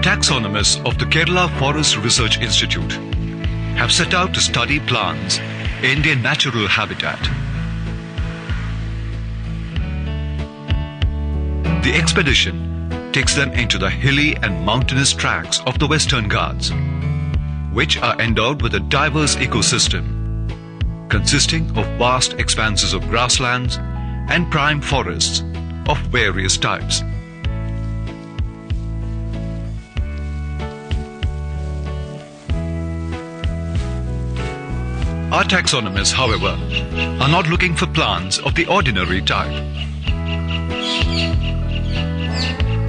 Taxonomists of the Kerala Forest Research Institute have set out to study plants in their natural habitat. The expedition takes them into the hilly and mountainous tracts of the Western Ghats, which are endowed with a diverse ecosystem consisting of vast expanses of grasslands and prime forests of various types. Our taxonomists, however, are not looking for plants of the ordinary type.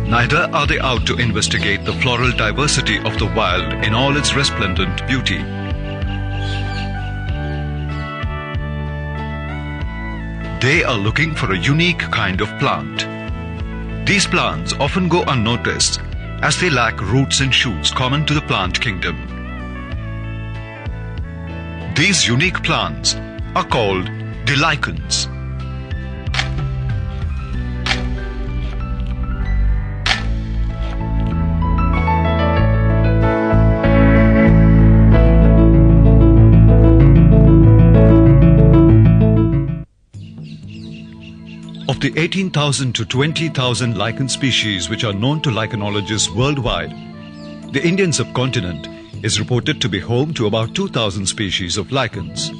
Neither are they out to investigate the floral diversity of the wild in all its resplendent beauty. They are looking for a unique kind of plant. These plants often go unnoticed as they lack roots and shoots common to the plant kingdom. These unique plants are called the lichens. Of the 18,000 to 20,000 lichen species which are known to lichenologists worldwide, the Indian subcontinent is reported to be home to about 2,000 species of lichens.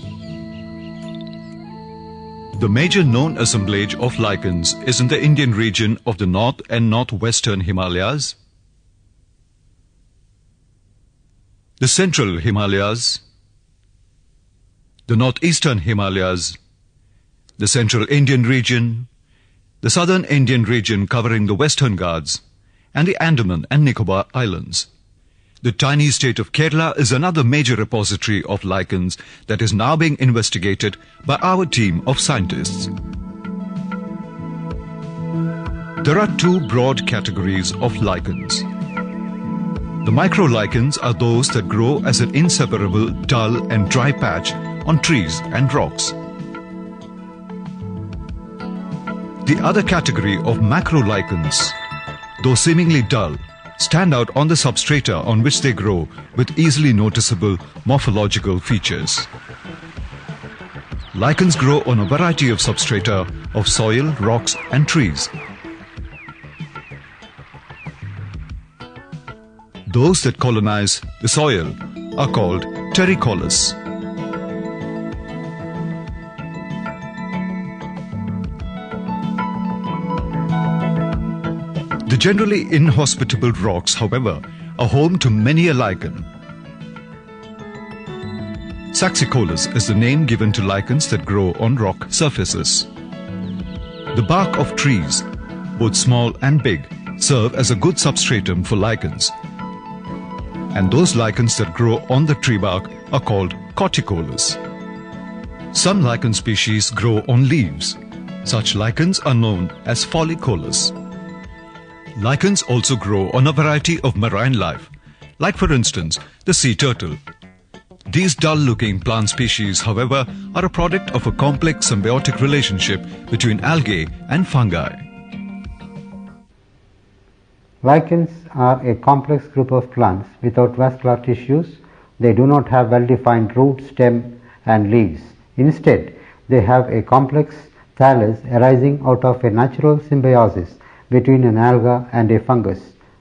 The major known assemblage of lichens is in the Indian region of the North and Northwestern Himalayas, the Central Himalayas, the Northeastern Himalayas, the Central Indian region, the Southern Indian region covering the Western Ghats, and the Andaman and Nicobar Islands. The tiny state of Kerala is another major repository of lichens that is now being investigated by our team of scientists. There are two broad categories of lichens. The microlichens are those that grow as an inseparable dull and dry patch on trees and rocks. The other category of macrolichens, though seemingly dull, stand out on the substrata on which they grow with easily noticeable morphological features. Lichens grow on a variety of substrata of soil, rocks and trees. Those that colonize the soil are called terricolous. The generally inhospitable rocks, however, are home to many a lichen. Saxicolous is the name given to lichens that grow on rock surfaces. The bark of trees, both small and big, serve as a good substratum for lichens. And those lichens that grow on the tree bark are called corticolous. Some lichen species grow on leaves. Such lichens are known as folicolous. Lichens also grow on a variety of marine life, like for instance the sea turtle. These dull-looking plant species, however, are a product of a complex symbiotic relationship between algae and fungi. Lichens are a complex group of plants without vascular tissues. They do not have well-defined root, stem and leaves. Instead, they have a complex thallus arising out of a natural symbiosis between an alga and a fungus.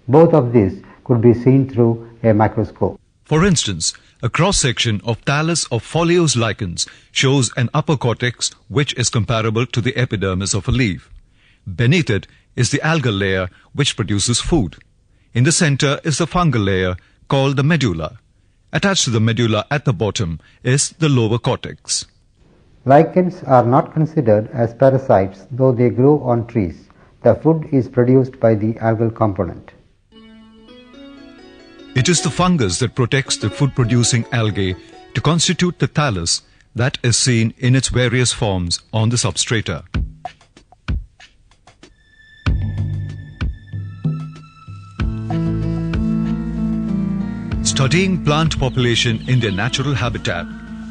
Both of these could be seen through a microscope. For instance, a cross-section of thallus of foliose lichens shows an upper cortex which is comparable to the epidermis of a leaf. Beneath it is the algal layer which produces food. In the center is the fungal layer called the medulla. Attached to the medulla at the bottom is the lower cortex. Lichens are not considered as parasites, though they grow on trees. The food is produced by the algal component. It is the fungus that protects the food-producing algae to constitute the thallus that is seen in its various forms on the substrata. Studying plant population in their natural habitat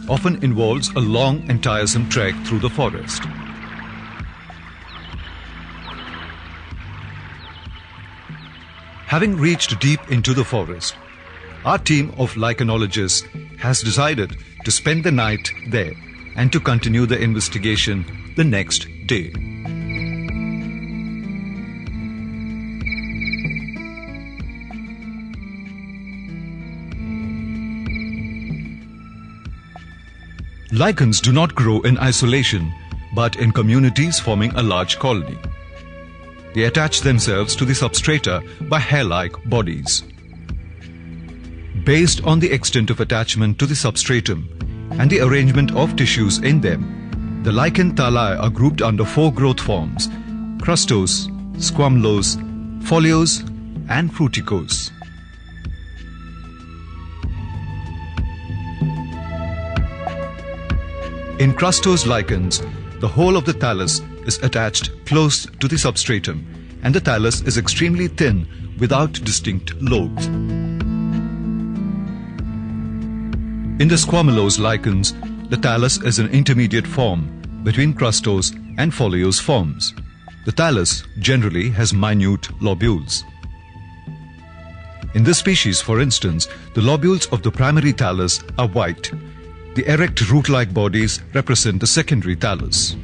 often involves a long and tiresome trek through the forest. Having reached deep into the forest, our team of lichenologists has decided to spend the night there and to continue the investigation the next day. Lichens do not grow in isolation, but in communities forming a large colony. They attach themselves to the substrata by hair-like bodies. Based on the extent of attachment to the substratum and the arrangement of tissues in them, the lichen thalli are grouped under 4 growth forms: crustose, squamulose, foliose, and fruticose. In crustose lichens, the whole of the thallus is attached close to the substratum, and the thallus is extremely thin without distinct lobes. In the squamulose lichens, the thallus is an intermediate form between crustose and foliose forms. The thallus generally has minute lobules. In this species, for instance, the lobules of the primary thallus are white. The erect root-like bodies represent the secondary thallus.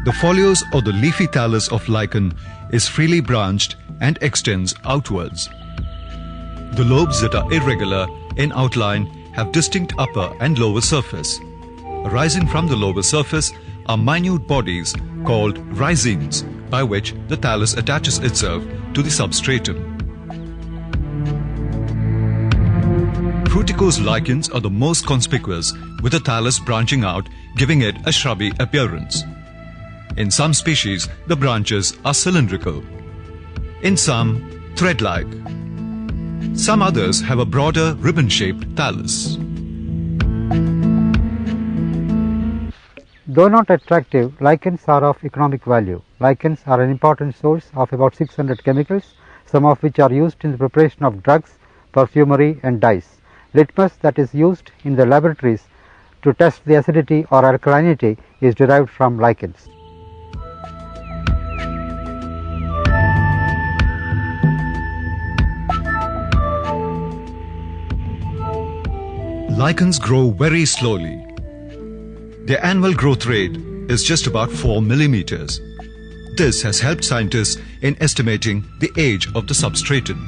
The foliose or the leafy thallus of lichen is freely branched and extends outwards. The lobes that are irregular in outline have distinct upper and lower surface. Arising from the lower surface are minute bodies called rhizines, by which the thallus attaches itself to the substratum. Fruticose lichens are the most conspicuous, with the thallus branching out, giving it a shrubby appearance. In some species, the branches are cylindrical. In some, thread-like. Some others have a broader ribbon-shaped thallus. Though not attractive, lichens are of economic value. Lichens are an important source of about 600 chemicals, some of which are used in the preparation of drugs, perfumery and dyes. Litmus that is used in the laboratories to test the acidity or alkalinity is derived from lichens. Lichens grow very slowly. Their annual growth rate is just about 4 millimeters. This has helped scientists in estimating the age of the substratum.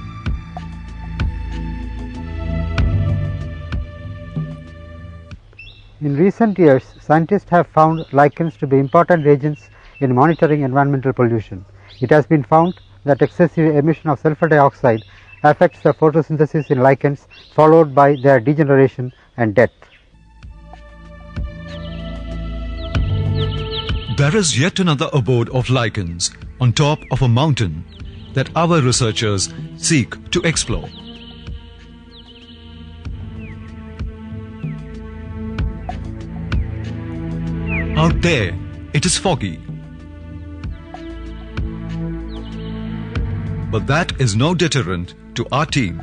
In recent years, scientists have found lichens to be important agents in monitoring environmental pollution. It has been found that excessive emission of sulfur dioxide affects the photosynthesis in lichens, followed by their degeneration and death. There is yet another abode of lichens on top of a mountain that our researchers seek to explore. Out there, it is foggy. But that is no deterrent to our team,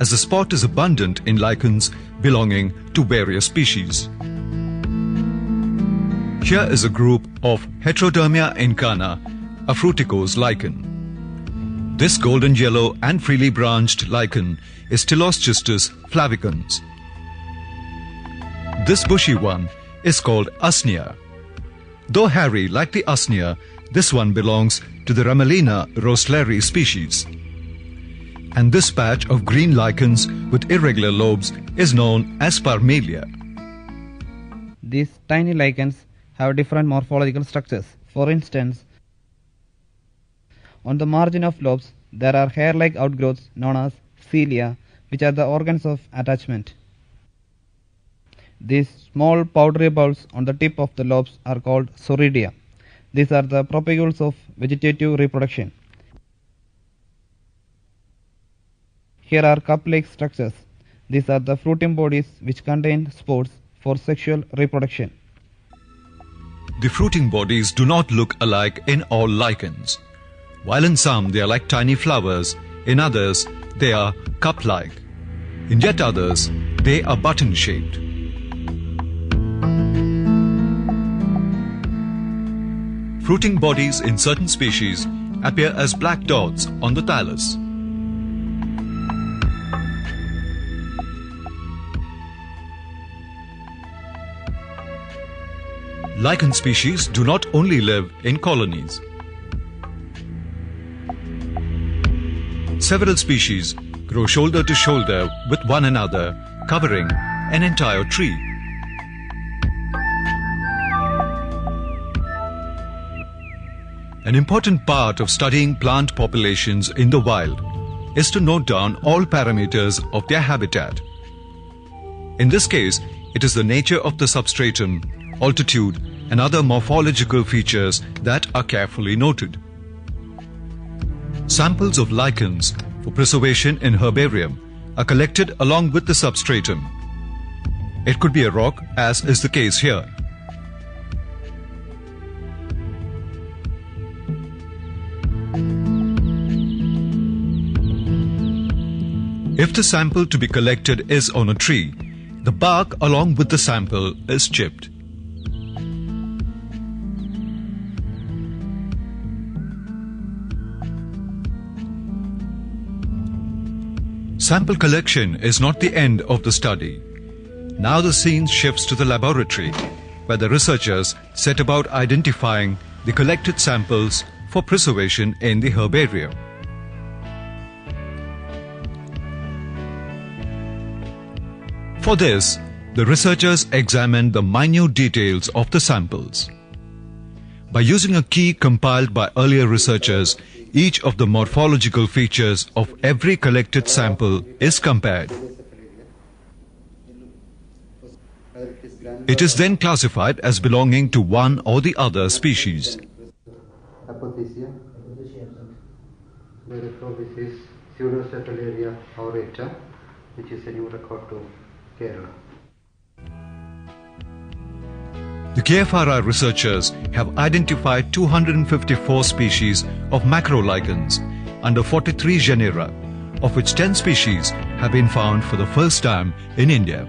as the spot is abundant in lichens belonging to various species. Here is a group of Heterodermia incana, a fruticose lichen. This golden yellow and freely branched lichen is Tilostcistus flavicans. This bushy one is called Usnea. Though hairy like the Usnea, this one belongs to the Ramalina rosleri species. And this patch of green lichens with irregular lobes is known as Parmelia. These tiny lichens have different morphological structures. For instance, on the margin of lobes there are hair-like outgrowths known as cilia, which are the organs of attachment. These small powdery balls on the tip of the lobes are called soridia. These are the propagules of vegetative reproduction. Here are cup-like structures. These are the fruiting bodies which contain spores for sexual reproduction. The fruiting bodies do not look alike in all lichens. While in some they are like tiny flowers, in others they are cup-like. In yet others, they are button-shaped. Fruiting bodies in certain species appear as black dots on the thallus. Lichen species do not only live in colonies. Several species grow shoulder to shoulder with one another, covering an entire tree. An important part of studying plant populations in the wild is to note down all parameters of their habitat. In this case, it is the nature of the substratum, altitude, and other morphological features that are carefully noted. Samples of lichens for preservation in herbarium are collected along with the substratum. It could be a rock, as is the case here. If the sample to be collected is on a tree, the bark along with the sample is chipped. Sample collection is not the end of the study. Now the scene shifts to the laboratory, where the researchers set about identifying the collected samples for preservation in the herbarium. For this, the researchers examined the minute details of the samples. By using a key compiled by earlier researchers, each of the morphological features of every collected sample is compared. It is then classified as belonging to one or the other species. Apothecia. Therefore, this is Pseudocephalaria aurata, which is a new record to Kerala. The KFRI researchers have identified 254 species of macrolichens under 43 genera, of which 10 species have been found for the first time in India.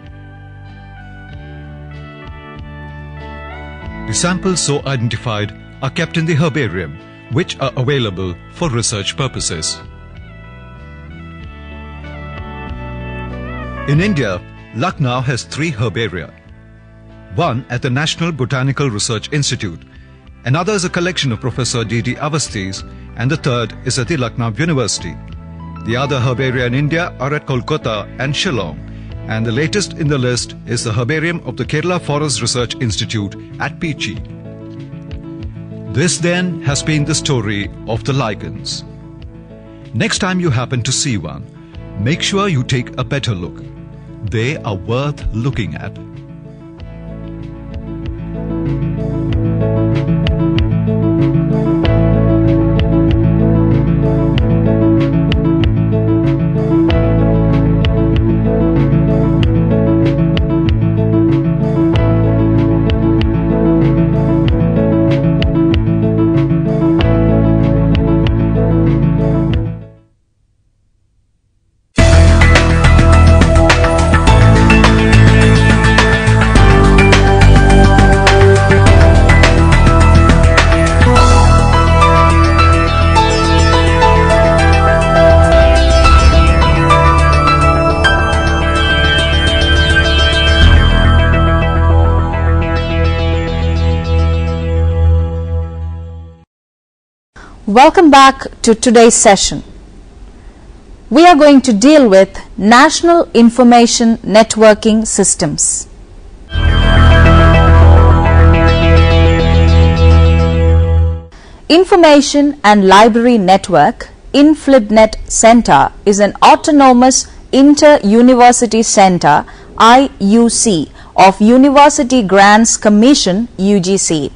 The samples so identified are kept in the herbarium, which are available for research purposes. In India, Lucknow has 3 herbaria. One at the National Botanical Research Institute, another is a collection of Professor D.D. Avasthi's, and the third is at the Lucknow University. The other herbaria in India are at Kolkata and Shillong, and the latest in the list is the herbarium of the Kerala Forest Research Institute at Pichi. This then has been the story of the lichens. Next time you happen to see one, make sure you take a better look. They are worth looking at. Welcome back to today's session. We are going to deal with National Information Networking Systems. Information and Library Network (INFLIBNet) Center is an autonomous inter-university center (IUC) of University Grants Commission (UGC).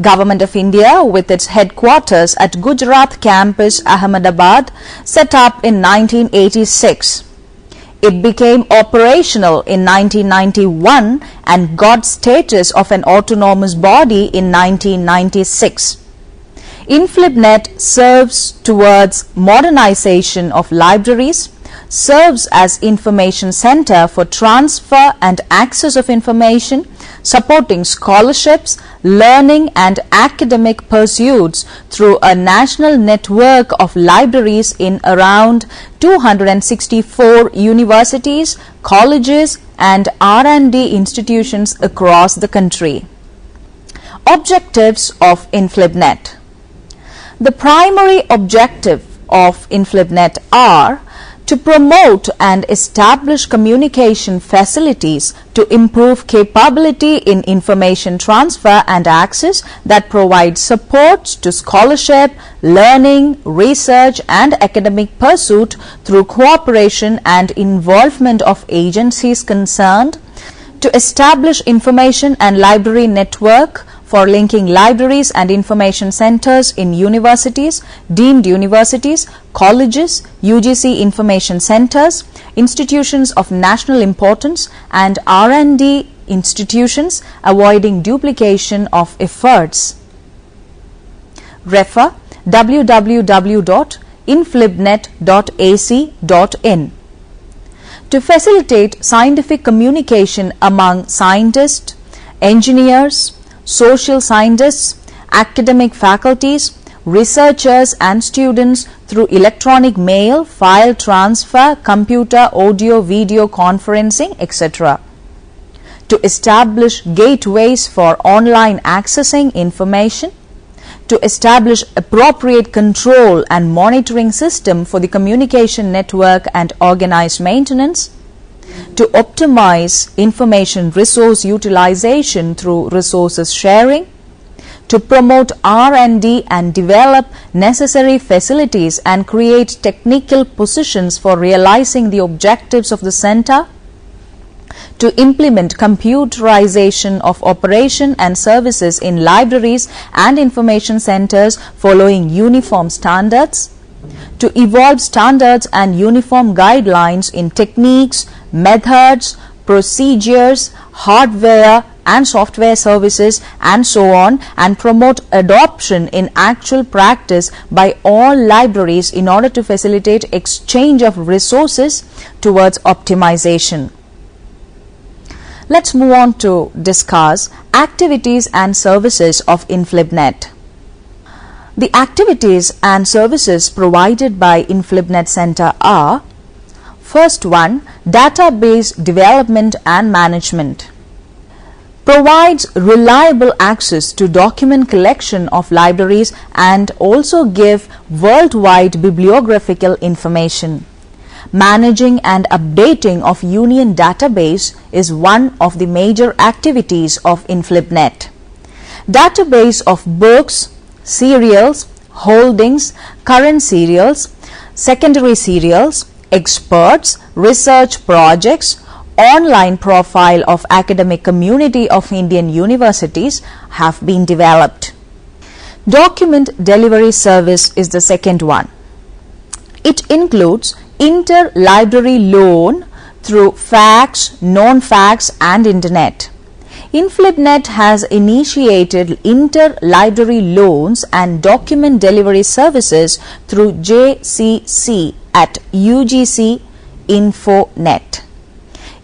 Government of India, with its headquarters at Gujarat campus, Ahmedabad, set up in 1986. It became operational in 1991 and got status of an autonomous body in 1996. InflibNet serves towards modernization of libraries, serves as information center for transfer and access of information, supporting scholarships, learning and academic pursuits through a national network of libraries in around 264 universities, colleges and R&D institutions across the country. Objectives of InflibNet. The primary objective of InflibNet are to promote and establish communication facilities to improve capability in information transfer and access that provide support to scholarship, learning, research and academic pursuit through cooperation and involvement of agencies concerned, to establish information and library network for linking libraries and information centers in universities, deemed universities, colleges, UGC information centers, institutions of national importance and R&D institutions, avoiding duplication of efforts. Refer www.inflibnet.ac.in. To facilitate scientific communication among scientists, engineers, social scientists, academic faculties, researchers and students through electronic mail, file transfer, computer, audio, video conferencing, etc. To establish gateways for online accessing information, to establish appropriate control and monitoring system for the communication network and organize maintenance, to optimize information resource utilization through resources sharing, to promote R&D and develop necessary facilities and create technical positions for realizing the objectives of the center, to implement computerization of operation and services in libraries and information centers following uniform standards, to evolve standards and uniform guidelines in techniques, methods, procedures, hardware and software services and so on, and promote adoption in actual practice by all libraries in order to facilitate exchange of resources towards optimization. Let's move on to discuss activities and services of InflibNet. The activities and services provided by InflibNet Center are: first one, database development and management. Provides reliable access to document collection of libraries and also give worldwide bibliographical information. Managing and updating of Union database is one of the major activities of InflibNet. Database of books, serials, holdings, current serials, secondary serials, experts, research projects, online profile of academic community of Indian universities have been developed. Document delivery service is the second one. It includes inter-library loan through fax, non-fax and internet. InflibNet has initiated inter-library loans and document delivery services through JCC at UGC Infonet.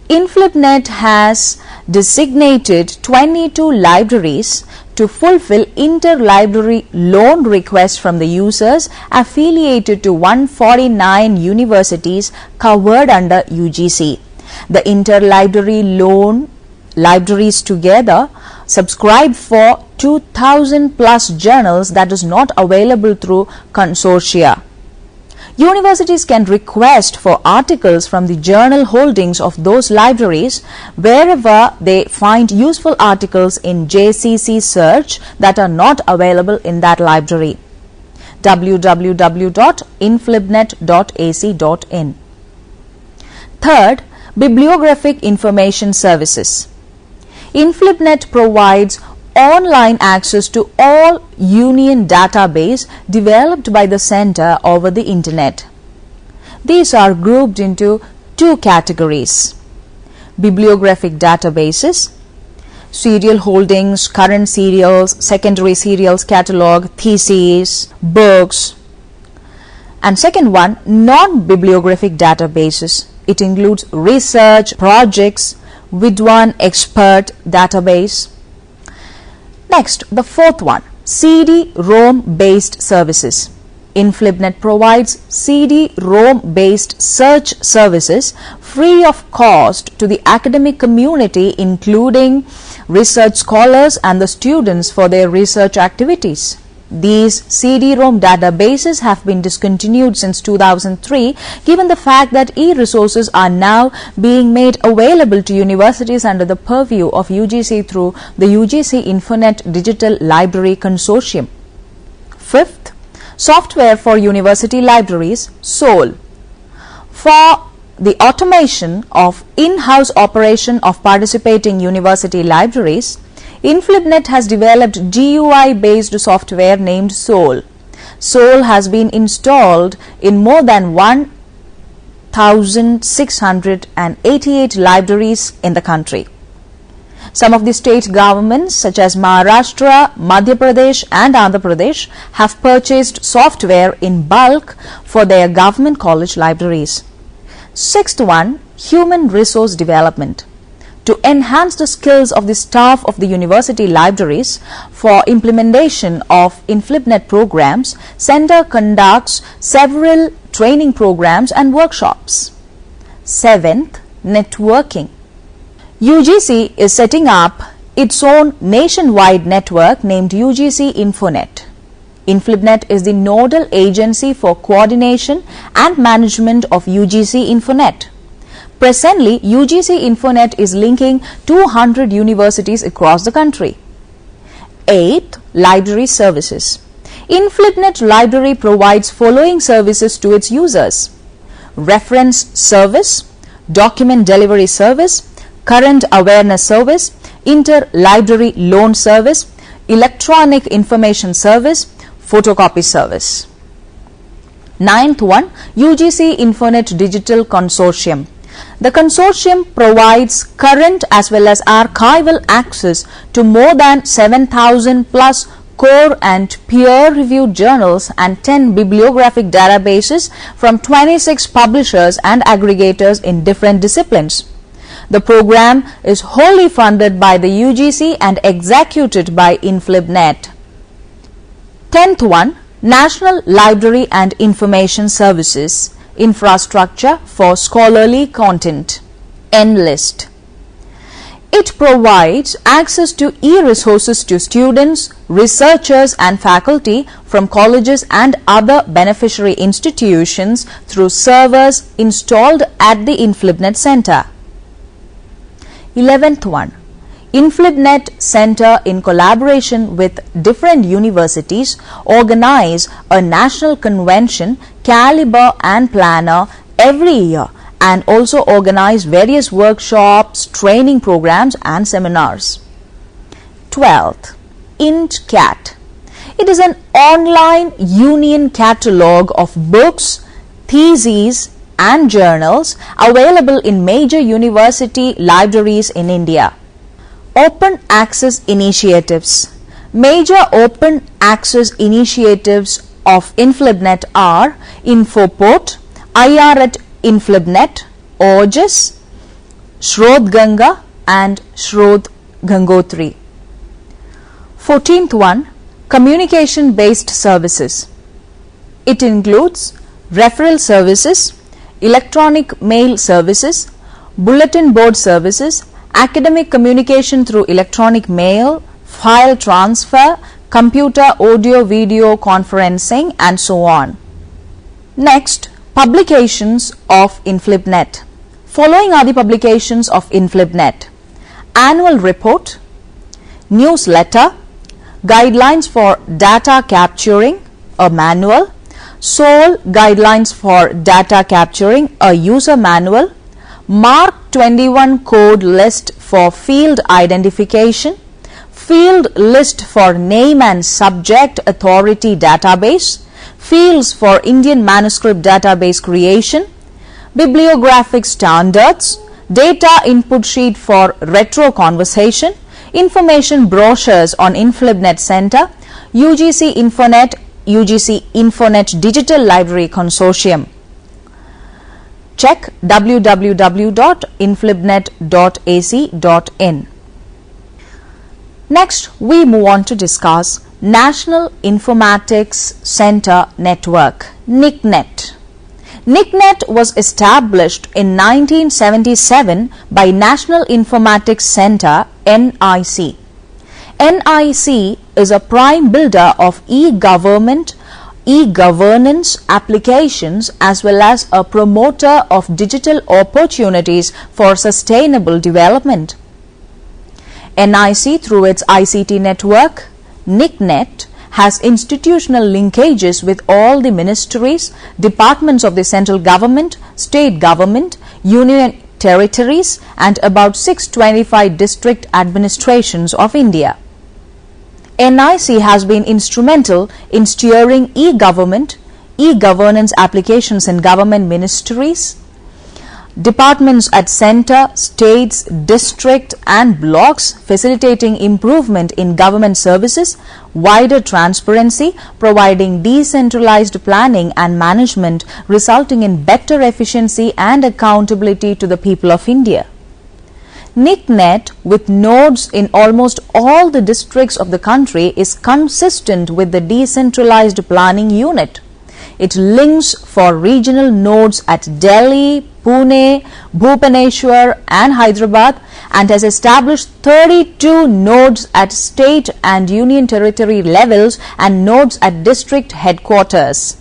InflibNet has designated 22 libraries to fulfill inter-library loan requests from the users affiliated to 149 universities covered under UGC. The inter-library loan libraries together subscribe for 2000 plus journals that is not available through consortia. Universities can request for articles from the journal holdings of those libraries wherever they find useful articles in JCC search that are not available in that library. www.inflibnet.ac.in. Third, bibliographic information services. InflibNet provides online access to all union database developed by the center over the internet. These are grouped into two categories: bibliographic databases, serial holdings, current serials, secondary serials catalog, theses, books, and second one, non-bibliographic databases. It includes research projects, Vidwan expert database. Next, the fourth one, CD-ROM based services. InflibNet provides CD-ROM based search services free of cost to the academic community, including research scholars and the students for their research activities. These CD-ROM databases have been discontinued since 2003, given the fact that e-resources are now being made available to universities under the purview of UGC through the UGC Infonet Digital Library Consortium. Fifth, software for university libraries, SOL. For the automation of in-house operation of participating university libraries, InflibNet has developed GUI-based software named SOL. SOL has been installed in more than 1,688 libraries in the country. Some of the state governments such as Maharashtra, Madhya Pradesh and Andhra Pradesh have purchased software in bulk for their government college libraries. Sixth one, human resource development. To enhance the skills of the staff of the university libraries for implementation of InflibNet programs, Center conducts several training programs and workshops. Seventh, networking. UGC is setting up its own nationwide network named UGC Infonet. InflibNet is the nodal agency for coordination and management of UGC Infonet. Presently, UGC Infonet is linking 200 universities across the country. Eighth, library services. InflibNet Library provides following services to its users: reference service, document delivery service, current awareness service, inter-library loan service, electronic information service, photocopy service. Ninth one, UGC Infonet Digital Consortium. The consortium provides current as well as archival access to more than 7,000 plus core and peer-reviewed journals and 10 bibliographic databases from 26 publishers and aggregators in different disciplines. The program is wholly funded by the UGC and executed by InflibNet. 10th one, National Library and Information Services. Infrastructure for scholarly content. Enlist. It provides access to e-resources to students, researchers and faculty from colleges and other beneficiary institutions through servers installed at the InflibNet Center. 11th one, InflibNet Center in collaboration with different universities organize a national convention, caliber and planner every year, and also organize various workshops, training programs and seminars. 12th, IntCat. It is an online union catalog of books, theses and journals available in major university libraries in India. Open access initiatives. Major open access initiatives of InflibNet are Infoport, IR at InflibNet, OJS, Shrodh and Shrodh Gangotri. 14th one, communication based services. It includes referral services, electronic mail services, bulletin board services, academic communication through electronic mail, file transfer, computer audio video conferencing and so on. Next, publications of InflibNet. Following are the publications of InflibNet: Annual Report, Newsletter, Guidelines for Data Capturing, a manual, SOL Guidelines for Data Capturing, a user manual, Mark 21 Code List for Field Identification, field list for name and subject authority database, fields for Indian manuscript database creation, bibliographic standards, data input sheet for retro conversation, information brochures on InflibNet Center, UGC Infonet Digital Library Consortium. Check www.inflibnet.ac.in. Next, we move on to discuss National Informatics Center Network, NICNet. NICNet was established in 1977 by National Informatics Center, NIC. NIC is a prime builder of e-government, e-governance applications as well as a promoter of digital opportunities for sustainable development. NIC, through its ICT network, NICNet, has institutional linkages with all the ministries, departments of the central government, state government, union territories and about 625 district administrations of India. NIC has been instrumental in steering e-government, e-governance applications in government ministries, departments at center, states, district and blocks, facilitating improvement in government services, wider transparency, providing decentralized planning and management, resulting in better efficiency and accountability to the people of India. NICNet, with nodes in almost all the districts of the country, is consistent with the decentralized planning unit. It links for regional nodes at Delhi, Pune, Bhubaneswar and Hyderabad and has established 32 nodes at state and union territory levels and nodes at district headquarters.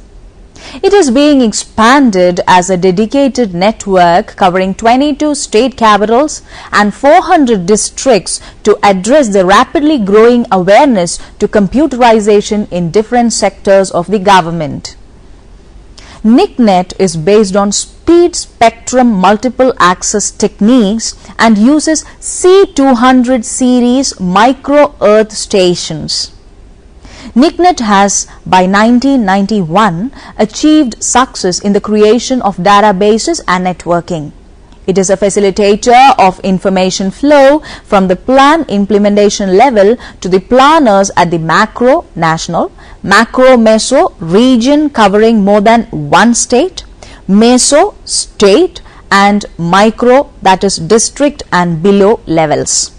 It is being expanded as a dedicated network covering 22 state capitals and 400 districts to address the rapidly growing awareness to computerization in different sectors of the government. NICNet is based on speed spectrum multiple access techniques and uses C200 series micro-earth stations. NICNet has, by 1991, achieved success in the creation of databases and networking. It is a facilitator of information flow from the plan implementation level to the planners at the macro, national, macro, meso, region covering more than one state, meso, state and micro, that is district and below levels.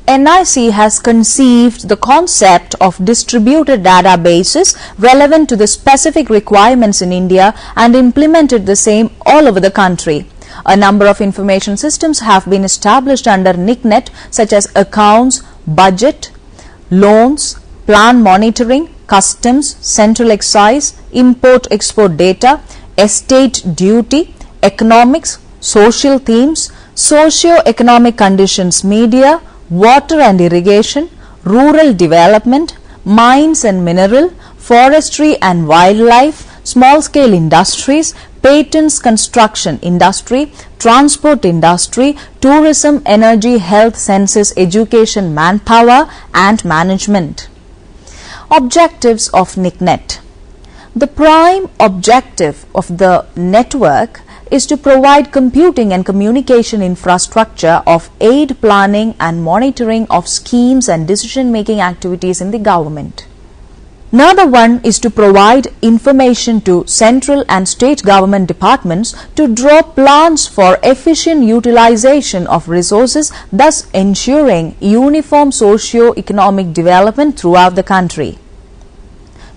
NIC has conceived the concept of distributed databases relevant to the specific requirements in India and implemented the same all over the country. A number of information systems have been established under NICNet such as accounts, budget, loans, plan monitoring, customs, central excise, import-export data, estate duty, economics, social themes, socio-economic conditions, media, water and irrigation, rural development, mines and mineral, forestry and wildlife, small-scale industries, patents, construction industry, transport industry, tourism, energy, health, census, education, manpower and management. Objectives of NICNet. The prime objective of the network is to provide computing and communication infrastructure of aid planning and monitoring of schemes and decision-making activities in the government. Another one is to provide information to central and state government departments to draw plans for efficient utilization of resources, thus ensuring uniform socio-economic development throughout the country.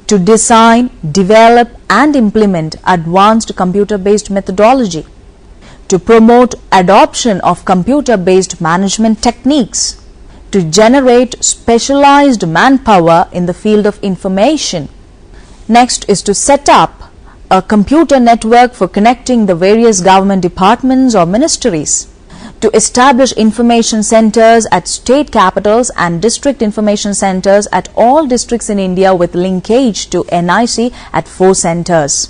To design, develop and implement advanced computer-based methodology. To promote adoption of computer-based management techniques. To generate specialized manpower in the field of information. Next is to set up a computer network for connecting the various government departments or ministries. To establish information centers at state capitals and district information centers at all districts in India with linkage to NIC at 4 centers.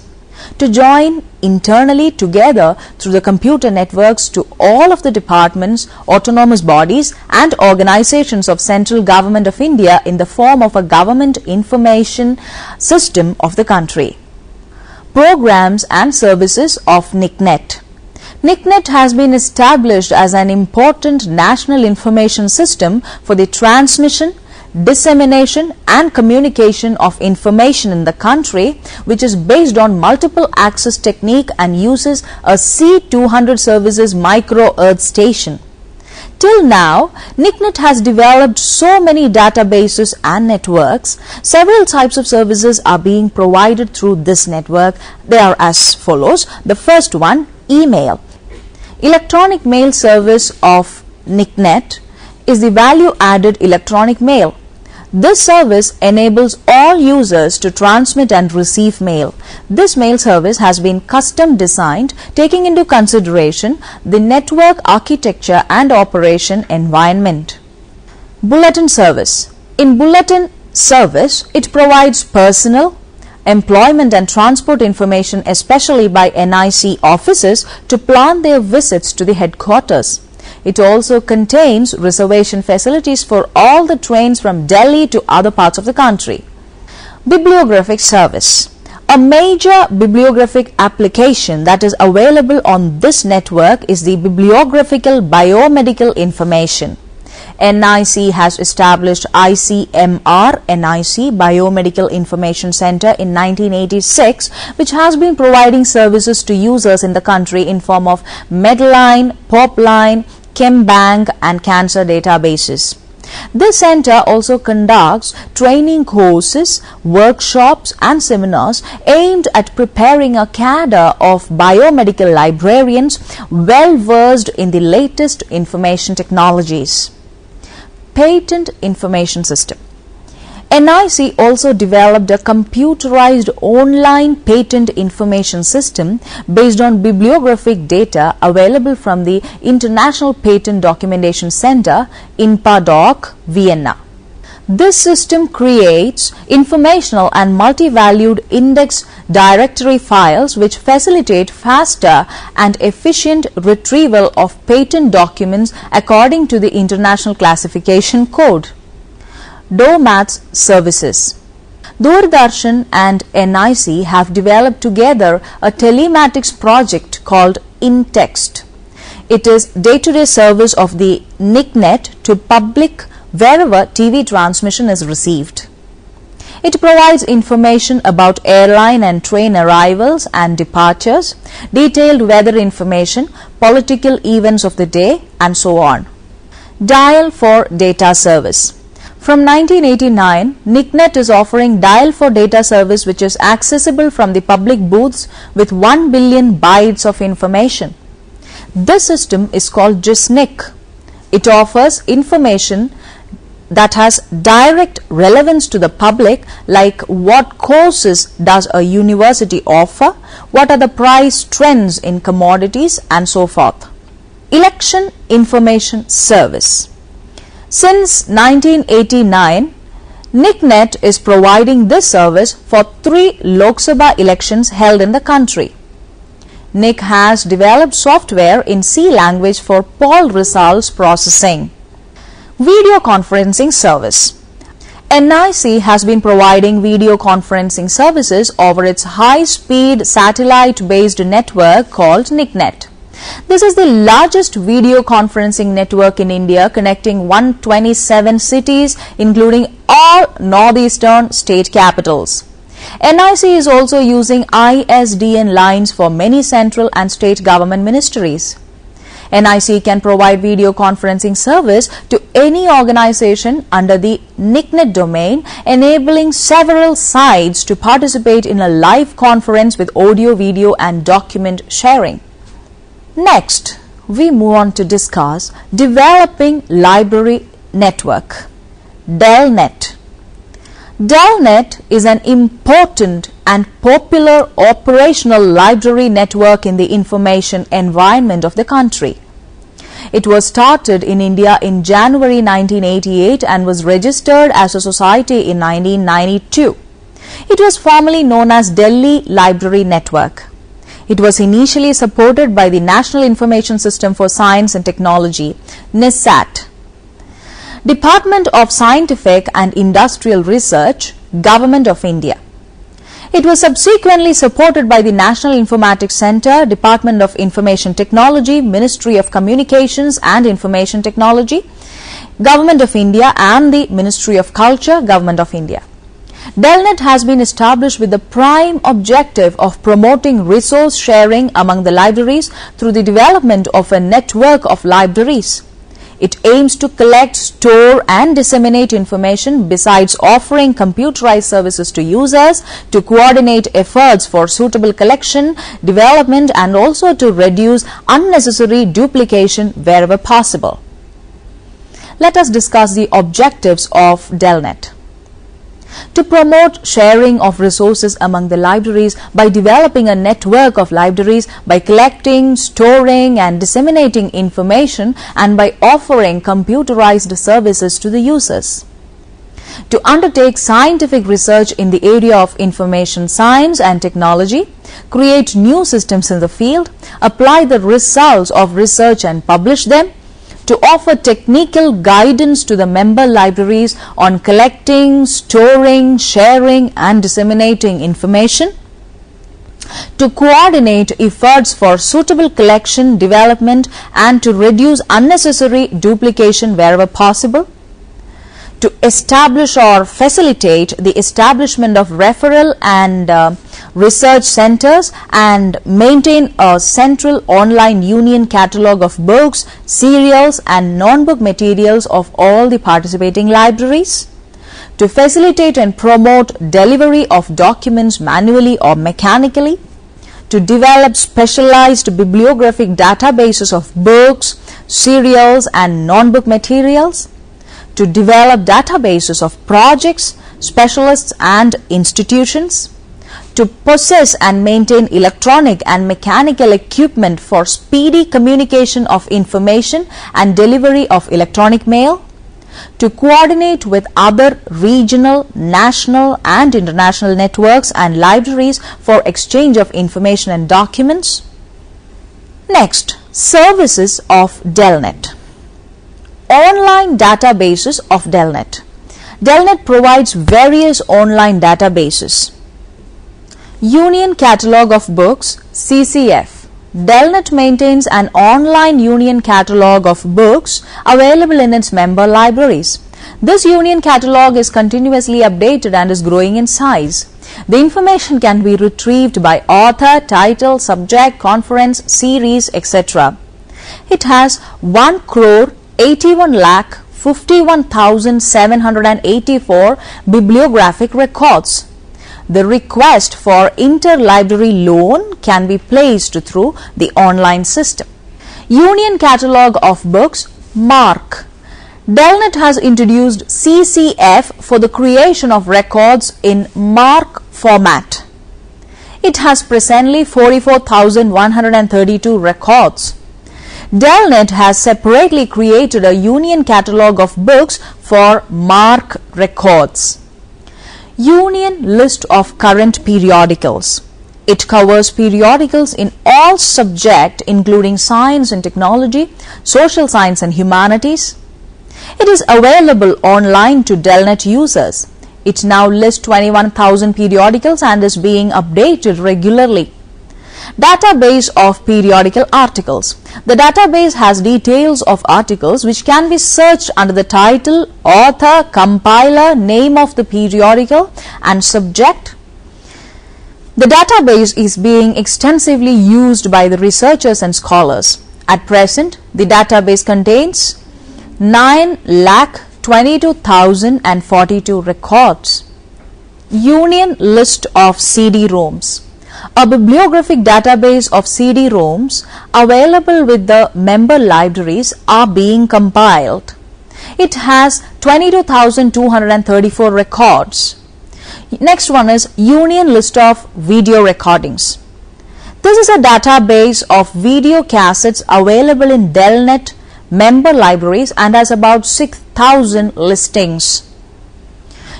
to join internally together through the computer networks to all of the departments, autonomous bodies and organizations of Central Government of India in the form of a government information system of the country. Programs and services of NICNet. NICNet has been established as an important national information system for the transmission, dissemination and communication of information in the country, which is based on multiple access technique and uses a C200 services micro earth station. Till now, NICNet has developed so many databases and networks. Several types of services are being provided through this network. They are as follows. The first one, email. Electronic mail service of NICNet is the value-added electronic mail. This service enables all users to transmit and receive mail. This mail service has been custom designed, taking into consideration the network architecture and operation environment. Bulletin service. In bulletin service, it provides personal, employment and transport information, especially by NIC officers, to plan their visits to the headquarters. It also contains reservation facilities for all the trains from Delhi to other parts of the country. Bibliographic service. A major bibliographic application that is available on this network is the bibliographical biomedical information. NIC has established ICMR NIC Biomedical Information Center in 1986, which has been providing services to users in the country in form of Medline, Popline, ChemBank and cancer databases. This center also conducts training courses, workshops and seminars aimed at preparing a cadre of biomedical librarians well versed in the latest information technologies. Patent Information System. NIC also developed a computerized online patent information system based on bibliographic data available from the International Patent Documentation Center, INPADOC, Vienna. This system creates informational and multi-valued index directory files which facilitate faster and efficient retrieval of patent documents according to the International Classification Code. DOMATS services. Doordarshan and NIC have developed together a telematics project called InText. It is day-to-day service of the NICNet to public wherever TV transmission is received. It provides information about airline and train arrivals and departures, detailed weather information, political events of the day, and so on. Dial for data service. From 1989, NICNet is offering Dial for Data service which is accessible from the public booths with 1 billion bytes of information. This system is called GISNIC. It offers information that has direct relevance to the public, like what courses does a university offer, what are the price trends in commodities and so forth. Election Information Service. Since 1989, NICNet is providing this service for 3 Lok Sabha elections held in the country. NIC has developed software in C language for poll results processing. Video conferencing service. NIC has been providing video conferencing services over its high-speed satellite-based network called NICNet. This is the largest video conferencing network in India, connecting 127 cities, including all northeastern state capitals. NIC is also using ISDN lines for many central and state government ministries. NIC can provide video conferencing service to any organization under the NICNet domain, enabling several sides to participate in a live conference with audio, video and document sharing. Next, we move on to discuss Developing Library Network, DELNet. DELNet is an important and popular operational library network in the information environment of the country. It was started in India in January 1988 and was registered as a society in 1992. It was formerly known as Delhi Library Network. It was initially supported by the National Information System for Science and Technology, NISSAT, Department of Scientific and Industrial Research, Government of India. It was subsequently supported by the National Informatics Centre, Department of Information Technology, Ministry of Communications and Information Technology, Government of India, and the Ministry of Culture, Government of India. Delnet has been established with the prime objective of promoting resource sharing among the libraries through the development of a network of libraries. It aims to collect, store and disseminate information besides offering computerized services to users, to coordinate efforts for suitable collection, development and also to reduce unnecessary duplication wherever possible. Let us discuss the objectives of Delnet. To promote sharing of resources among the libraries by developing a network of libraries, by collecting, storing and disseminating information and by offering computerized services to the users. To undertake scientific research in the area of information science and technology, create new systems in the field, apply the results of research and publish them, to offer technical guidance to the member libraries on collecting, storing, sharing and disseminating information, to coordinate efforts for suitable collection, development and to reduce unnecessary duplication wherever possible, to establish or facilitate the establishment of referral and research centers and maintain a central online union catalog of books, serials and non-book materials of all the participating libraries, to facilitate and promote delivery of documents manually or mechanically, to develop specialized bibliographic databases of books, serials and non-book materials, to develop databases of projects, specialists and institutions, to possess and maintain electronic and mechanical equipment for speedy communication of information and delivery of electronic mail, to coordinate with other regional, national and international networks and libraries for exchange of information and documents. Next, services of Delnet. Online databases of Delnet. Delnet provides various online databases. Union Catalog of Books, CCF. Delnet maintains an online Union Catalog of books available in its member libraries. This Union Catalog is continuously updated and is growing in size. The information can be retrieved by author, title, subject, conference, series, etc. It has 1,81,51,784 bibliographic records. The request for interlibrary loan can be placed through the online system. Union Catalog of Books, Emmrc. Delnet has introduced CCF for the creation of records in Emmrc format. It has presently 44,132 records. Delnet has separately created a Union Catalog of Books for Emmrc records. Union List of Current Periodicals. It covers periodicals in all subjects including science and technology, social science and humanities. It is available online to Delnet users. It now lists 21,000 periodicals and is being updated regularly. Database of periodical articles. The database has details of articles which can be searched under the title, author, compiler, name of the periodical and subject. The database is being extensively used by the researchers and scholars. At present, the database contains 9,22,042 records. Union List of CD-ROMs. A bibliographic database of CD-ROMs available with the member libraries are being compiled. It has 22,234 records. Next one is Union List of Video Recordings. This is a database of video cassettes available in Delnet member libraries and has about 6,000 listings.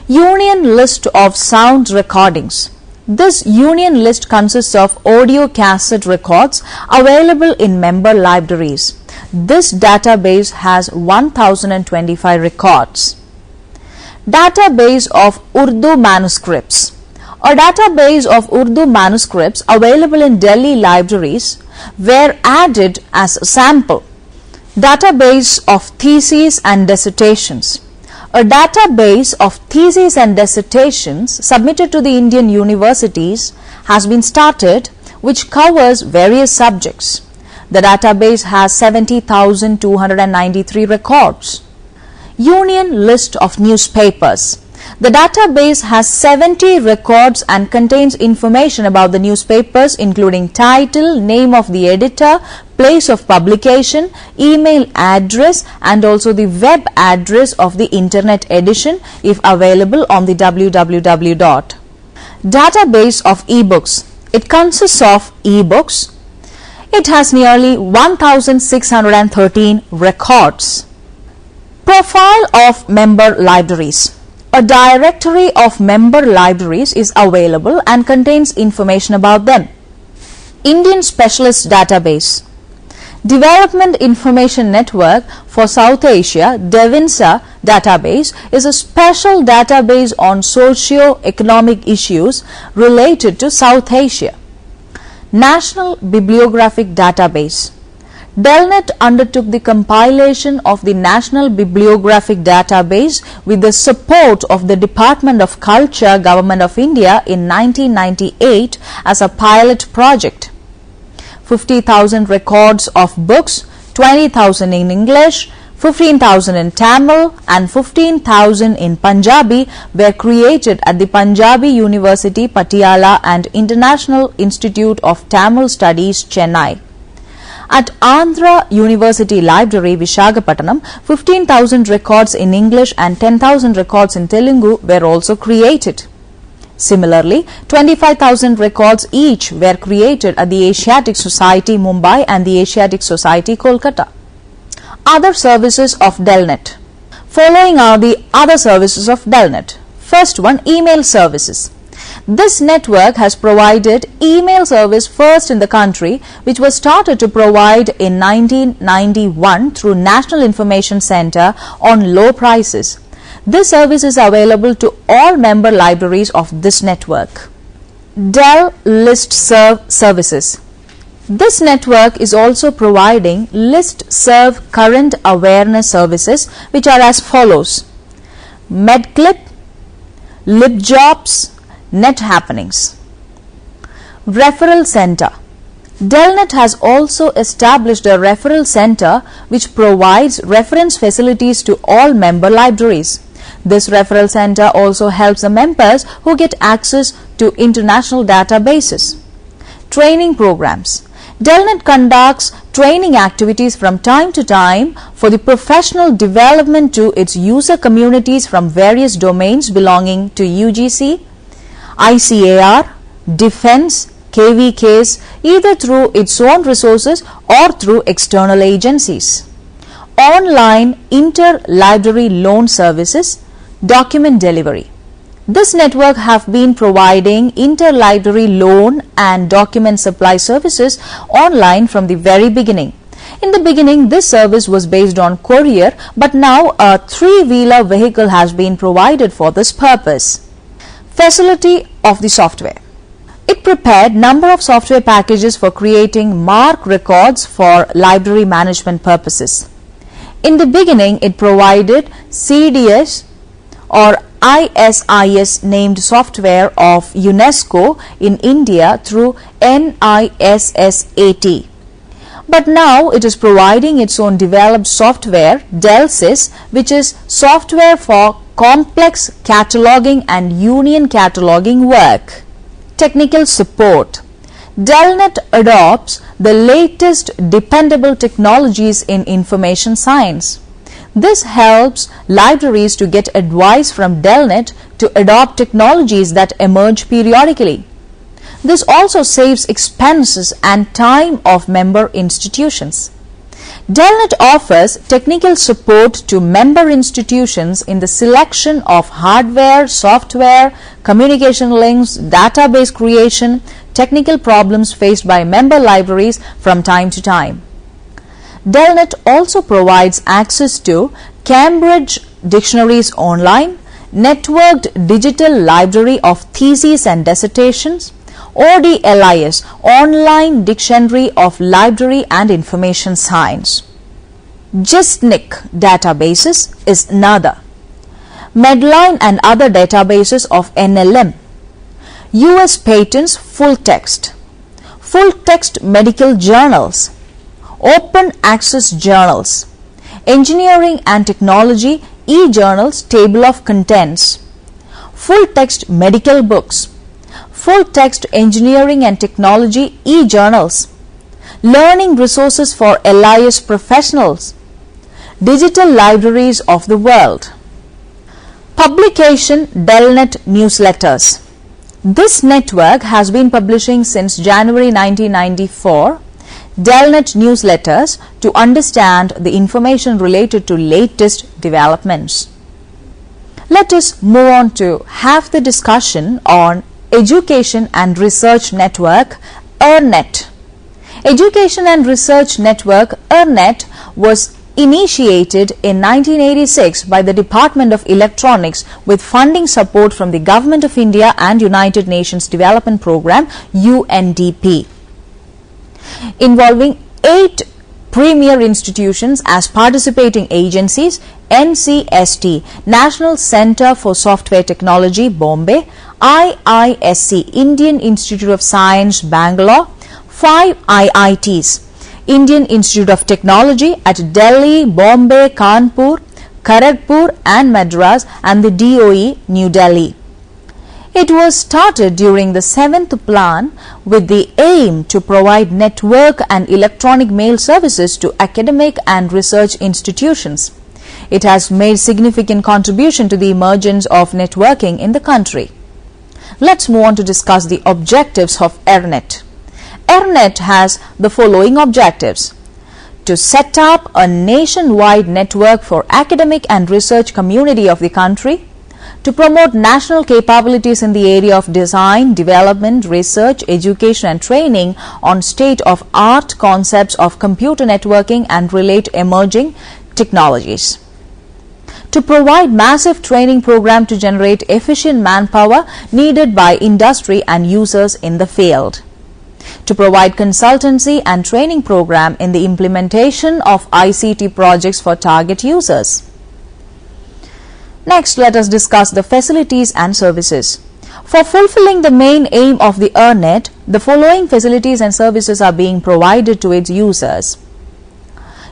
Union list of sound recordings. This union list consists of audio cassette records available in member libraries. This database has 1025 records. Database of Urdu manuscripts. A database of Urdu manuscripts available in Delhi libraries were added as a sample. Database of theses and dissertations. A database of theses and dissertations submitted to the Indian universities has been started, which covers various subjects. The database has 70,293 records. Union list of newspapers. The database has 70 records and contains information about the newspapers, including title, name of the editor, place of publication, email address, and also the web address of the internet edition if available on the www. Database of ebooks. It consists of ebooks. It has nearly 1,613 records. Profile of member libraries. A directory of member libraries is available and contains information about them. Indian Specialist Database. Development Information Network for South Asia, DEVINSA database, is a special database on socio-economic issues related to South Asia. National Bibliographic Database. Delnet undertook the compilation of the National Bibliographic Database with the support of the Department of Culture, Government of India in 1998 as a pilot project. 50,000 records of books, 20,000 in English, 15,000 in Tamil and 15,000 in Punjabi were created at the Punjabi University, Patiala and International Institute of Tamil Studies, Chennai. At Andhra University Library, Visakhapatnam, 15,000 records in English and 10,000 records in Telugu were also created. Similarly, 25,000 records each were created at the Asiatic Society, Mumbai and the Asiatic Society, Kolkata. Other services of Delnet. Following are the other services of Delnet. First one, email services. This network has provided email service first in the country, which was started to provide in 1991 through National Information Center on low prices. This service is available to all member libraries of this network. Del Listserv services. This network is also providing Listserv current awareness services, which are as follows: MedClip, LibJobs, Net Happenings. Referral Center. Delnet has also established a referral center which provides reference facilities to all member libraries. This referral center also helps the members who get access to international databases. Training programs. Delnet conducts training activities from time to time for the professional development to its user communities from various domains belonging to UGC, ICAR, Defense, KVKs, either through its own resources or through external agencies. Online inter-library loan services, document delivery. This network have been providing inter-library loan and document supply services online from the very beginning. In the beginning, this service was based on courier, but now a three-wheeler vehicle has been provided for this purpose. Facility of the software. It prepared number of software packages for creating MARC records for library management purposes. In the beginning, it provided CDS or ISIS named software of UNESCO in India through NISSAT. But now it is providing its own developed software, DELSYS, which is software for complex cataloging and union cataloging work. Technical support. Delnet adopts the latest dependable technologies in information science. This helps libraries to get advice from Delnet to adopt technologies that emerge periodically. This also saves expenses and time of member institutions. Delnet offers technical support to member institutions in the selection of hardware, software, communication links, database creation, technical problems faced by member libraries from time to time. Delnet also provides access to Cambridge Dictionaries Online, networked digital library of theses and dissertations, ODLIS, Online Dictionary of Library and Information Science. GISNIC databases is another. Medline and other databases of NLM. US patents full text medical journals, open access journals, engineering and technology e-journals table of contents, full text medical books, full text engineering and technology e-journals, learning resources for LIS professionals, digital libraries of the world. Publication Delnet newsletters. This network has been publishing since January 1994 Delnet newsletters to understand the information related to latest developments. Let us move on to have the discussion on Education and Research Network ERNET. Education and Research Network ERNET was initiated in 1986 by the Department of Electronics with funding support from the Government of India and United Nations Development Programme UNDP, involving 8 premier institutions as participating agencies: NCST, National Centre for Software Technology, Bombay; IISC, Indian Institute of Science, Bangalore; 5 IITs, Indian Institute of Technology at Delhi, Bombay, Kanpur, Kharagpur and Madras, and the DOE, New Delhi. It was started during the 7th plan with the aim to provide network and electronic mail services to academic and research institutions. It has made significant contribution to the emergence of networking in the country. Let's move on to discuss the objectives of ERNET. ERNET has the following objectives: to set up a nationwide network for academic and research community of the country, to promote national capabilities in the area of design, development, research, education and training on state-of-art concepts of computer networking and related emerging technologies, to provide massive training program to generate efficient manpower needed by industry and users in the field, to provide consultancy and training program in the implementation of ICT projects for target users. Next, let us discuss the facilities and services. For fulfilling the main aim of the ERNET, the following facilities and services are being provided to its users: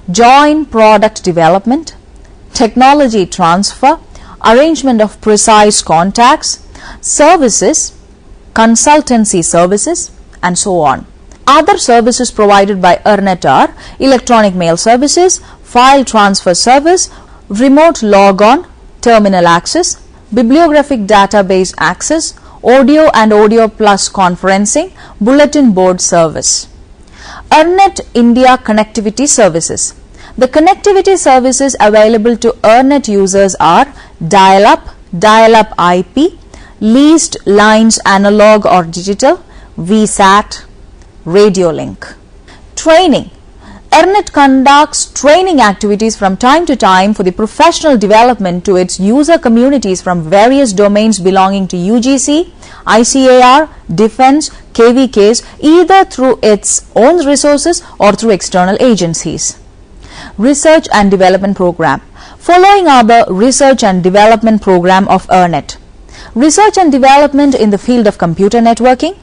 joint product development, technology transfer, arrangement of precise contacts, services, consultancy services, and so on. Other services provided by ERNET are electronic mail services, file transfer service, remote logon, terminal access, bibliographic database access, audio and audio plus conferencing, bulletin board service. ERNET India connectivity services. The connectivity services available to ERNET users are dial-up, dial-up IP, leased lines analog or digital, VSAT, radio link. Training. ERNET conducts training activities from time to time for the professional development to its user communities from various domains belonging to UGC, ICAR, Defence, KVKs, either through its own resources or through external agencies. Research and Development Program. Following are the Research and Development Program of ERNET. Research and Development in the field of computer networking,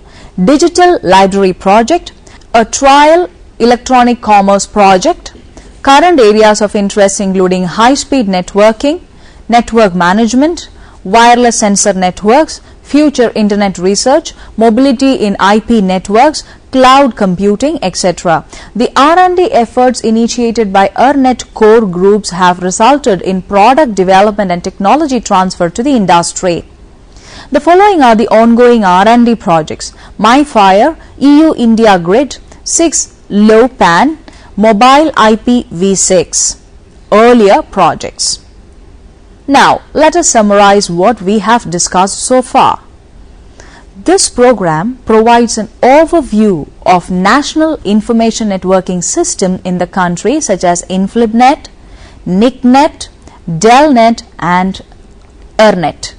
Digital Library Project, a trial electronic commerce project, current areas of interest including high-speed networking, network management, wireless sensor networks, future internet research, mobility in IP networks, cloud computing, etc. The R&D efforts initiated by ERNET core groups have resulted in product development and technology transfer to the industry. The following are the ongoing R&D projects: MyFire, EU India Grid, 6 Low PAN, Mobile IPv6, earlier projects. Now, let us summarize what we have discussed so far. This program provides an overview of national information networking system in the country such as InflibNet, NICnet, Delnet and Ernet.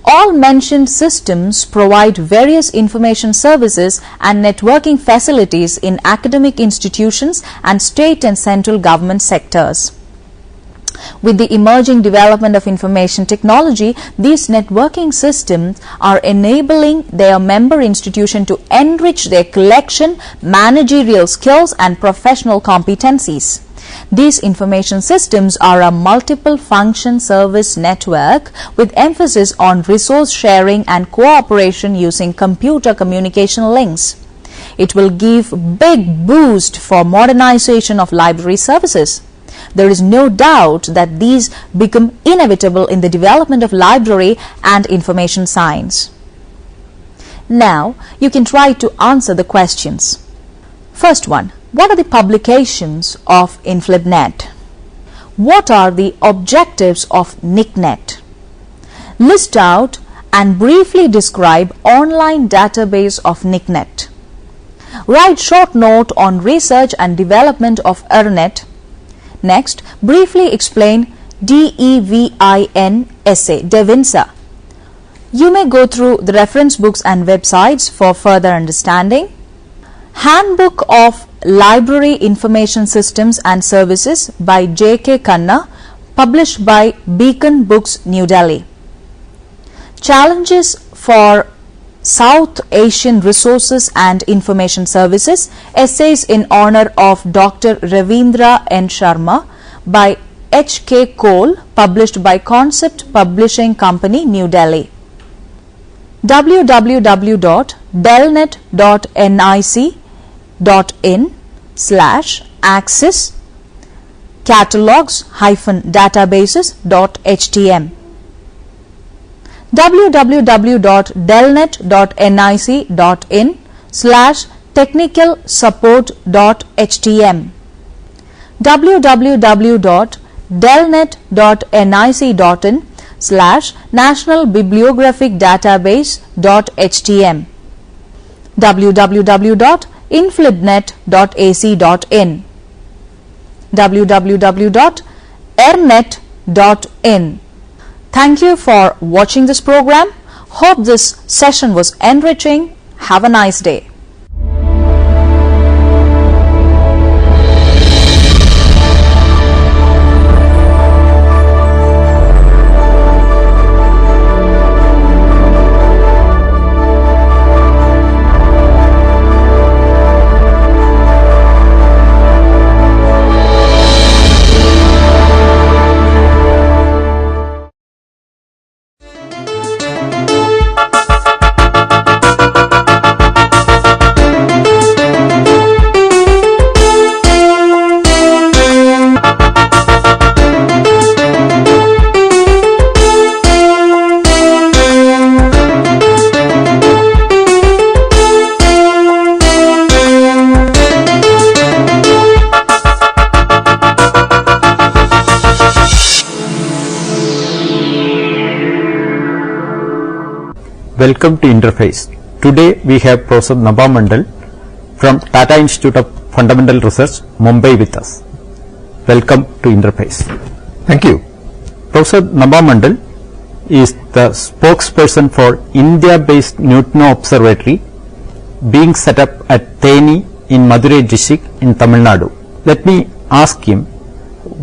All mentioned systems provide various information services and networking facilities in academic institutions and state and central government sectors. With the emerging development of information technology, these networking systems are enabling their member institution to enrich their collection, managerial skills and professional competencies. These information systems are a multiple function service network with emphasis on resource sharing and cooperation using computer communication links. It will give big boost for modernization of library services. There is no doubt that these become inevitable in the development of library and information science. Now, you can try to answer the questions. First one, what are the publications of InflibNet? What are the objectives of NICnet? List out and briefly describe online database of NICnet. Write short note on research and development of Ernet. Next, briefly explain DEVIN essay, Devinsa. You may go through the reference books and websites for further understanding. Handbook of Library Information Systems and Services by J.K. Khanna, published by Beacon Books, New Delhi. Challenges for South Asian Resources and Information Services, essays in honor of Dr. Ravindra N. Sharma by H.K. Cole, published by Concept Publishing Company, New Delhi. www.delnet.nic.in/access catalogs-databases.htm. www.delnet.nic.in/technicalsupport.htm. www.delnet.nic.in/National Bibliographic Database.htm. www.inflibnet.ac.in. www.ernet.in. Thank you for watching this program. Hope this session was enriching. Have a nice day. Welcome to Interface. Today we have Professor Nabha Mandal from Tata Institute of Fundamental Research, Mumbai with us. Welcome to Interface. Thank you. Professor Nabha Mandal is the spokesperson for India-based Neutrino Observatory being set up at Theni in Madurai district in Tamil Nadu. Let me ask him,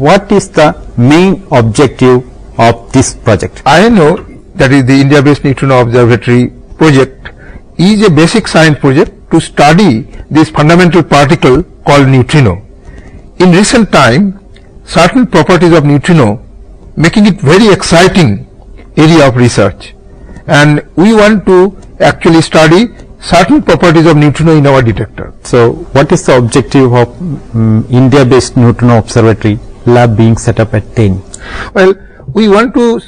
what is the main objective of this project? I know that is the India-based Neutrino Observatory project is a basic science project to study this fundamental particle called neutrino. In recent time, certain properties of neutrino making it very exciting area of research, and we want to actually study certain properties of neutrino in our detector. So, what is the objective of India-based Neutrino Observatory lab being set up at Theni? Well, we want to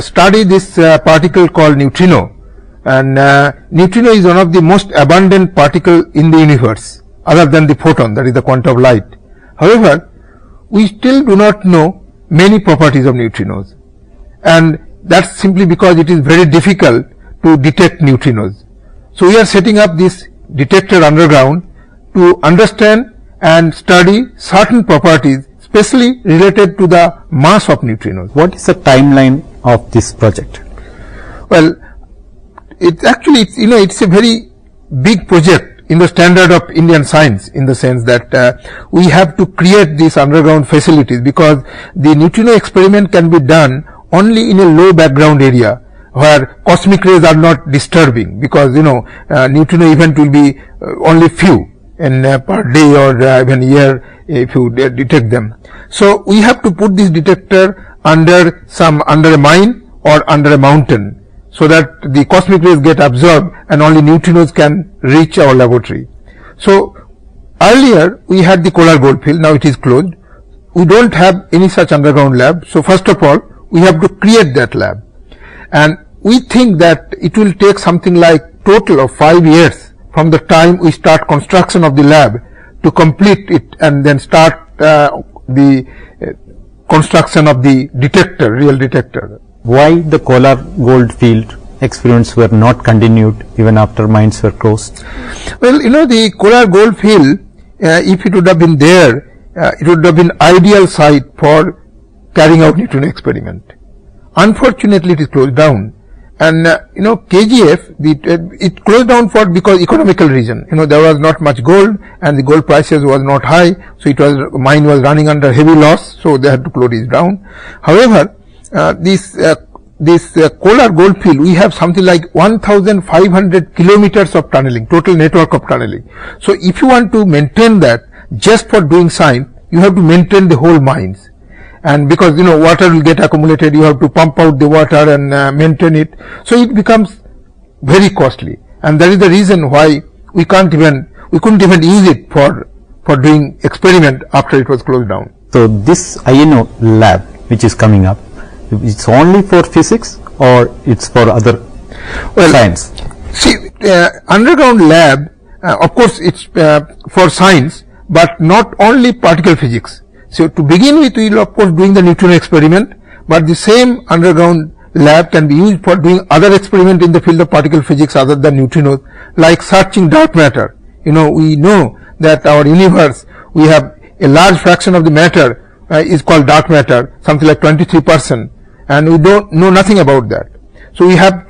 study this particle called neutrino, and neutrino is one of the most abundant particle in the universe, other than the photon, that is the quanta of light. However, we still do not know many properties of neutrinos, and that's simply because it is very difficult to detect neutrinos. So we are setting up this detector underground to understand and study certain properties especially related to the mass of neutrinos. What is the timeline of this project? Well, it's actually, it's a very big project in the standard of Indian science, in the sense that we have to create these underground facilities, because the neutrino experiment can be done only in a low background area where cosmic rays are not disturbing, because neutrino event will be only few in per day or even year if you detect them. So we have to put this detector under a mine or under a mountain, so that the cosmic rays get absorbed and only neutrinos can reach our laboratory. So earlier we had the Kolar goldfield, now it is closed. We don't have any such underground lab. So first of all, we have to create that lab, and we think that it will take something like total of 5 years from the time we start construction of the lab to complete it, and then start the construction of the detector, real detector. Why the Kolar goldfield experiments were not continued even after mines were closed? Well, the Kolar goldfield, if it would have been there, it would have been ideal site for carrying out neutrino experiment. Unfortunately, it is closed down, and KGF, it closed down because economical reason. There was not much gold, and the gold prices was not high, so mine was running under heavy loss, so they had to close it down. However, this Kolar goldfield, we have something like 1,500 kilometers of tunneling, total network of tunneling. So if you want to maintain that just for doing science, you have to maintain the whole mines. And because water will get accumulated, you have to pump out the water and maintain it. So it becomes very costly, and that is the reason why we couldn't even use it for doing experiment after it was closed down. So this INO lab which is coming up, it's only for physics or it's for other science? See, underground lab, of course it's for science, but not only particle physics. So to begin with, we will of course doing the neutrino experiment, but the same underground lab can be used for doing other experiment in the field of particle physics other than neutrinos, like searching dark matter. We know that our universe, we have a large fraction of the matter is called dark matter, something like 23%, and we don't know nothing about that. So we have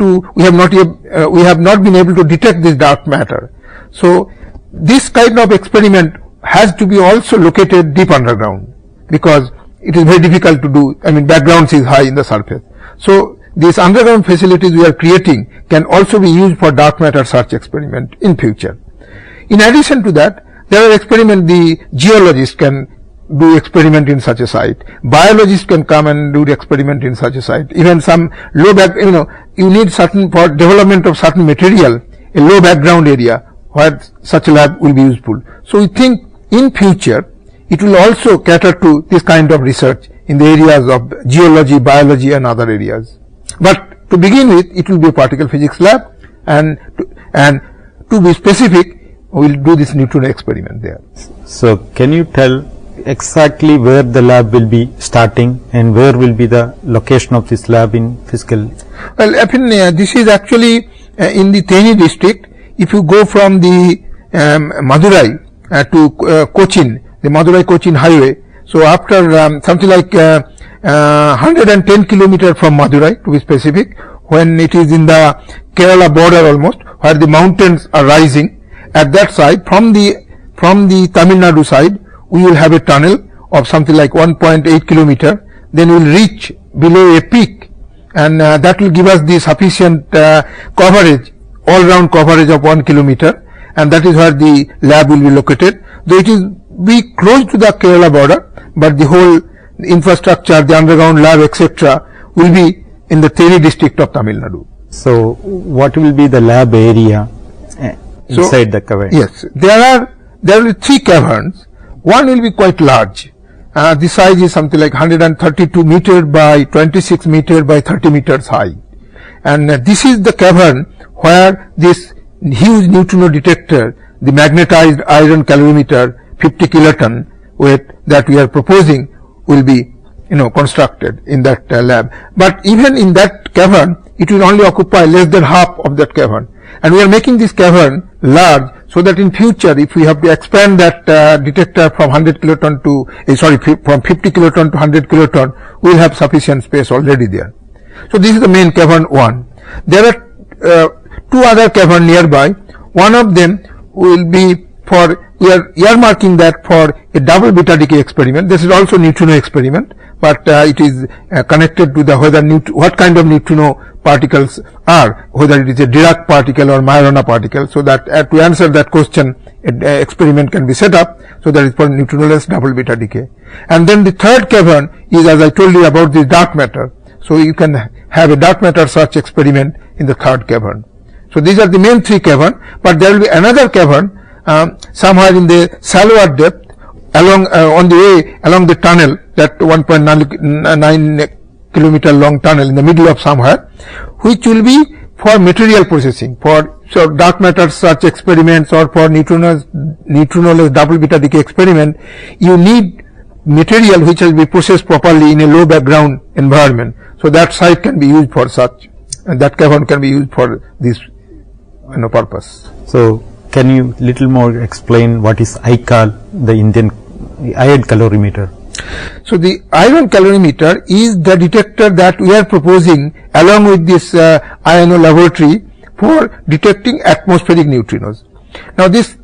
not been able to detect this dark matter. So this kind of experiment has to be also located deep underground, because it is very difficult to do. Background is high in the surface. So these underground facilities we are creating can also be used for dark matter search experiment in future. In addition to that, there are experiments, the geologists can do experiment in such a site. Biologists can come and do the experiment in such a site. Even some low you need certain, for development of certain material, a low background area where such a lab will be useful. So we think in future it will also cater to this kind of research in the areas of geology, biology and other areas. But to begin with, it will be a particle physics lab, and to be specific, we will do this neutrino experiment there. So can you tell exactly where the lab will be starting and where will be the location of this lab in physical? Well, this is actually in the Theni district. If you go from the Madurai to Cochin, the Madurai-Cochin highway, so after something like 110 kilometers from Madurai, to be specific, when it is in the Kerala border almost, where the mountains are rising, at that side, from the Tamil Nadu side, we will have a tunnel of something like 1.8 kilometer. Then we will reach below a peak, and that will give us the sufficient coverage, all round coverage of 1 kilometer, and that is where the lab will be located. Though it is be close to the Kerala border, but the whole infrastructure, the underground lab, etc., will be in the Theni district of Tamil Nadu. So what will be the lab area inside the cavern? Yes, there will be 3 caverns. One will be quite large. The size is something like 132 meter by 26 meter by 30 meters high, and this is the cavern where this huge neutrino detector, the magnetized iron calorimeter 50 kiloton weight that we are proposing will be constructed in that lab. But even in that cavern, it will only occupy less than half of that cavern, and we are making this cavern large so that in future, if we have to expand that detector from 100 kiloton to from 50 kiloton to 100 kiloton, we will have sufficient space already there. So this is the main cavern 1. There are two other caverns nearby. One of them will be we are earmarking that for a double beta decay experiment. This is also neutrino experiment, but it is connected to the what kind of neutrino particles are, whether it is a Dirac particle or Majorana particle. So that to answer that question, an experiment can be set up. So that is for neutrinoless double beta decay. And then the third cavern is, as I told you, about the dark matter. So you can have a dark matter search experiment in the third cavern. So these are the main 3 caverns, but there will be another cavern somewhere in the shallower depth along on the way along the tunnel, that 1.9 kilometer long tunnel in the middle of somewhere, which will be for material processing, for dark matter search experiments or for neutrinoless double beta decay experiment. You need material which has been processed properly in a low background environment. So that site can be used for such, and that cavern can be used for this purpose. So can you little more explain what is ICAL, the Indian iron calorimeter? So the iron calorimeter is the detector that we are proposing along with this INO laboratory for detecting atmospheric neutrinos. Now this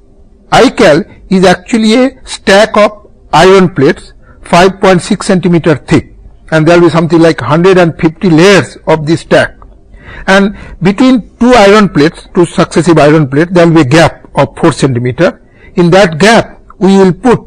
ICAL is actually a stack of iron plates 5.6 centimeter thick, and there will be something like 150 layers of this stack. And between two successive iron plates, there will be a gap of 4 centimeter. In that gap, we will put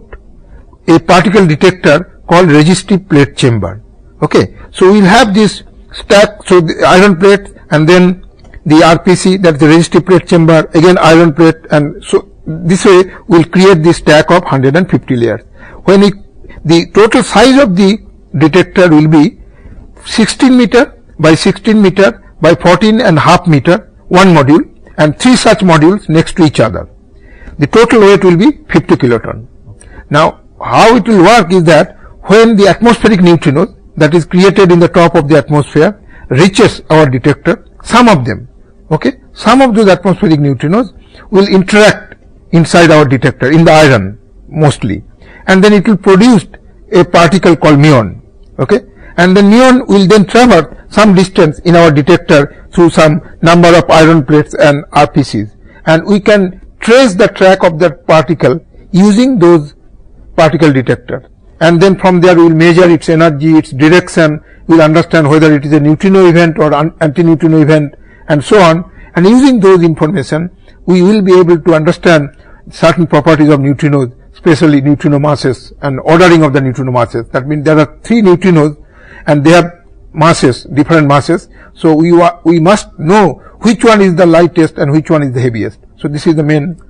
a particle detector called resistive plate chamber. Okay, so we will have this stack, so the iron plate and then the RPC, that is the resistive plate chamber, again iron plate, and so this way we will create this stack of 150 layers. When the total size of the detector will be 16 meter by 16 meter by 14.5 meter, one module, and 3 such modules next to each other. The total weight will be 50 kiloton. Now, how it will work is that when the atmospheric neutrinos that is created in the top of the atmosphere reaches our detector, some of them, some of those atmospheric neutrinos will interact inside our detector in the iron mostly, and then it will produce a particle called muon. And the muon will then traverse some distance in our detector through some number of iron plates and RPCs, and we can trace the track of that particle using those particle detectors, and then from there we will measure its energy, its direction, we will understand whether it is a neutrino event or antineutrino event, and so on. And using those information, we will be able to understand certain properties of neutrinos, especially neutrino masses and ordering of the neutrino masses. That means there are 3 neutrinos and they have masses, different masses. So we must know which one is the lightest and which one is the heaviest. So this is the main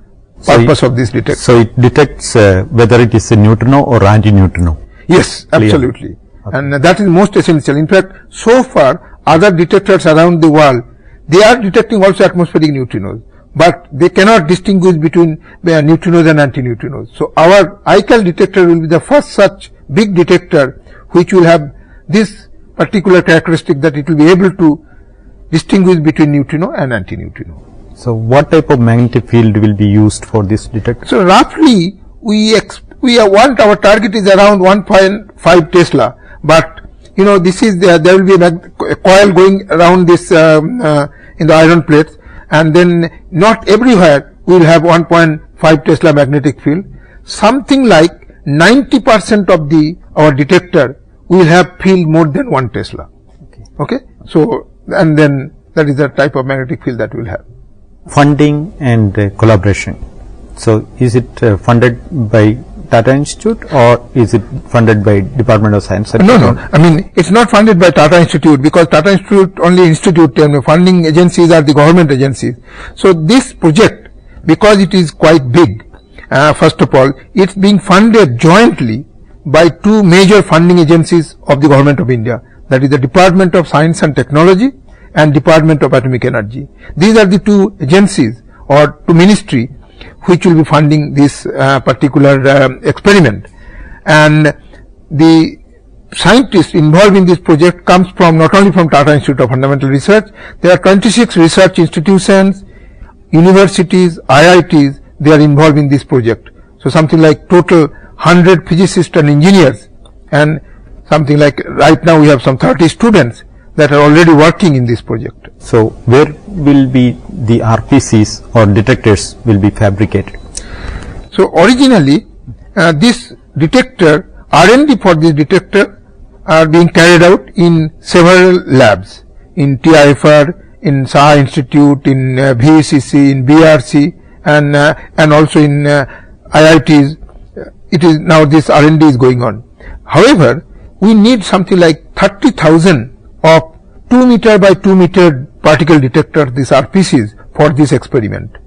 purpose of this detector. So it detects whether it is a neutrino or antineutrino. Yes, absolutely. Okay. And that is most essential. In fact, so far other detectors around the world, they are detecting also atmospheric neutrinos, but they cannot distinguish between neutrinos and antineutrinos. So our ICAL detector will be the first such big detector which will have this particular characteristic, that it will be able to distinguish between neutrino and antineutrino. So what type of magnetic field will be used for this detector? So roughly we want, our target is around 1.5 Tesla, but this is there will be a coil going around this in the iron plates, and then not everywhere we will have 1.5 Tesla magnetic field. Something like 90% of our detector will have field more than 1 Tesla. Okay. So, and then that is the type of magnetic field that we will have. Funding and collaboration. So is it funded by Tata Institute or is it funded by Department of Science? No. I mean, it's not funded by Tata Institute, because Tata Institute only institute funding agencies are the government agencies. So this project, because it is quite big, first of all, it's being funded jointly by 2 major funding agencies of the Government of India. That is the Department of Science and Technology and Department of Atomic Energy. These are the 2 agencies or 2 ministry which will be funding this particular experiment. And the scientists involved in this project comes from not only from Tata Institute of Fundamental Research. There are 26 research institutions, universities, IITs, they are involved in this project. So something like total 100 physicists and engineers, and something like right now we have some 30 students that are already working in this project. So where will be the RPCs or detectors will be fabricated? So originally this detector, R&D for this detector are being carried out in several labs, in TIFR, in Saha Institute, in VECC, in BRC, and also in IITs. It is now this R&D is going on. However, we need something like 30,000 of 2 meter by 2 meter particle detector, these RPCs, for this experiment.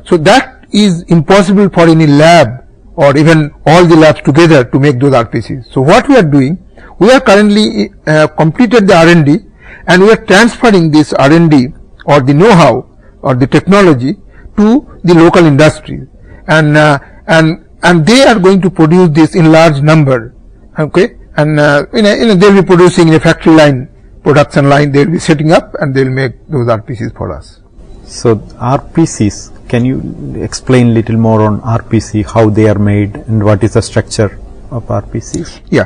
So that is impossible for any lab or even all the labs together to make those RPCs. So what we are doing, we are currently completed the R&D, and we are transferring this R&D or the know-how or the technology to the local industry, and they are going to produce this in large number, okay, and they will be producing in a factory line, production line, they will be setting up and they will make those RPCs for us. So RPCs, can you explain little more on RPC, how they are made and what is the structure of RPCs? Yeah.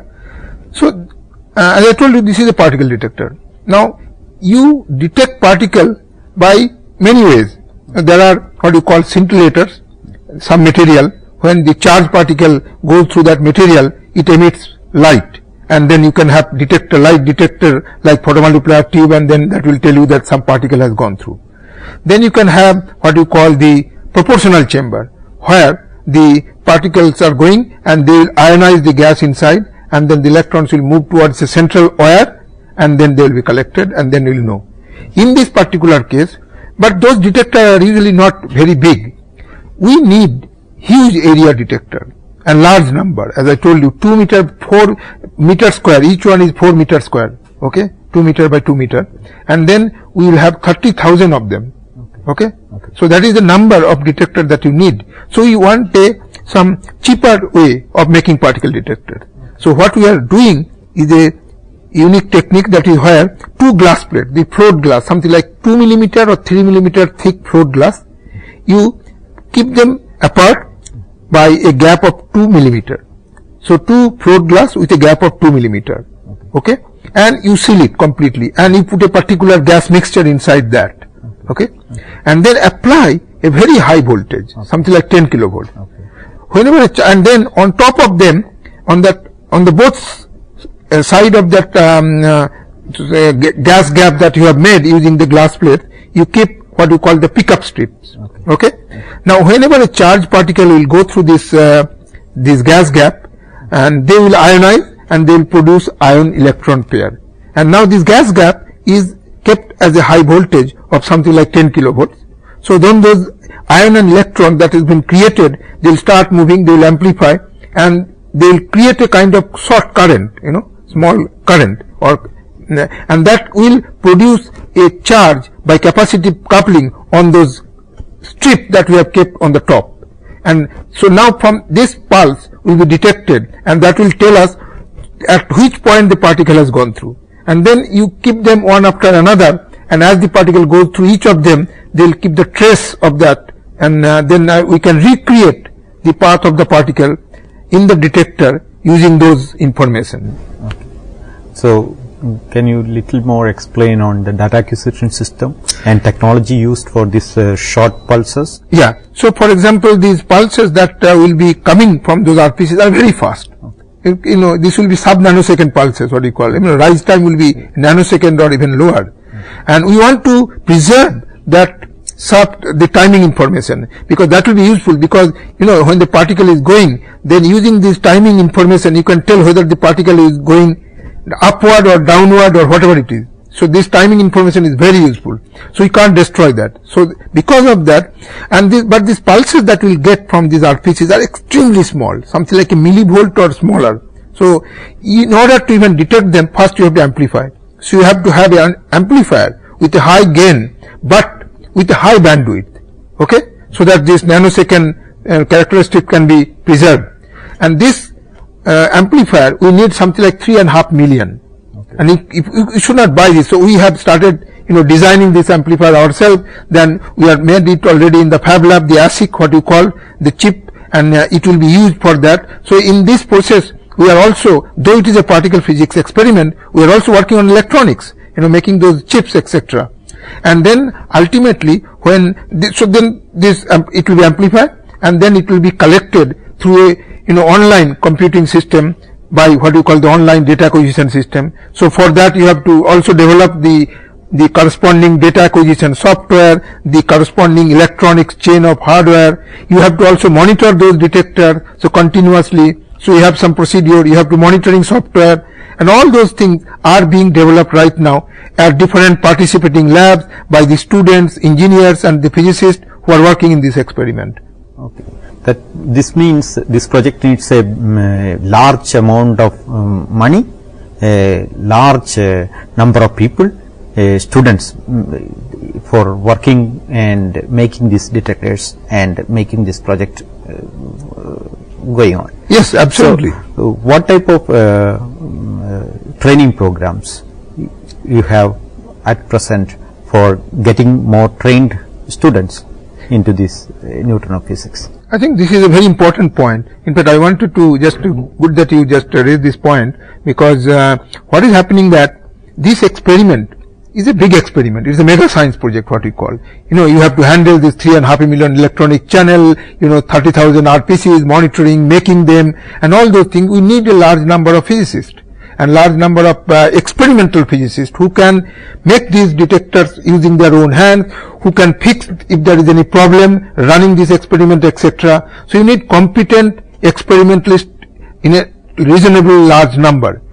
So as I told you, this is a particle detector. Now you detect particle by many ways. There are what you call scintillators, some material. When the charged particle goes through that material, it emits light, and then you can have detector, light detector like photomultiplier tube, and then that will tell you that some particle has gone through. Then you can have what you call the proportional chamber, where the particles are going and they will ionize the gas inside, and then the electrons will move towards a central wire, and then they will be collected, and then we will know. In this particular case, but those detectors are usually not very big. We need huge area detector and large number. As I told you, 2 meter, 4 meter square, each one is 4 meter square, okay, 2 meter by 2 meter, and then we will have 30,000 of them, okay. So that is the number of detector that you need. So you want some cheaper way of making particle detector. So what we are doing is a unique technique, that is where two glass plates, the float glass, something like 2 millimeter or 3 millimeter thick float glass, you keep them apart by a gap of 2 millimeter. So two float glass with a gap of 2 millimeter, okay, and you seal it completely, and you put a particular gas mixture inside that, okay, and then apply a very high voltage, something like 10 kilovolt. Whenever, and then on top of them, on the both side of that gas gap that you have made using the glass plate, you keep what you call the pickup strips, okay. Now whenever a charged particle will go through this gas gap, and they will ionize and they will produce ion electron pair, and now this gas gap is kept as a high voltage of something like 10 kilovolts. So then those ion and electron that has been created, they will start moving, they will amplify, and they will create a kind of short current, small current, and that will produce a charge by capacitive coupling on those strips that we have kept on the top. And so now from this pulse will be detected, and that will tell us at which point the particle has gone through. And then you keep them one after another, and as the particle goes through each of them, they will keep the trace of that, and then we can recreate the path of the particle in the detector using those information. So can you little more explain on the data acquisition system and technology used for this short pulses? Yeah. So for example, these pulses that will be coming from those RPCs are very fast. This will be sub-nanosecond pulses, what you call. Rise time will be nanosecond or even lower. And we want to preserve that the timing information, because that will be useful, because when the particle is going, then using this timing information you can tell whether the particle is going upward or downward or whatever it is. So this timing information is very useful. So you can't destroy that. So because of that, but these pulses that we'll get from these RPCs are extremely small, something like a millivolt or smaller. So in order to even detect them, first you have to amplify. So you have to have an amplifier with a high gain, but with a high bandwidth. Okay. so that this nanosecond characteristic can be preserved. And this amplifier, we need something like 3.5 million. Okay. And if you should not buy this, so we have started designing this amplifier ourselves. Then we have made it already in the fab lab, the ASIC, what you call the chip, and it will be used for that. So in this process, we are also, though it is a particle physics experiment, we are also working on electronics, making those chips, etc. And then ultimately, when this, so then this it will be amplified, and then it will be collected through a online computing system by what you call the online data acquisition system. So for that you have to also develop the corresponding data acquisition software, the corresponding electronics chain of hardware. You have to also monitor those detectors, so continuously. So you have some procedure, you have to monitoring software, and all those things are being developed right now at different participating labs by the students, engineers, and the physicists who are working in this experiment. Okay. That this means this project needs a large amount of money, a large number of people, students for working and making these detectors and making this project going on. Yes, absolutely. So, what type of training programs you have at present for getting more trained students into this neutrino physics? I think this is a very important point. In fact, I wanted to good that you just raised this point, because what is happening that this experiment is a big experiment. It's a mega science project, what we call. You have to handle this 3.5 million electronic channel, 30,000 RPCs, monitoring, making them, and all those things. We need a large number of physicists and large number of experimental physicists who can make these detectors using their own hands, who can fix if there is any problem running this experiment, etc. So you need competent experimentalists in a reasonably large number.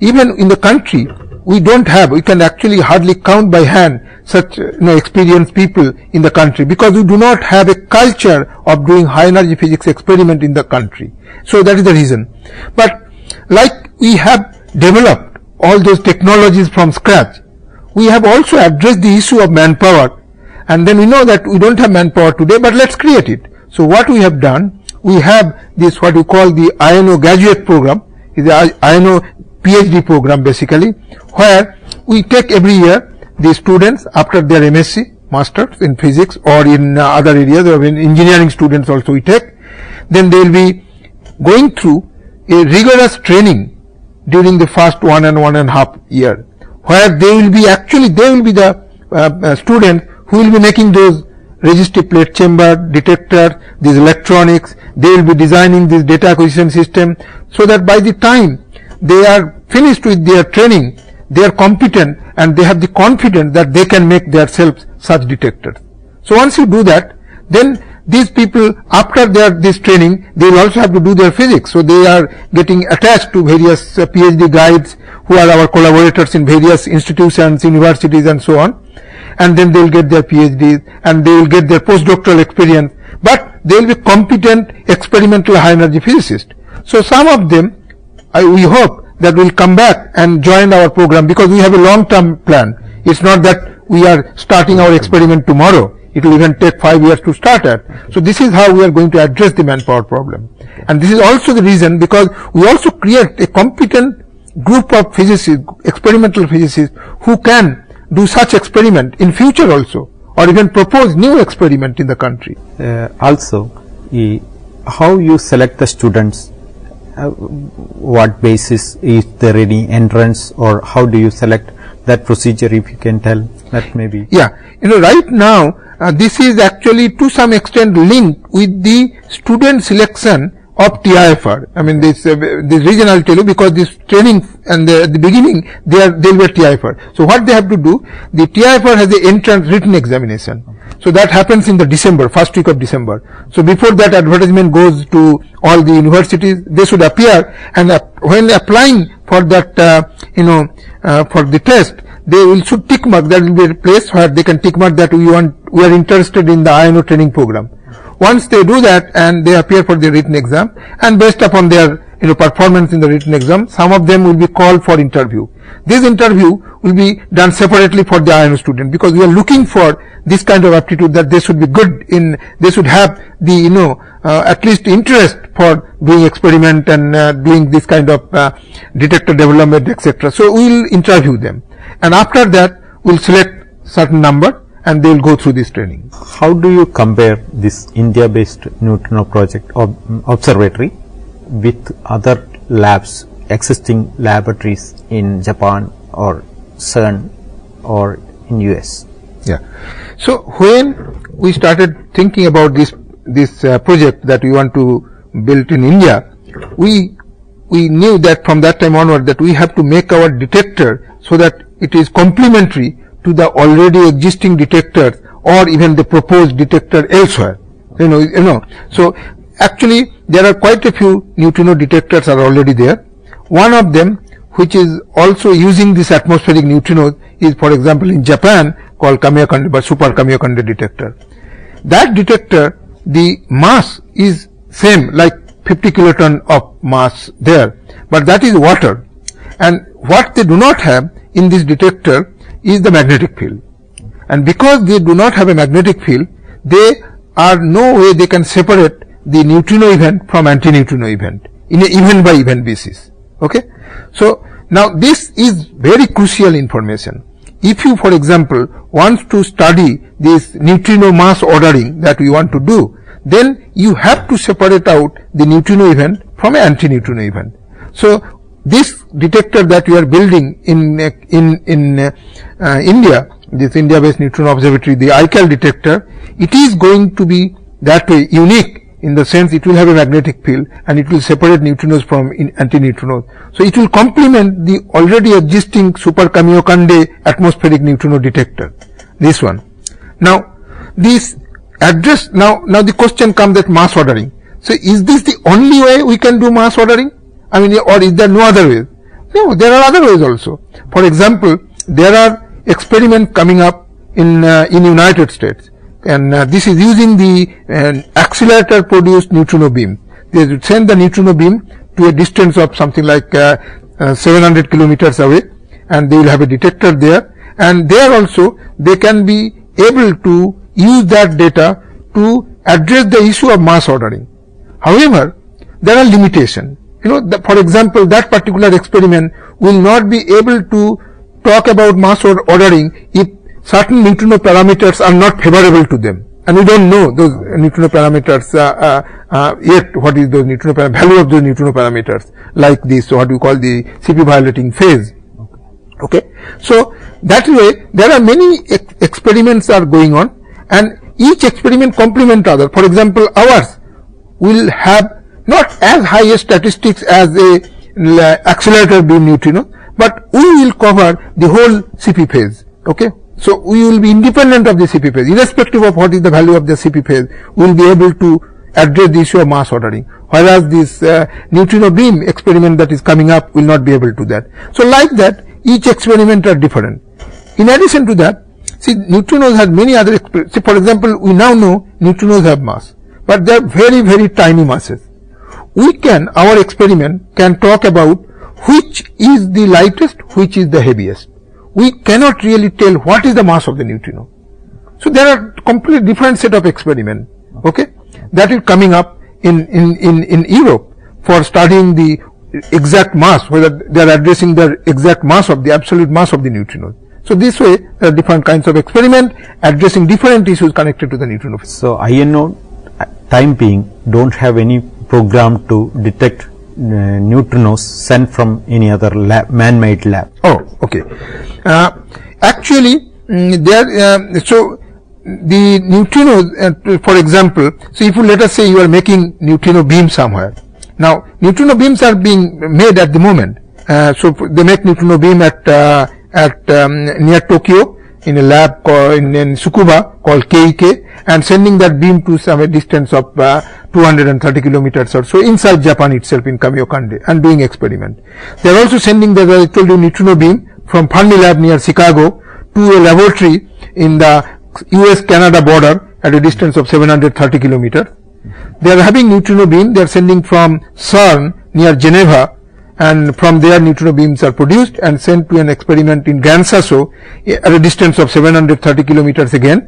Even in the country, we can actually hardly count by hand such experienced people in the country, because we do not have a culture of doing high energy physics experiment in the country. So that is the reason. But like we have developed all those technologies from scratch, we have also addressed the issue of manpower, and then we know that we don't have manpower today, but let's create it. So what we have done, we have this what we call the INO graduate program, is the INO PhD program basically, where we take every year the students after their MSc, masters in physics or in other areas, or in engineering students also we take. Then they will be going through a rigorous training during the first 1.5 years, where they will be the students who will be making those resistive plate chamber, detector, these electronics. They will be designing this data acquisition system, so that by the time they are finished with their training, they are competent and they have the confidence that they can make themselves such detectors. So once you do that, then these people, after this training, they will also have to do their physics. So they are getting attached to various PhD guides who are our collaborators in various institutions, universities, and so on. And then they will get their PhDs and they will get their postdoctoral experience. But they will be competent experimental high energy physicists. So some of them, we hope that will come back and join our program, because we have a long-term plan. It's not that we are starting our experiment tomorrow. It will even take 5 years to start at. So this is how we are going to address the manpower problem. And this is also the reason, because we also create a competent group of physicists, experimental physicists, who can do such experiment in future also, or even propose new experiment in the country. Also, how you select the students? What basis? Is there any entrance, or how do you select that procedure? If you can tell that, maybe. Yeah, right now this is actually to some extent linked with the student selection of TIFR. I mean, this reason I'll tell you, because this training and at the beginning they'll be TIFR. So what they have to do, the TIFR has the entrance written examination. So that happens in the first week of December. So before that, advertisement goes to all the universities. They should appear, and when applying for that, for the test, they should tick mark. That will be a place where they can tick mark that we are interested in the INO training program. Once they do that and they appear for the written exam, and based upon their performance in the written exam, some of them will be called for interview. This interview will be done separately for the INO student, because we are looking for this kind of aptitude, that they should be good in, they should have the at least interest for doing experiment and doing this kind of detector development, etc. So we will interview them, and after that we will select certain number and they will go through this training. How do you compare this India-based neutrino project observatory with other labs, existing laboratories in Japan or CERN or in US? Yeah. So when we started thinking about this project that we want to build in India, we knew that from that time onward that we have to make our detector so that it is complementary to the already existing detectors or even the proposed detector elsewhere. So actually there are quite a few neutrino detectors are already there. One of them, which is also using this atmospheric neutrinos, is for example in Japan called Kamiokande, super Kamiokande detector. That detector, the mass is same, like 50 kiloton of mass there, but that is water, and what they do not have in this detector is the magnetic field, and because they do not have a magnetic field, they are no way they can separate the neutrino event from antineutrino event in a event by event basis. Okay, so now this is very crucial information. If you, for example, want to study this neutrino mass ordering that we want to do, then you have to separate out the neutrino event from an antineutrino event. So this detector that we are building in India, this India-based neutrino observatory, the ICAL detector, it is going to be that way unique, in the sense it will have a magnetic field and it will separate neutrinos from antineutrinos. So it will complement the already existing super Kamiokande atmospheric neutrino detector, this one. Now this address, now the question comes that mass ordering. So is this the only way we can do mass ordering? I mean, or is there no other way? No, there are other ways also. For example, there are experiments coming up in United States, and this is using the accelerator produced neutrino beam. They send the neutrino beam to a distance of something like 700 kilometers away, and they will have a detector there, and there also they can be able to use that data to address the issue of mass ordering. However, there are limitations. For example, that particular experiment will not be able to talk about mass ordering if certain neutrino parameters are not favorable to them, and we don't know those neutrino parameters yet. What is those neutrino value of those neutrino parameters, like this, what we call the CP violating phase. Okay, so that way there are many experiments are going on, and each experiment complement other. For example, ours will have not as high a statistics as a accelerator beam neutrino, but we will cover the whole CP phase. Okay, so we will be independent of the CP phase, irrespective of what is the value of the CP phase. We will be able to address the issue of mass ordering, whereas this neutrino beam experiment that is coming up will not be able to do that. So like that, each experiment are different. In addition to that, see, neutrinos have many other experiments. See, for example, we now know neutrinos have mass, but they are very, very tiny masses. Our experiment can talk about which is the lightest, which is the heaviest. We cannot really tell what is the mass of the neutrino. So there are completely different set of experiments, okay, that is coming up in Europe for studying the exact mass, whether they are addressing the exact mass of the absolute mass of the neutrinos. So this way there are different kinds of experiment addressing different issues connected to the neutrino. So INO time being don't have any program to detect neutrinos sent from any other man-made lab. Oh, okay. Actually, so the neutrinos, for example, so if you let us say you are making neutrino beam somewhere. Now, neutrino beams are being made at the moment. So they make neutrino beam at near Tokyo in a lab in Tsukuba called KEK, and sending that beam to some distance of 230 kilometers or so inside Japan itself in Kamiokande, and doing experiment. They are also sending the, as I told you, neutrino beam from Fermi lab near Chicago to a laboratory in the US-Canada border at a distance of 730 kilometers. They are having neutrino beam. They are sending from CERN near Geneva, and from there neutrino beams are produced and sent to an experiment in Gran Sasso at a distance of 730 kilometers again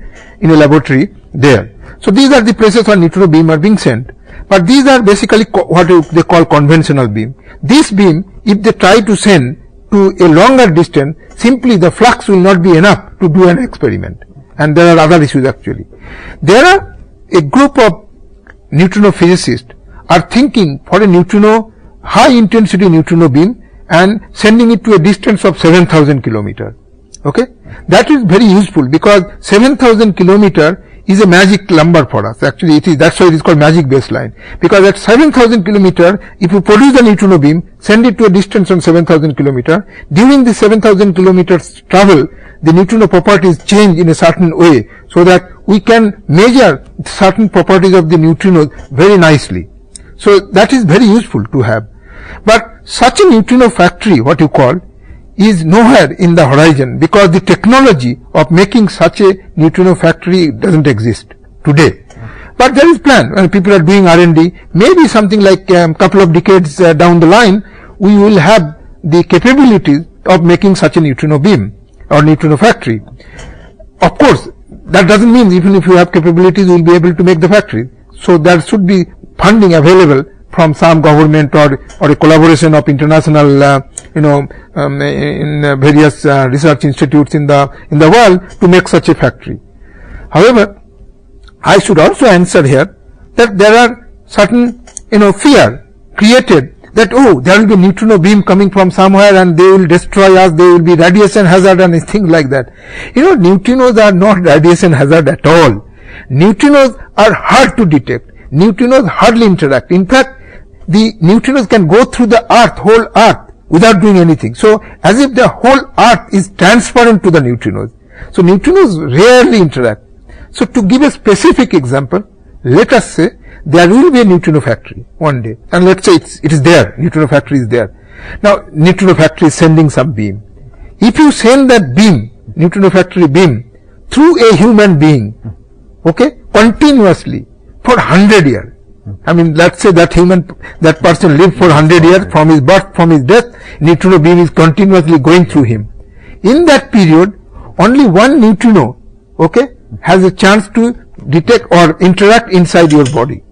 in a laboratory there. So these are the places where neutrino beam are being sent. But these are basically what they call conventional beam. This beam, if they try to send to a longer distance, simply the flux will not be enough to do an experiment. And there are other issues actually. There are a group of neutrino physicists are thinking for a neutrino, high intensity neutrino beam and sending it to a distance of 7,000 kilometers. Okay? That is very useful because 7,000 kilometers is a magic number for us. Actually, it is, that's why it is called magic baseline. Because at 7,000 kilometers, if you produce a neutrino beam, send it to a distance of 7,000 kilometers, during the 7,000 kilometers travel, the neutrino properties change in a certain way, so that we can measure certain properties of the neutrinos very nicely. So that is very useful to have. But such a neutrino factory, what you call, is nowhere in the horizon because the technology of making such a neutrino factory doesn't exist today. But there is plan when people are doing R&D. Maybe something like a couple of decades down the line, we will have the capabilities of making such a neutrino beam or neutrino factory. Of course, that doesn't mean even if you have capabilities, you will be able to make the factory. So there should be funding available from some government or a collaboration of international in various research institutes in the world to make such a factory. However, I should also answer here that there are certain fear created that there will be neutrino beam coming from somewhere and they will destroy us, they will be radiation hazard and things like that. Neutrinos are not radiation hazard at all. Neutrinos are hard to detect. Neutrinos hardly interact. In fact, the neutrinos can go through the earth, whole earth, without doing anything. So, as if the whole earth is transparent to the neutrinos. So, neutrinos rarely interact. So, to give a specific example, let us say there will be a neutrino factory one day, and let's say it is there, neutrino factory is there. Now, neutrino factory is sending some beam. If you send that beam, neutrino factory beam, through a human being, okay, continuously for 100 years, I mean, let's say that person lived for 100 years from his birth, from his death, neutrino beam is continuously going through him. In that period, only one neutrino, okay, has a chance to detect or interact inside your body.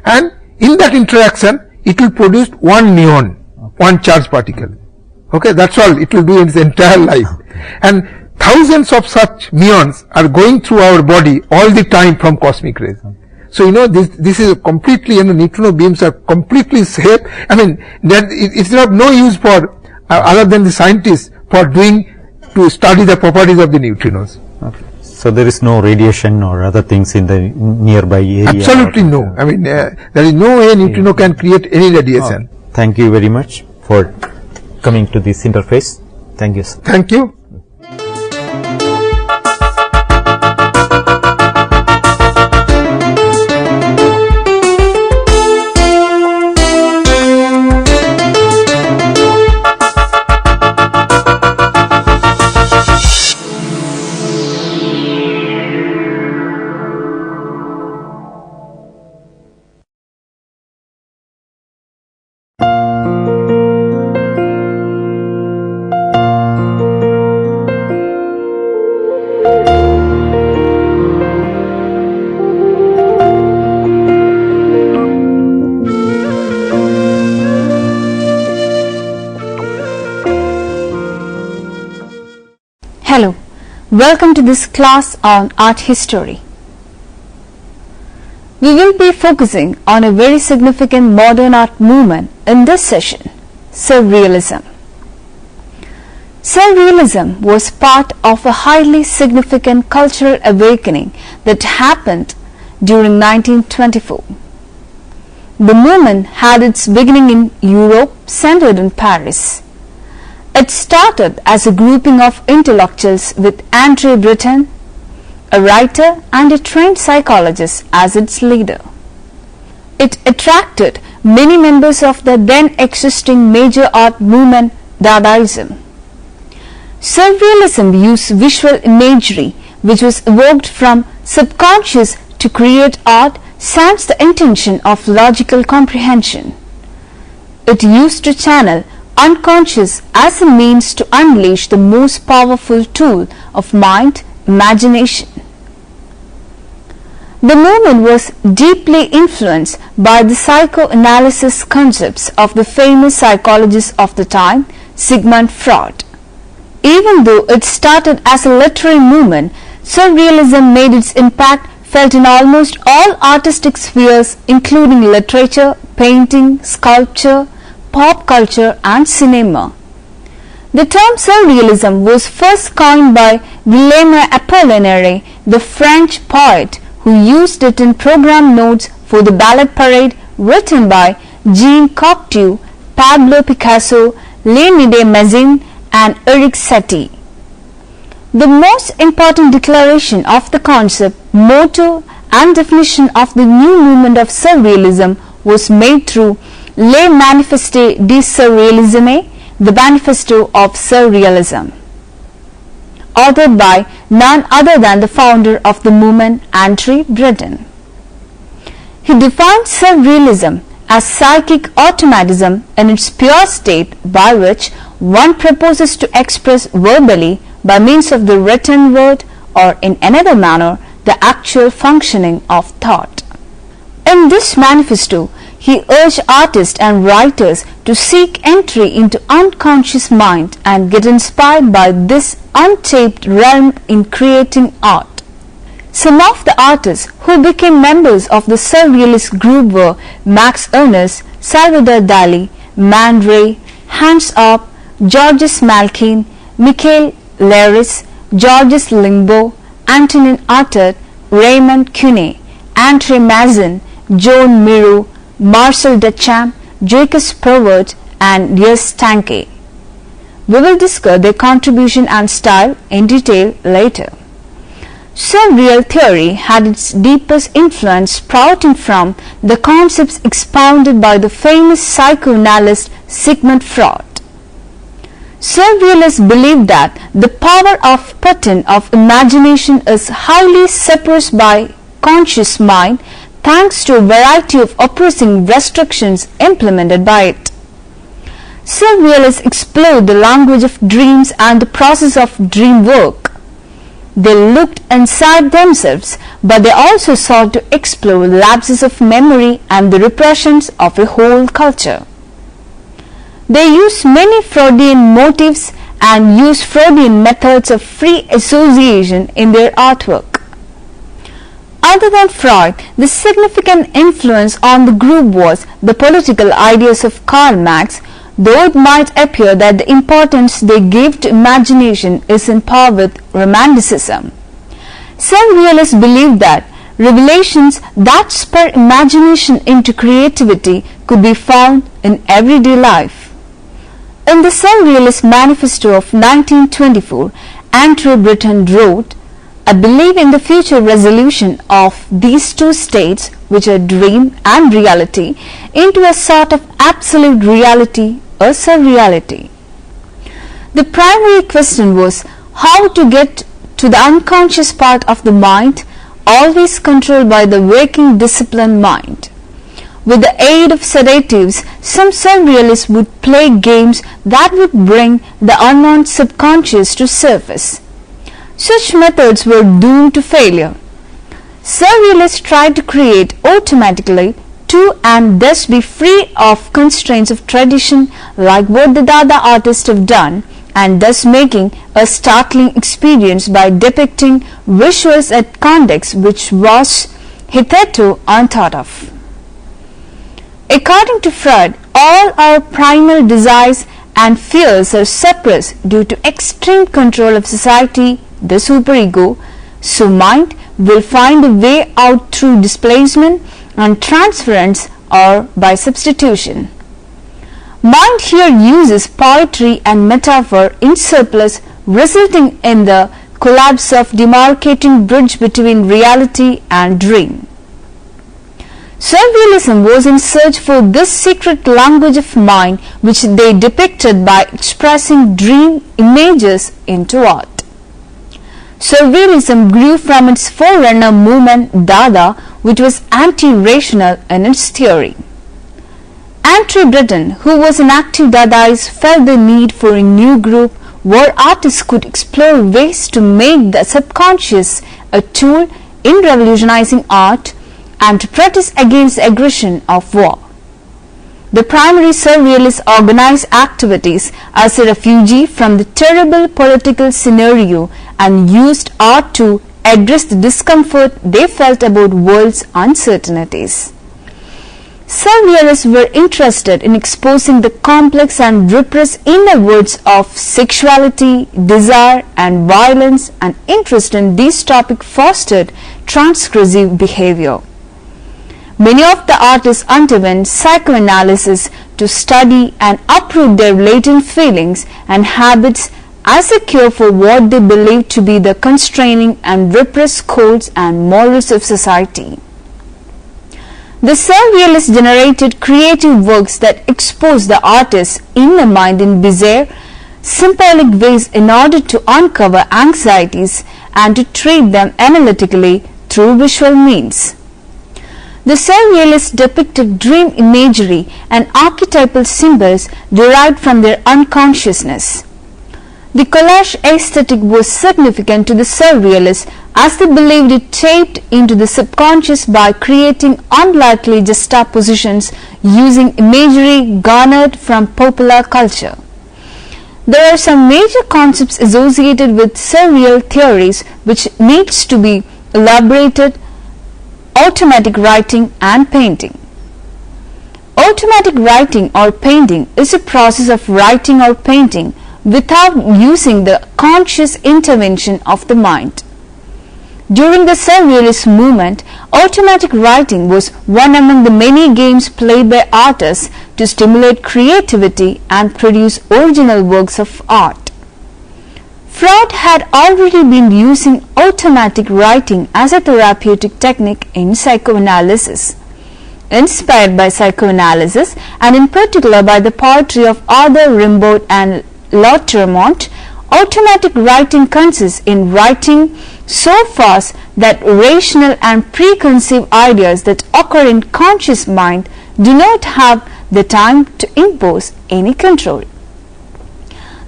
And in that interaction, it will produce one neon, one charge particle. Okay, that's all it will do in its entire life. And thousands of such muons are going through our body all the time from cosmic rays. So, this is completely, neutrino beams are completely safe. I mean, it's not no use for, other than the scientists, for to study the properties of the neutrinos. Okay. So, there is no radiation or other things in the nearby area? Absolutely no. I mean, there is no way neutrino can create any radiation. Oh, thank you very much for coming to this interface. Thank you, sir. Thank you. Hello, welcome to this class on art history. We will be focusing on a very significant modern art movement in this session, Surrealism. Surrealism was part of a highly significant cultural awakening that happened during 1924. The movement had its beginning in Europe, centered in Paris. It started as a grouping of intellectuals with Andre Breton, a writer and a trained psychologist, as its leader. It attracted many members of the then existing major art movement, Dadaism. Surrealism used visual imagery which was evoked from subconscious to create art sans the intention of logical comprehension. it used to channel unconscious as a means to unleash the most powerful tool of mind, imagination. The movement was deeply influenced by the psychoanalysis concepts of the famous psychologist of the time, Sigmund Freud. Even though it started as a literary movement, surrealism made its impact felt in almost all artistic spheres, including literature, painting, sculpture, pop culture and cinema. The term surrealism was first coined by Guillaume Apollinaire, the French poet, who used it in program notes for the ballet parade written by Jean Cocteau, Pablo Picasso, Léonie de Mazzin and Éric Satie. The most important declaration of the concept, motto and definition of the new movement of surrealism was made through Les Manifestes du Surréalisme, the Manifesto of Surrealism, authored by none other than the founder of the movement, Andre Breton. He defined surrealism as psychic automatism in its pure state, by which one proposes to express verbally by means of the written word or in another manner the actual functioning of thought. In this manifesto, he urged artists and writers to seek entry into unconscious mind and get inspired by this untapped realm in creating art. Some of the artists who became members of the surrealist group were Max Ernst, Salvador Dali, Man Ray, Hans Arp, Georges Malkin, Michael Leris, Georges Limbaud, Antonin Artaud, Raymond Quenet, Andre Mazin, Joan Miro, Marcel Duchamp, Jacques Prévert and Yes Tanke. We will discuss their contribution and style in detail later. Surreal theory had its deepest influence sprouting from the concepts expounded by the famous psychoanalyst Sigmund Freud. Surrealists believed that the power of pattern of imagination is highly suppressed by conscious mind thanks to a variety of oppressing restrictions implemented by it. Surrealists explored the language of dreams and the process of dream work. They looked inside themselves, but they also sought to explore lapses of memory and the repressions of a whole culture. They used many Freudian motifs and used Freudian methods of free association in their artwork. Other than Freud, the significant influence on the group was the political ideas of Karl Marx, though it might appear that the importance they gave to imagination is in par with Romanticism. Surrealists believed that revelations that spur imagination into creativity could be found in everyday life. In the Surrealist Manifesto of 1924, Andre Breton wrote, "I believe in the future resolution of these two states, which are dream and reality, into a sort of absolute reality or surreality." The primary question was how to get to the unconscious part of the mind, always controlled by the waking disciplined mind. With the aid of sedatives, some surrealists would play games that would bring the unknown subconscious to surface. Such methods were doomed to failure. Surrealists tried to create automatically to and thus be free of constraints of tradition like what the Dada artists have done, and thus making a startling experience by depicting visuals at context which was hitherto unthought of. According to Freud, all our primal desires and fears are suppressed due to extreme control of society, the superego, so mind will find a way out through displacement and transference or by substitution. Mind here uses poetry and metaphor in surplus, resulting in the collapse of demarcating bridge between reality and dream. Surrealism was in search for this secret language of mind, which they depicted by expressing dream images into art. Surrealism grew from its forerunner movement Dada, which was anti-rational in its theory. Emmrc, who was an active Dadaist, felt the need for a new group where artists could explore ways to make the subconscious a tool in revolutionizing art and to protest against the aggression of war. The primary surrealists organized activities as a refugee from the terrible political scenario and used art to address the discomfort they felt about world's uncertainties. Surrealists were interested in exposing the complex and repressed inner worlds of sexuality, desire and violence, and interest in this topic fostered transgressive behavior. Many of the artists underwent psychoanalysis to study and uproot their latent feelings and habits as a cure for what they believed to be the constraining and repressed codes and morals of society. The surrealists generated creative works that exposed the artist's inner mind in bizarre, symbolic ways in order to uncover anxieties and to treat them analytically through visual means. The surrealists depicted dream imagery and archetypal symbols derived from their unconsciousness. The collage aesthetic was significant to the surrealists as they believed it tapped into the subconscious by creating unlikely juxtapositions using imagery garnered from popular culture. There are some major concepts associated with surreal theories which needs to be elaborated: automatic writing and painting. Automatic writing or painting is a process of writing or painting without using the conscious intervention of the mind. During the Surrealist movement, automatic writing was one among the many games played by artists to stimulate creativity and produce original works of art. Freud had already been using automatic writing as a therapeutic technique in psychoanalysis. Inspired by psychoanalysis and in particular by the poetry of Arthur Rimbaud and Lautréamont, automatic writing consists in writing so fast that rational and preconceived ideas that occur in conscious mind do not have the time to impose any control.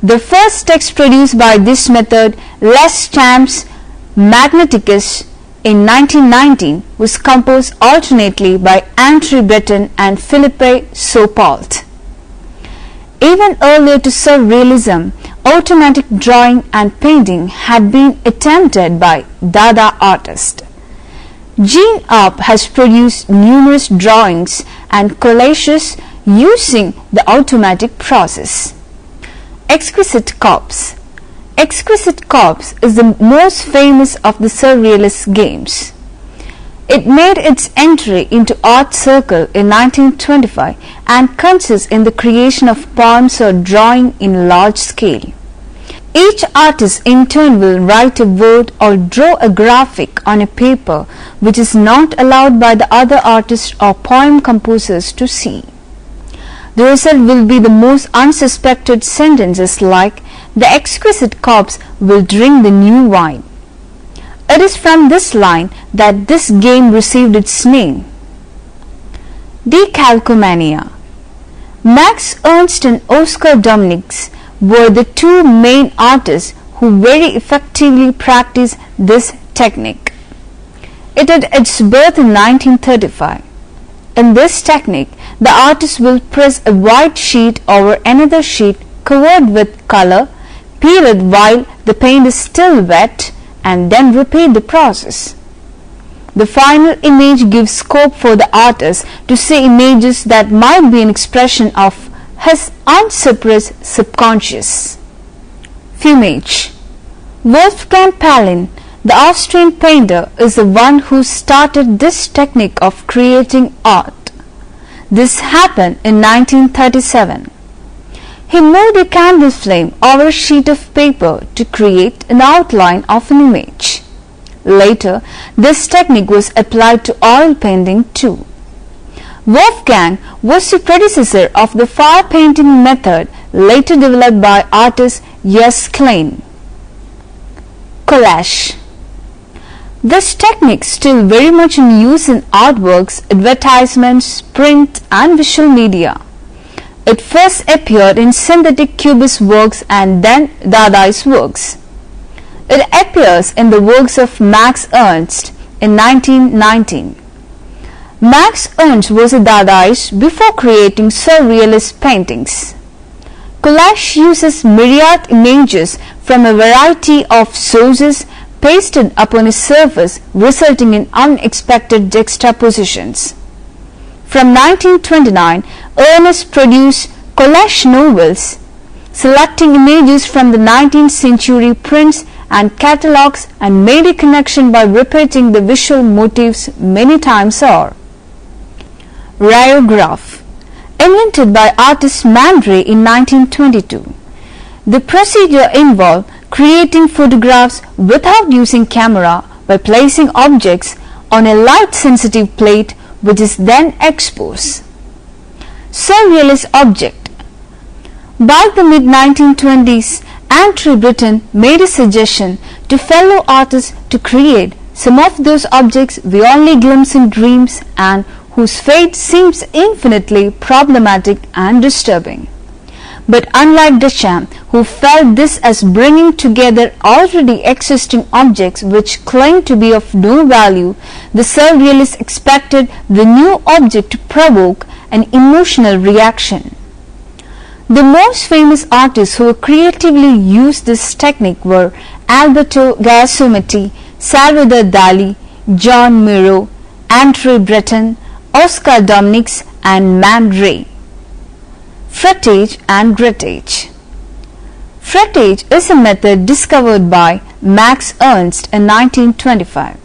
The first text produced by this method, Les Temps Magnétiques, in 1919, was composed alternately by Emmrc and Philippe Saupault. Even earlier to Surrealism, automatic drawing and painting had been attempted by Dada artists. Jean Arp has produced numerous drawings and collages using the automatic process. Exquisite Corpse. Exquisite Corpse is the most famous of the Surrealist games. It made its entry into Art Circle in 1925 and consists in the creation of poems or drawing in large scale. Each artist in turn will write a word or draw a graphic on a paper which is not allowed by the other artists or poem composers to see. The result will be the most unsuspected sentences like, "The exquisite corpse will drink the new wine." It is from this line that this game received its name. Decalcomania. Max Ernst and Oscar Dominics were the two main artists who very effectively practiced this technique. It had its birth in 1935. In this technique, the artist will press a white sheet over another sheet covered with color, peel it while the paint is still wet, and then repeat the process. The final image gives scope for the artist to see images that might be an expression of his unsuppressed subconscious. Fumage. Wolfgang Paulin, the Austrian painter, is the one who started this technique of creating art. This happened in 1937. He moved a candle flame over a sheet of paper to create an outline of an image. Later, this technique was applied to oil painting too. Wolfgang was the predecessor of the fire painting method later developed by artist Jens Klein. Collage. This technique still very much in use in artworks, advertisements, print and visual media. It first appeared in synthetic cubist works and then Dadaist works. It appears in the works of Max Ernst in 1919. Max Ernst was a Dadaist before creating surrealist paintings. Collage uses myriad images from a variety of sources pasted upon a surface, resulting in unexpected juxtapositions. From 1929, Ernst produced collage novels, selecting images from the 19th century prints and catalogues, and made a connection by repeating the visual motifs many times over. Rayograph, invented by artist Mandre in 1922. The procedure involved creating photographs without using camera by placing objects on a light-sensitive plate which is then exposed. Surrealist object. By the mid-1920s, Emmrc made a suggestion to fellow artists to create some of those objects we only glimpse in dreams and whose fate seems infinitely problematic and disturbing. But unlike Duchamp, who felt this as bringing together already existing objects which claimed to be of no value, the surrealists expected the new object to provoke an emotional reaction. The most famous artists who creatively used this technique were Alberto Giacometti, Salvador Dali, John Miro, André Breton, Oscar Dominics, and Mandre. Frettage and grettage. Frettage is a method discovered by Max Ernst in 1925.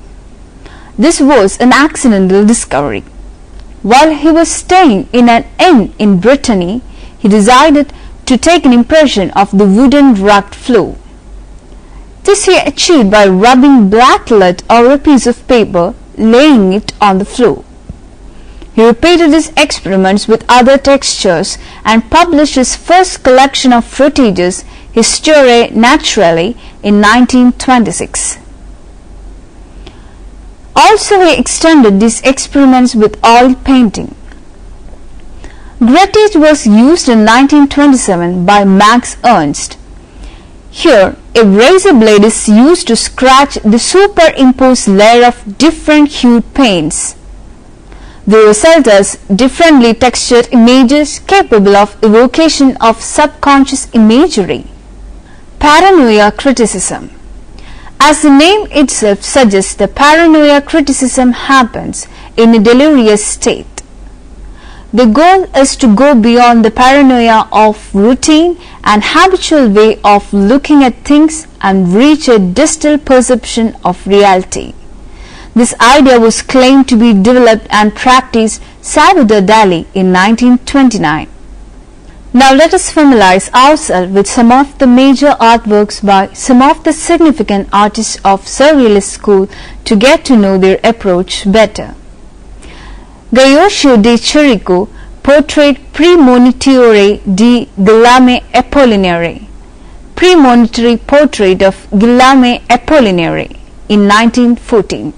This was an accidental discovery. While he was staying in an inn in Brittany, he decided to take an impression of the wooden rugged floor. This he achieved by rubbing black lead over a piece of paper, laying it on the floor. He repeated his experiments with other textures and published his first collection of frettages, Histoire Naturelle, in 1926. Also, he extended these experiments with oil painting. Grettage was used in 1927 by Max Ernst. Here, a razor blade is used to scratch the superimposed layer of different hued paints. The result is differently textured images capable of evocation of subconscious imagery. Paranoia criticism. As the name itself suggests, the paranoia criticism happens in a delirious state. The goal is to go beyond the paranoia of routine and habitual way of looking at things and reach a distal perception of reality. This idea was claimed to be developed and practiced Salvador Dali in 1929. Now let us familiarize ourselves with some of the major artworks by some of the significant artists of Surrealist school to get to know their approach better. Gayoshio de Chirico portrayed Premonitore di Guillaume Apollinaire, Premonitory Portrait of Guillaume Apollinaire in 1914.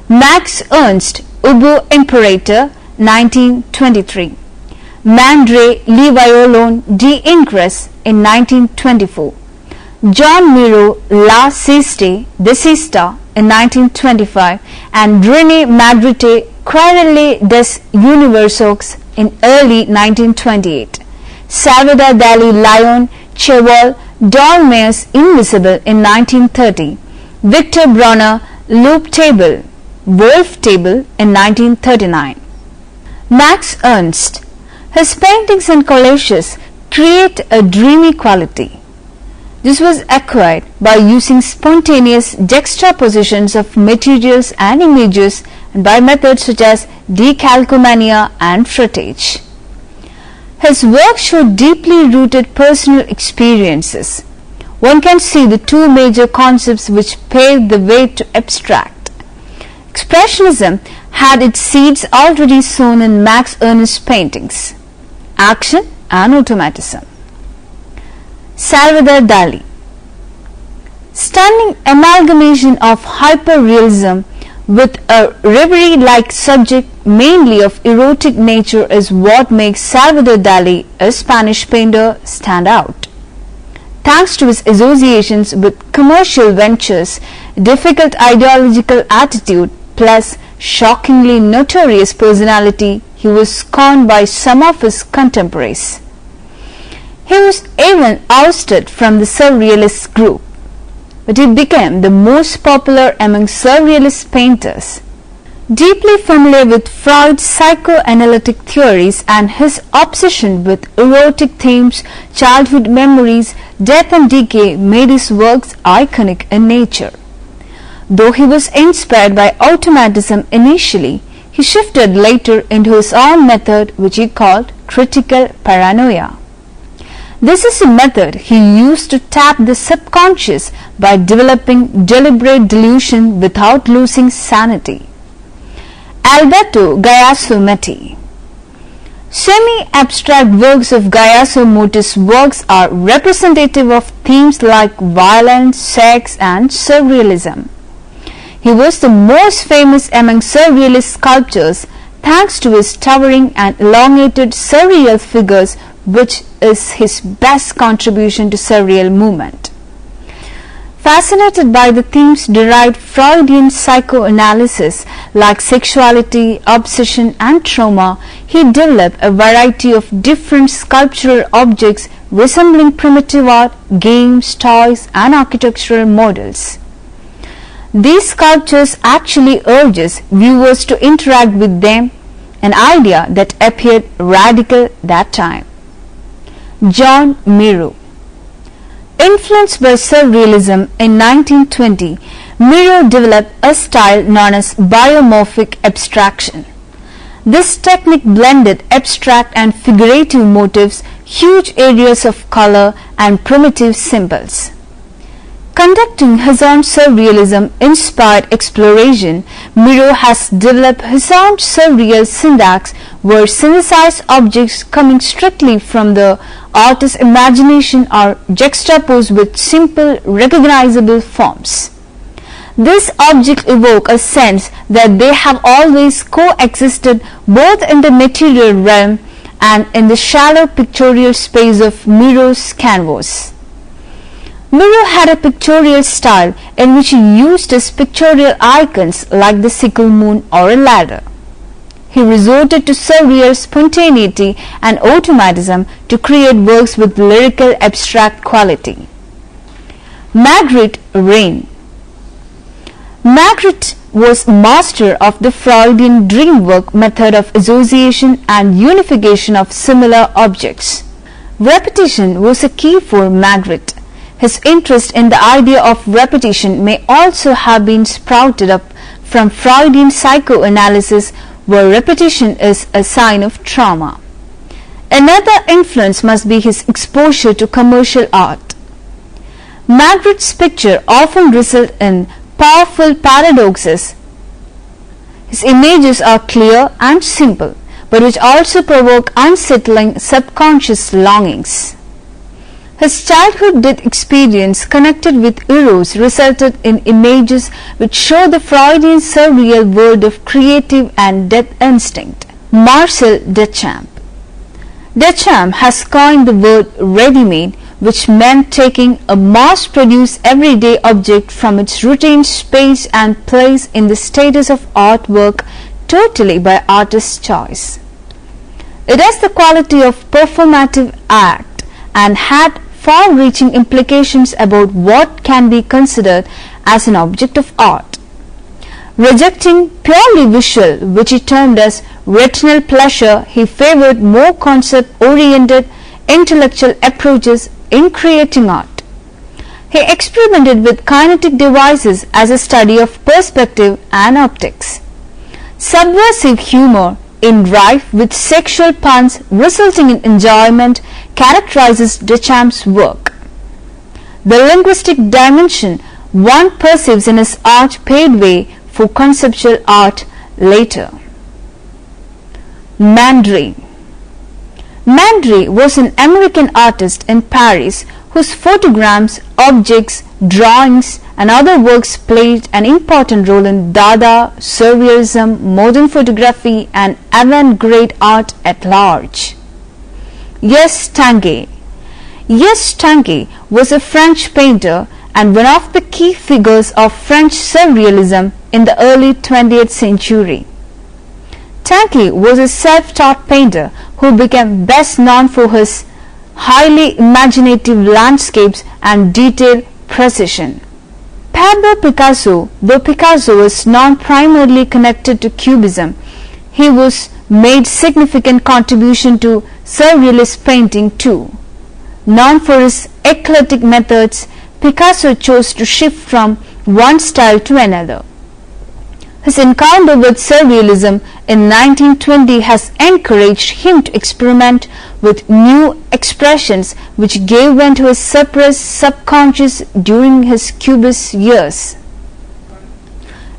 Max Ernst, Ubo Imperator, 1923. Mandre Violon di Incres in 1924. John Miro La Sieste de Sista in 1925 and René Magritte Querelle des Universos in early 1928. Salvador Dali Lion Cheval Dolmay's Invisible in 1930. Victor Bronner Loop Table Wolf Table in 1939. Max Ernst. His paintings and collages create a dreamy quality. This was acquired by using spontaneous juxtapositions of materials and images and by methods such as decalcomania and frettage. His work showed deeply rooted personal experiences. One can see the two major concepts which paved the way to abstract. Expressionism had its seeds already sown in Max Ernst's paintings. Action and automatism. Salvador Dali. Stunning amalgamation of hyperrealism with a reverie-like subject mainly of erotic nature is what makes Salvador Dali, a Spanish painter, stand out. Thanks to his associations with commercial ventures, difficult ideological attitude, plus shockingly notorious personality, he was scorned by some of his contemporaries. He was even ousted from the Surrealist group, but he became the most popular among Surrealist painters. Deeply familiar with Freud's psychoanalytic theories and his obsession with erotic themes, childhood memories, death and decay made his works iconic in nature. Though he was inspired by automatism initially, he shifted later into his own method, which he called critical paranoia. This is a method he used to tap the subconscious by developing deliberate delusion without losing sanity. Alberto Gaiaso Metti. Semi-abstract works of Gaiaso Motti's works are representative of themes like violence, sex and surrealism. He was the most famous among surrealist sculptors thanks to his towering and elongated surreal figures, which is his best contribution to surreal movement. Fascinated by the themes derived Freudian psychoanalysis like sexuality, obsession and trauma, he developed a variety of different sculptural objects resembling primitive art, games, toys and architectural models. These sculptures actually urges viewers to interact with them, an idea that appeared radical that time. John Miro. Influenced by Surrealism in 1920, Miro developed a style known as biomorphic abstraction. This technique blended abstract and figurative motifs, huge areas of color and primitive symbols. Conducting his own surrealism-inspired exploration, Miro has developed his own surreal syntax where synthesized objects coming strictly from the artist's imagination are juxtaposed with simple, recognizable forms. These objects evoke a sense that they have always coexisted both in the material realm and in the shallow pictorial space of Miro's canvas. Miro had a pictorial style in which he used his pictorial icons like the sickle moon or a ladder. He resorted to surreal spontaneity and automatism to create works with lyrical abstract quality. Magritte Rain. Magritte was master of the Freudian dream work method of association and unification of similar objects. Repetition was a key for Magritte. His interest in the idea of repetition may also have been sprouted up from Freudian psychoanalysis, where repetition is a sign of trauma. Another influence must be his exposure to commercial art. Magritte's pictures often result in powerful paradoxes. His images are clear and simple, but which also provoke unsettling subconscious longings. His childhood death experience connected with eros resulted in images which show the Freudian surreal world of creative and death instinct. Marcel Duchamp. Duchamp has coined the word ready-made, which meant taking a mass-produced everyday object from its routine space and place in the status of artwork totally by artist's choice. It has the quality of performative act and had far-reaching implications about what can be considered as an object of art. Rejecting purely visual, which he termed as retinal pleasure, he favored more concept-oriented intellectual approaches in creating art. He experimented with kinetic devices as a study of perspective and optics. Subversive humor in rife with sexual puns resulting in enjoyment characterizes Duchamp's work. The linguistic dimension one perceives in his art paved way for conceptual art later. Man Ray. Man Ray was an American artist in Paris whose photograms, objects, drawings and other works played an important role in Dada, Surrealism, modern photography and avant-garde art at large. Yes, Tanguy. Yes, Tanguy was a French painter and one of the key figures of French Surrealism in the early 20th century. Tanguy was a self-taught painter who became best known for his highly imaginative landscapes and detail precision. Pablo Picasso, though Picasso was not primarily connected to Cubism, he was made significant contribution to Surrealist painting too. Known for his eclectic methods, Picasso chose to shift from one style to another. His encounter with Surrealism in 1920 has encouraged him to experiment with new expressions which gave vent to his suppressed subconscious during his Cubist years.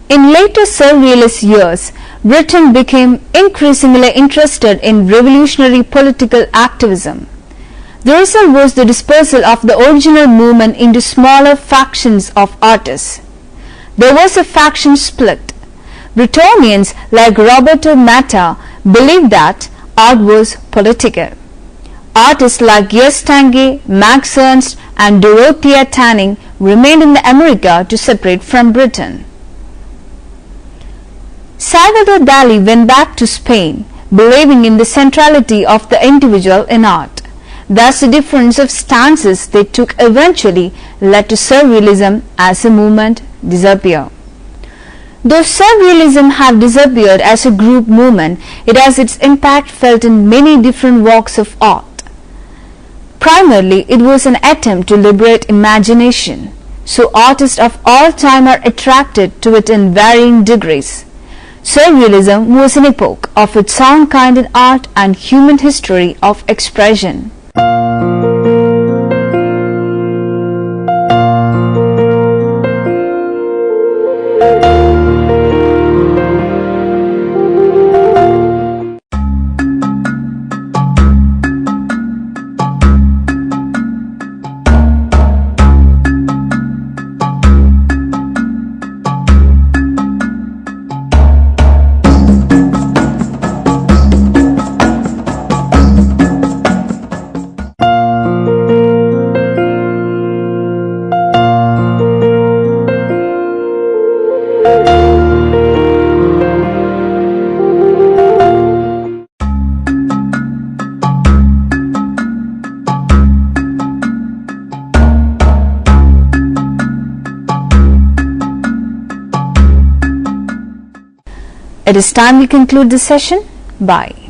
In later Surrealist years, Britain became increasingly interested in revolutionary political activism. The result was the dispersal of the original movement into smaller factions of artists. There was a faction split. Bretonians like Roberto Matta believed that art was political. Artists like Yes Tanguy, Max Ernst and Dorothea Tanning remained in America to separate from Britain. Salvador Dali went back to Spain, believing in the centrality of the individual in art. Thus the difference of stances they took eventually led to Surrealism as a movement disappear. Though Surrealism had disappeared as a group movement, it has its impact felt in many different walks of art. Primarily, it was an attempt to liberate imagination, so artists of all time are attracted to it in varying degrees. Surrealism was an epoch of its own kind in art and human history of expression. It is time we conclude this session. Bye.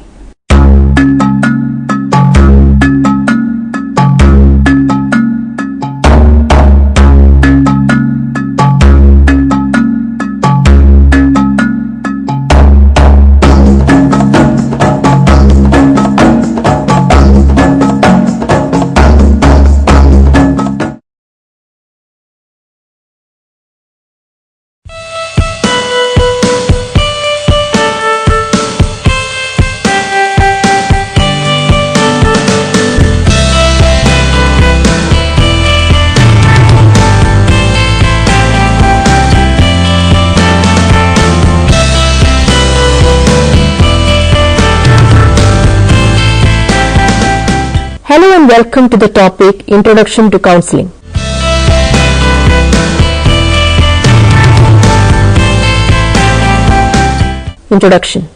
Hello and welcome to the topic Introduction to Counseling. Introduction.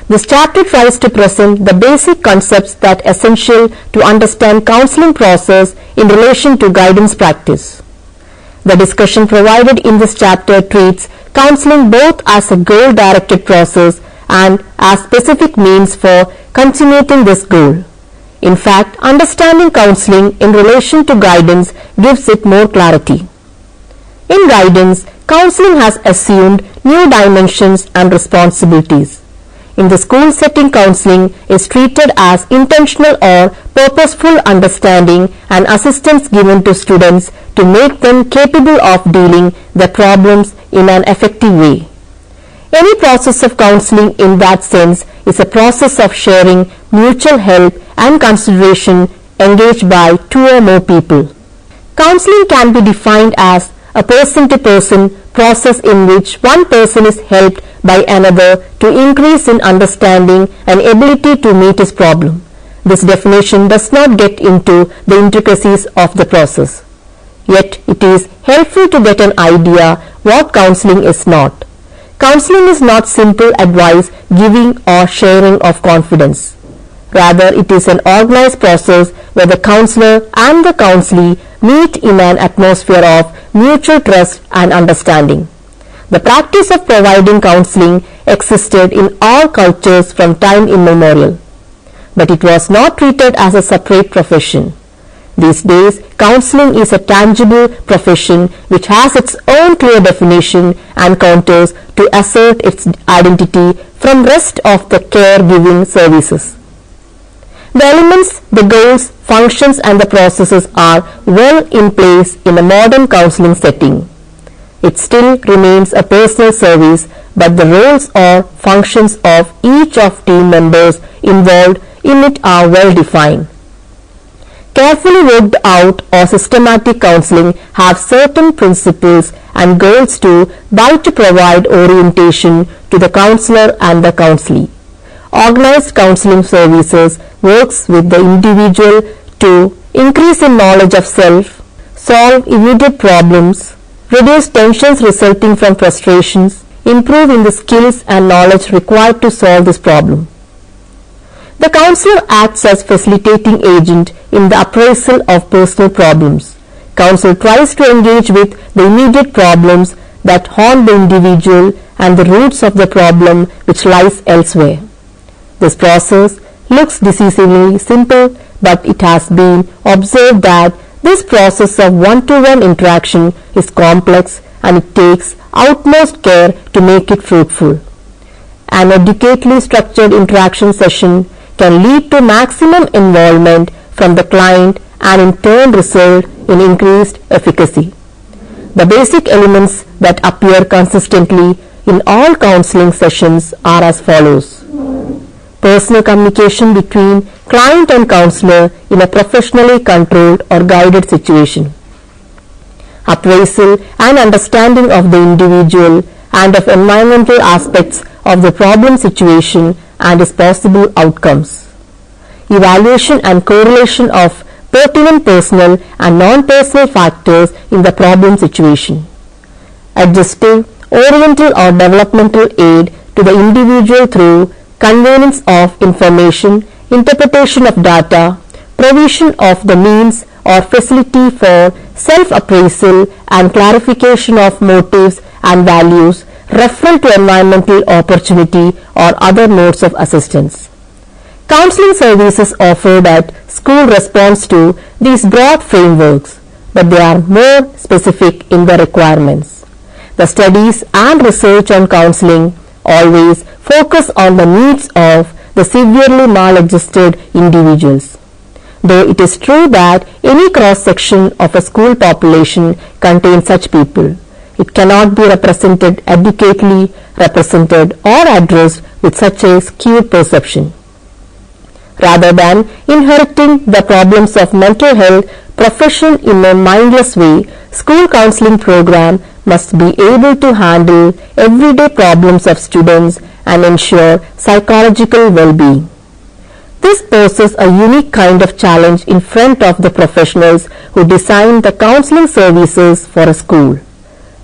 This chapter tries to present the basic concepts that are essential to understand counseling process in relation to guidance practice. The discussion provided in this chapter treats counseling both as a goal-directed process and as specific means for consummating this goal. In fact, understanding counseling in relation to guidance gives it more clarity. In guidance, counseling has assumed new dimensions and responsibilities. In the school setting, counseling is treated as intentional or purposeful understanding and assistance given to students to make them capable of dealing the problems in an effective way. Any process of counseling in that sense is a process of sharing mutual help and consideration engaged by two or more people. Counseling can be defined as a person-to-person process in which one person is helped by another to increase in understanding and ability to meet his problem. This definition does not get into the intricacies of the process. Yet it is helpful to get an idea what counseling is not. Counseling is not simple advice giving or sharing of confidence. Rather, it is an organized process where the counselor and the counselee meet in an atmosphere of mutual trust and understanding. The practice of providing counseling existed in all cultures from time immemorial, but it was not treated as a separate profession. These days, counseling is a tangible profession which has its own clear definition and contours to assert its identity from rest of the caregiving services. The elements, the goals, functions and the processes are well in place in a modern counseling setting. It still remains a personal service, but the roles or functions of each of team members involved in it are well defined. Carefully worked out or systematic counseling have certain principles and goals to provide orientation to the counselor and the counselee. Organized counseling services works with the individual to increase in knowledge of self, solve immediate problems, reduce tensions resulting from frustrations, improve in the skills and knowledge required to solve this problem. The counselor acts as facilitating agent in the appraisal of personal problems. Counsel tries to engage with the immediate problems that haunt the individual and the roots of the problem which lies elsewhere. This process looks decisively simple, but it has been observed that this process of one-to-one interaction is complex and it takes utmost care to make it fruitful. An adequately structured interaction session can lead to maximum involvement from the client and in turn result in increased efficacy. The basic elements that appear consistently in all counseling sessions are as follows. Personal communication between client and counselor in a professionally controlled or guided situation. Appraisal and understanding of the individual and of environmental aspects of the problem situation and its possible outcomes. Evaluation and correlation of pertinent personal and non-personal factors in the problem situation. Adjustive, oriental or developmental aid to the individual through conveyance of information, interpretation of data, provision of the means or facility for self-appraisal and clarification of motives and values, referral to environmental opportunity or other modes of assistance. Counseling services offered at school respond to these broad frameworks, but they are more specific in the requirements. The studies and research on counseling always focus on the needs of the severely maladjusted individuals. Though it is true that any cross-section of a school population contains such people, it cannot be adequately represented or addressed with such a skewed perception. Rather than inheriting the problems of mental health profession in a mindless way, school counseling program must be able to handle everyday problems of students and ensure psychological well-being. This poses a unique kind of challenge in front of the professionals who design the counseling services for a school.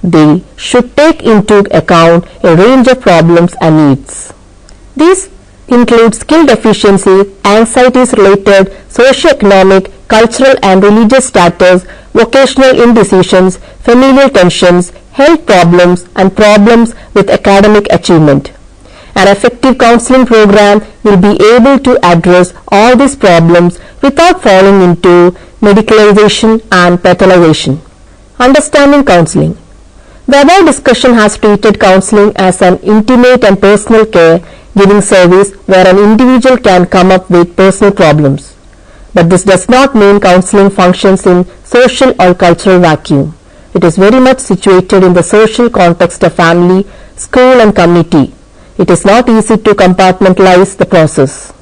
They should take into account a range of problems and needs. These include skill deficiency, anxieties related, socioeconomic, cultural and religious status, vocational indecisions, familial tensions, health problems and problems with academic achievement. An effective counseling program will be able to address all these problems without falling into medicalization and pathologization. Understanding counseling. The above discussion has treated counseling as an intimate and personal care giving service where an individual can come up with personal problems. But this does not mean counseling functions in social or cultural vacuum. It is very much situated in the social context of family, school and community. It is not easy to compartmentalize the process.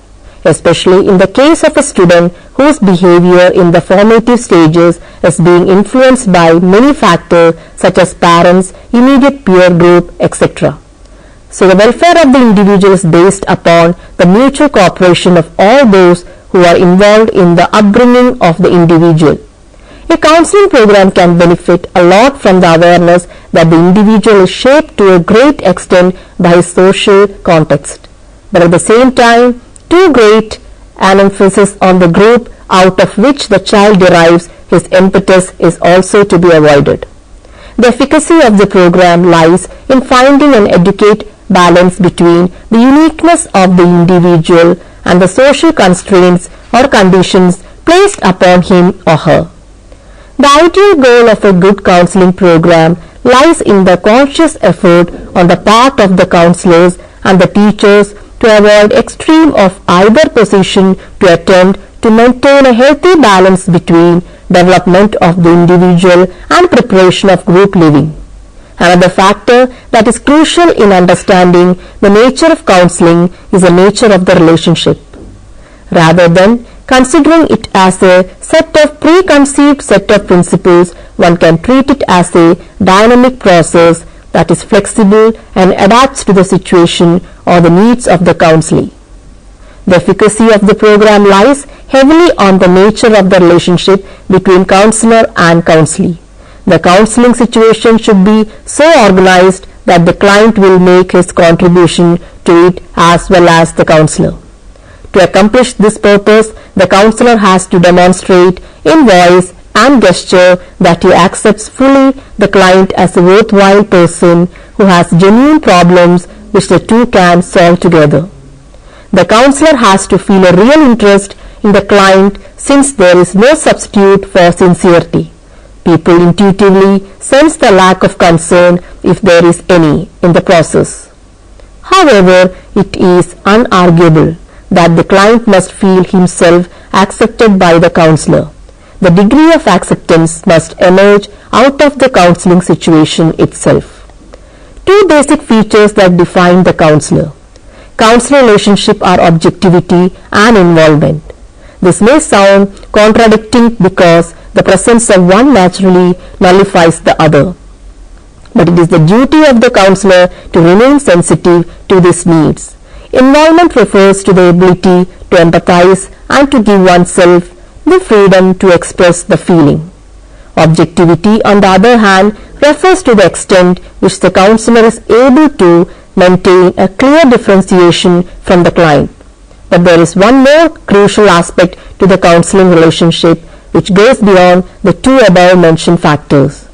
especially in the case of a student whose behavior in the formative stages is being influenced by many factors such as parents, immediate peer group, etc. So the welfare of the individual is based upon the mutual cooperation of all those who are involved in the upbringing of the individual. A counseling program can benefit a lot from the awareness that the individual is shaped to a great extent by his social context, but at the same time too great an emphasis on the group out of which the child derives his impetus is also to be avoided. The efficacy of the program lies in finding an adequate balance between the uniqueness of the individual and the social constraints or conditions placed upon him or her. The ideal goal of a good counseling program lies in the conscious effort on the part of the counselors and the teachers to avoid extreme of either position to attempt to maintain a healthy balance between development of the individual and preparation of group living. Another factor that is crucial in understanding the nature of counseling is the nature of the relationship. Rather than considering it as a set of preconceived set of principles, one can treat it as a dynamic process that is flexible and adapts to the situation or the needs of the counselee. The efficacy of the program lies heavily on the nature of the relationship between counselor and counselee. The counseling situation should be so organized that the client will make his contribution to it as well as the counselor. To accomplish this purpose, the counselor has to demonstrate in voice and gesture that he accepts fully the client as a worthwhile person who has genuine problems which the two can solve together. The counselor has to feel a real interest in the client since there is no substitute for sincerity. People intuitively sense the lack of concern, if there is any, in the process. However, it is unarguable that the client must feel himself accepted by the counselor. The degree of acceptance must emerge out of the counseling situation itself. Two basic features that define the counselor. Counselor relationship are objectivity and involvement. This may sound contradicting because the presence of one naturally nullifies the other. But it is the duty of the counselor to remain sensitive to these needs. Involvement refers to the ability to empathize and to give oneself the freedom to express the feeling. Objectivity, on the other hand, refers to the extent which the counselor is able to maintain a clear differentiation from the client. But there is one more crucial aspect to the counseling relationship which goes beyond the two above mentioned factors.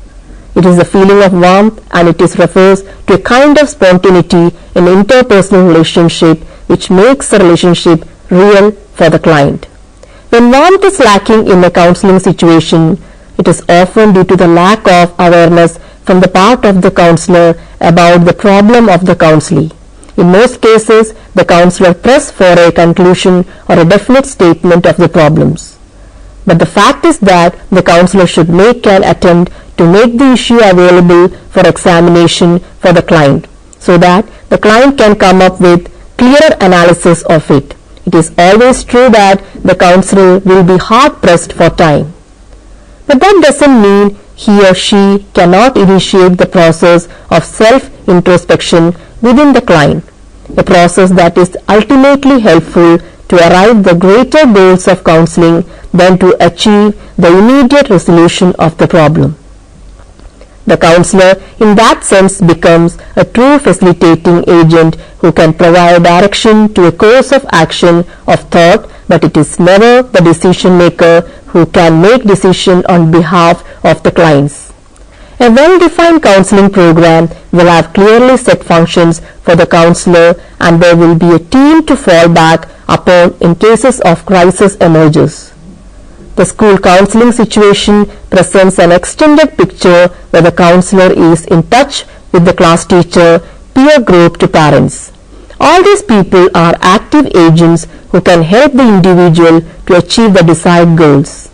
It is the feeling of warmth, and it refers to a kind of spontaneity in interpersonal relationship which makes the relationship real for the client. When warmth is lacking in a counseling situation, it is often due to the lack of awareness from the part of the counselor about the problem of the counselee. In most cases, the counselor presses for a conclusion or a definite statement of the problems. But the fact is that the counselor should make an attempt to make the issue available for examination for the client, so that the client can come up with clearer analysis of it. It is always true that the counselor will be hard pressed for time. But that doesn't mean he or she cannot initiate the process of self-introspection within the client, a process that is ultimately helpful to arrive the greater goals of counseling than to achieve the immediate resolution of the problem. The counselor in that sense becomes a true facilitating agent who can provide direction to a course of action of thought, but it is never the decision maker who can make decision on behalf of the clients. A well-defined counseling program will have clearly set functions for the counselor, and there will be a team to fall back upon in cases of crisis emerges. The school counseling situation presents an extended picture where the counselor is in touch with the class teacher, peer group to parents. All these people are active agents who can help the individual to achieve the desired goals.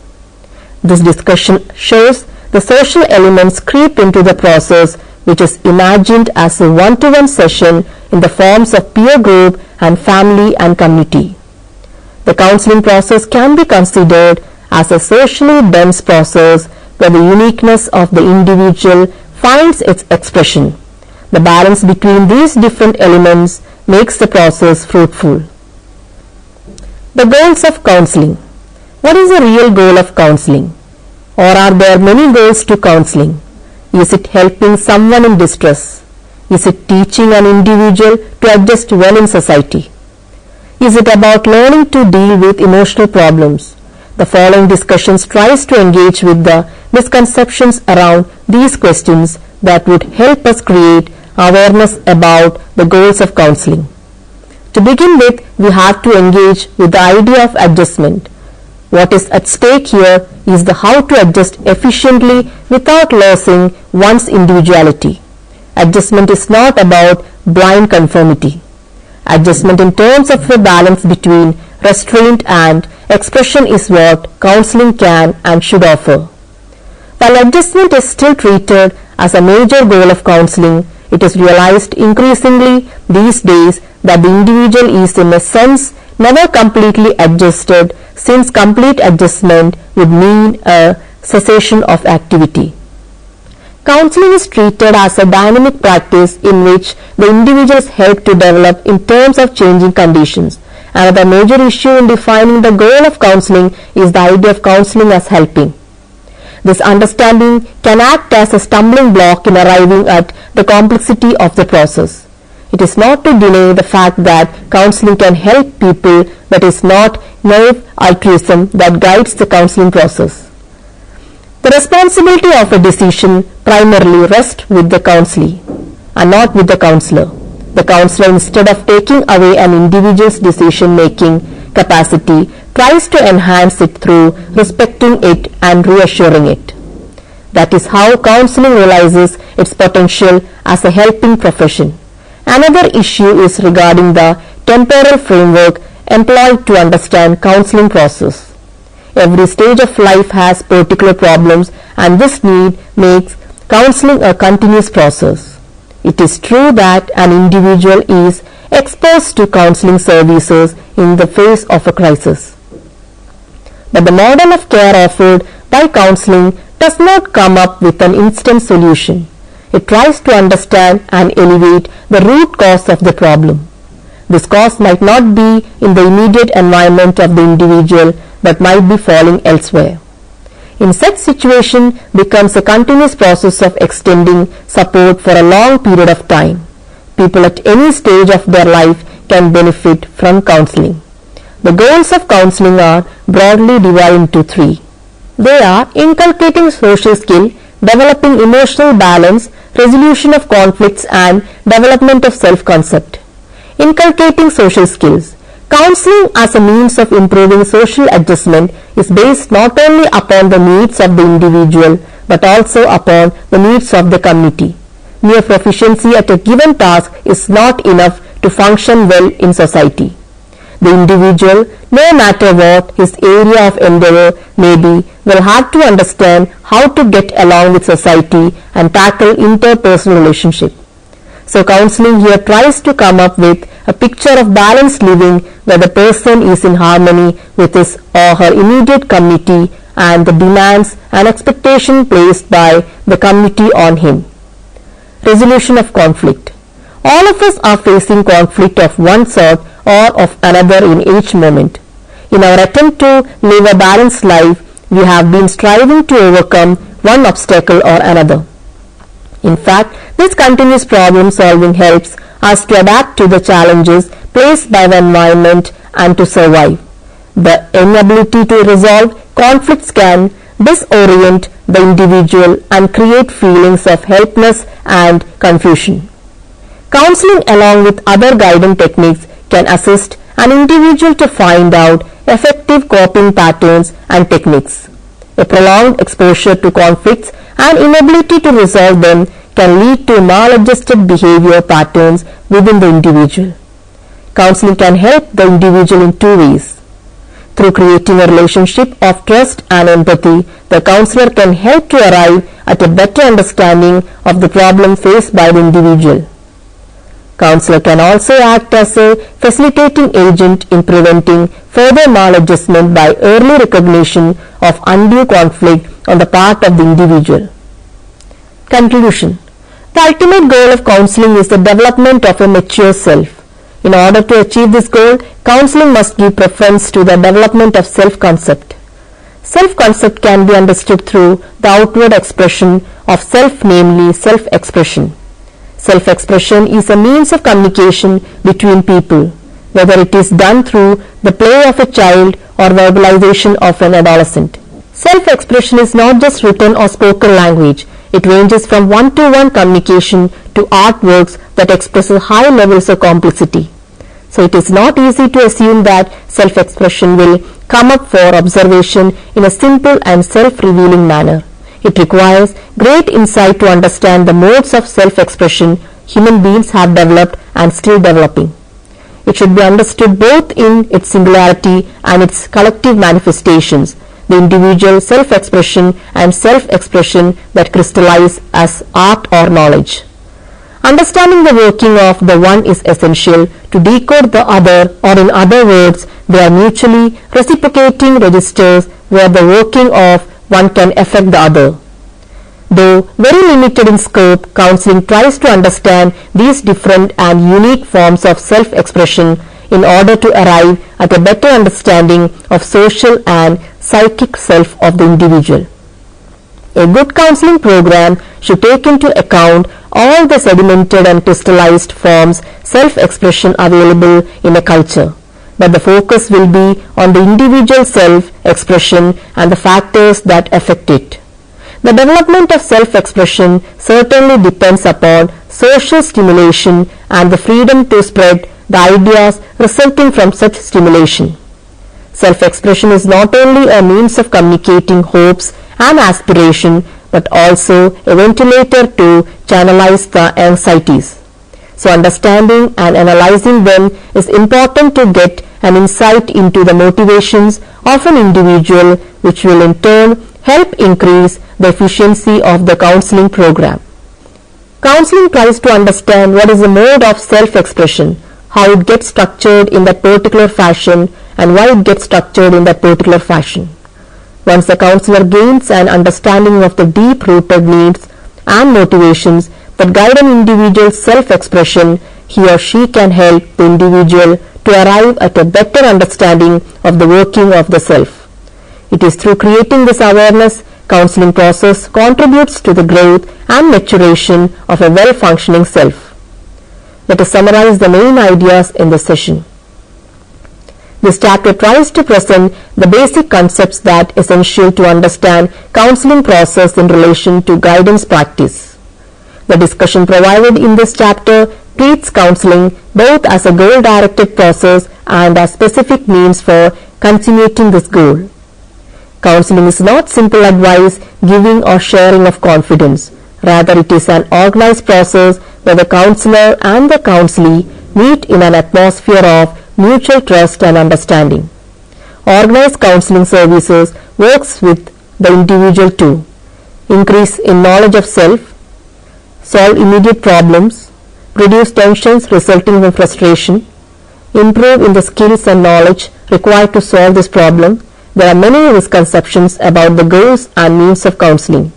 This discussion shows the social elements creep into the process, which is imagined as a one-to-one session in the forms of peer group and family and community. The counseling process can be considered as a socially dense process where the uniqueness of the individual finds its expression. The balance between these different elements makes the process fruitful. The goals of counseling. What is the real goal of counseling? Or are there many goals to counseling? Is it helping someone in distress? Is it teaching an individual to adjust well in society? Is it about learning to deal with emotional problems? The following discussions tries to engage with the misconceptions around these questions that would help us create awareness about the goals of counseling. To begin with, we have to engage with the idea of adjustment. What is at stake here is the how to adjust efficiently without losing one's individuality. Adjustment is not about blind conformity. Adjustment in terms of a balance between restraint and expression is what counseling can and should offer. While adjustment is still treated as a major goal of counseling, it is realized increasingly these days that the individual is in a sense never completely adjusted, since complete adjustment would mean a cessation of activity. Counseling is treated as a dynamic practice in which the individuals help to develop in terms of changing conditions. Another major issue in defining the goal of counseling is the idea of counseling as helping. This understanding can act as a stumbling block in arriving at the complexity of the process. It is not to deny the fact that counseling can help people, but it is not naive altruism that guides the counseling process. The responsibility of a decision primarily rests with the counselee and not with the counselor. The counselor, instead of taking away an individual's decision-making capacity, tries to enhance it through respecting it and reassuring it. That is how counseling realizes its potential as a helping profession. Another issue is regarding the temporal framework employed to understand counseling process. Every stage of life has particular problems, and this need makes counseling a continuous process. It is true that an individual is exposed to counseling services in the face of a crisis. But the model of care offered by counseling does not come up with an instant solution. It tries to understand and elevate the root cause of the problem. This cause might not be in the immediate environment of the individual, but might be falling elsewhere. In such situation becomes a continuous process of extending support for a long period of time. People at any stage of their life can benefit from counseling. The goals of counseling are broadly divided into three. They are inculcating social skill, developing emotional balance, resolution of conflicts, and development of self-concept. Inculcating social skills. Counseling as a means of improving social adjustment is based not only upon the needs of the individual but also upon the needs of the community. Mere proficiency at a given task is not enough to function well in society. The individual, no matter what his area of endeavor may be, will have to understand how to get along with society and tackle interpersonal relationships. So counseling here tries to come up with a picture of balanced living where the person is in harmony with his or her immediate community and the demands and expectations placed by the community on him. Resolution of conflict. All of us are facing conflict of one sort or of another in each moment. In our attempt to live a balanced life, we have been striving to overcome one obstacle or another. In fact, this continuous problem solving helps us to adapt to the challenges placed by the environment and to survive. The inability to resolve conflicts can disorient the individual and create feelings of helplessness and confusion. Counseling, along with other guidance techniques, can assist an individual to find out effective coping patterns and techniques. A prolonged exposure to conflicts and inability to resolve them can lead to maladjusted behavior patterns within the individual. Counseling can help the individual in two ways. Through creating a relationship of trust and empathy, the counselor can help to arrive at a better understanding of the problem faced by the individual. Counselor can also act as a facilitating agent in preventing further maladjustment by early recognition of undue conflict on the part of the individual. Conclusion. The ultimate goal of counseling is the development of a mature self. In order to achieve this goal, counseling must give preference to the development of self-concept. Self-concept can be understood through the outward expression of self, namely self-expression. Self-expression is a means of communication between people, whether it is done through the play of a child or verbalization of an adolescent. Self-expression is not just written or spoken language. It ranges from one-to-one communication to artworks that express high levels of complexity. So it is not easy to assume that self-expression will come up for observation in a simple and self-revealing manner. It requires great insight to understand the modes of self-expression human beings have developed and still developing. It should be understood both in its singularity and its collective manifestations, the individual self-expression and self-expression that crystallize as art or knowledge. Understanding the working of the one is essential to decode the other, or in other words, they are mutually reciprocating registers where the working of one can affect the other. Though very limited in scope, counseling tries to understand these different and unique forms of self-expression in order to arrive at a better understanding of social and psychic self of the individual. A good counseling program should take into account all the sedimented and crystallized forms self-expression available in a culture, but the focus will be on the individual self-expression and the factors that affect it. The development of self-expression certainly depends upon social stimulation and the freedom to spread the ideas resulting from such stimulation. Self-expression is not only a means of communicating hopes and aspiration, but also a ventilator to channelize the anxieties. So understanding and analyzing them is important to get an insight into the motivations of an individual, which will in turn help increase the efficiency of the counseling program. Counseling tries to understand what is the mode of self-expression, how it gets structured in that particular fashion, and why it gets structured in that particular fashion. Once the counselor gains an understanding of the deep-rooted needs and motivations that guide an individual's self-expression, he or she can help the individual to arrive at a better understanding of the working of the self. It is through creating this awareness, counseling process contributes to the growth and maturation of a well-functioning self. Let us summarize the main ideas in this session. This chapter tries to present the basic concepts that are essential to understand counseling process in relation to guidance practice. The discussion provided in this chapter treats counseling both as a goal-directed process and as specific means for consummating this goal. Counseling is not simple advice, giving or sharing of confidence. Rather, it is an organized process where the counselor and the counselee meet in an atmosphere of mutual trust and understanding. Organized counseling services works with the individual to increase in knowledge of self, solve immediate problems, reduce tensions resulting from frustration, improve in the skills and knowledge required to solve this problem. There are many misconceptions about the goals and means of counseling.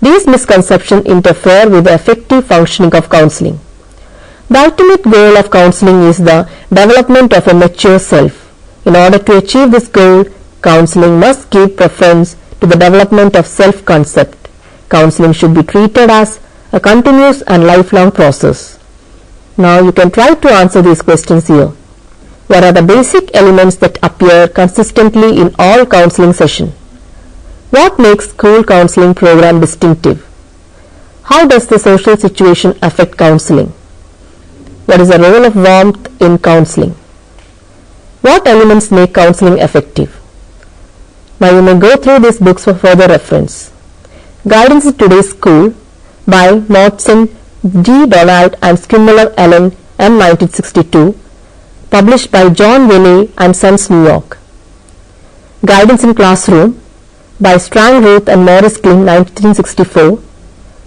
These misconceptions interfere with the effective functioning of counseling. The ultimate goal of counseling is the development of a mature self. In order to achieve this goal, counseling must give preference to the development of self-concept. Counseling should be treated as a continuous and lifelong process. Now you can try to answer these questions here. What are the basic elements that appear consistently in all counseling sessions? What makes school counseling program distinctive? How does the social situation affect counseling? What is the role of warmth in counseling? What elements make counseling effective? Now you may go through these books for further reference. Guidance in Today's School by Knudsen, G. Donald and Schimmeler Ellen, M. 1962, published by John Wiley and Sons, New York. Guidance in Classroom by Strang Ruth and Morris Kling, 1964,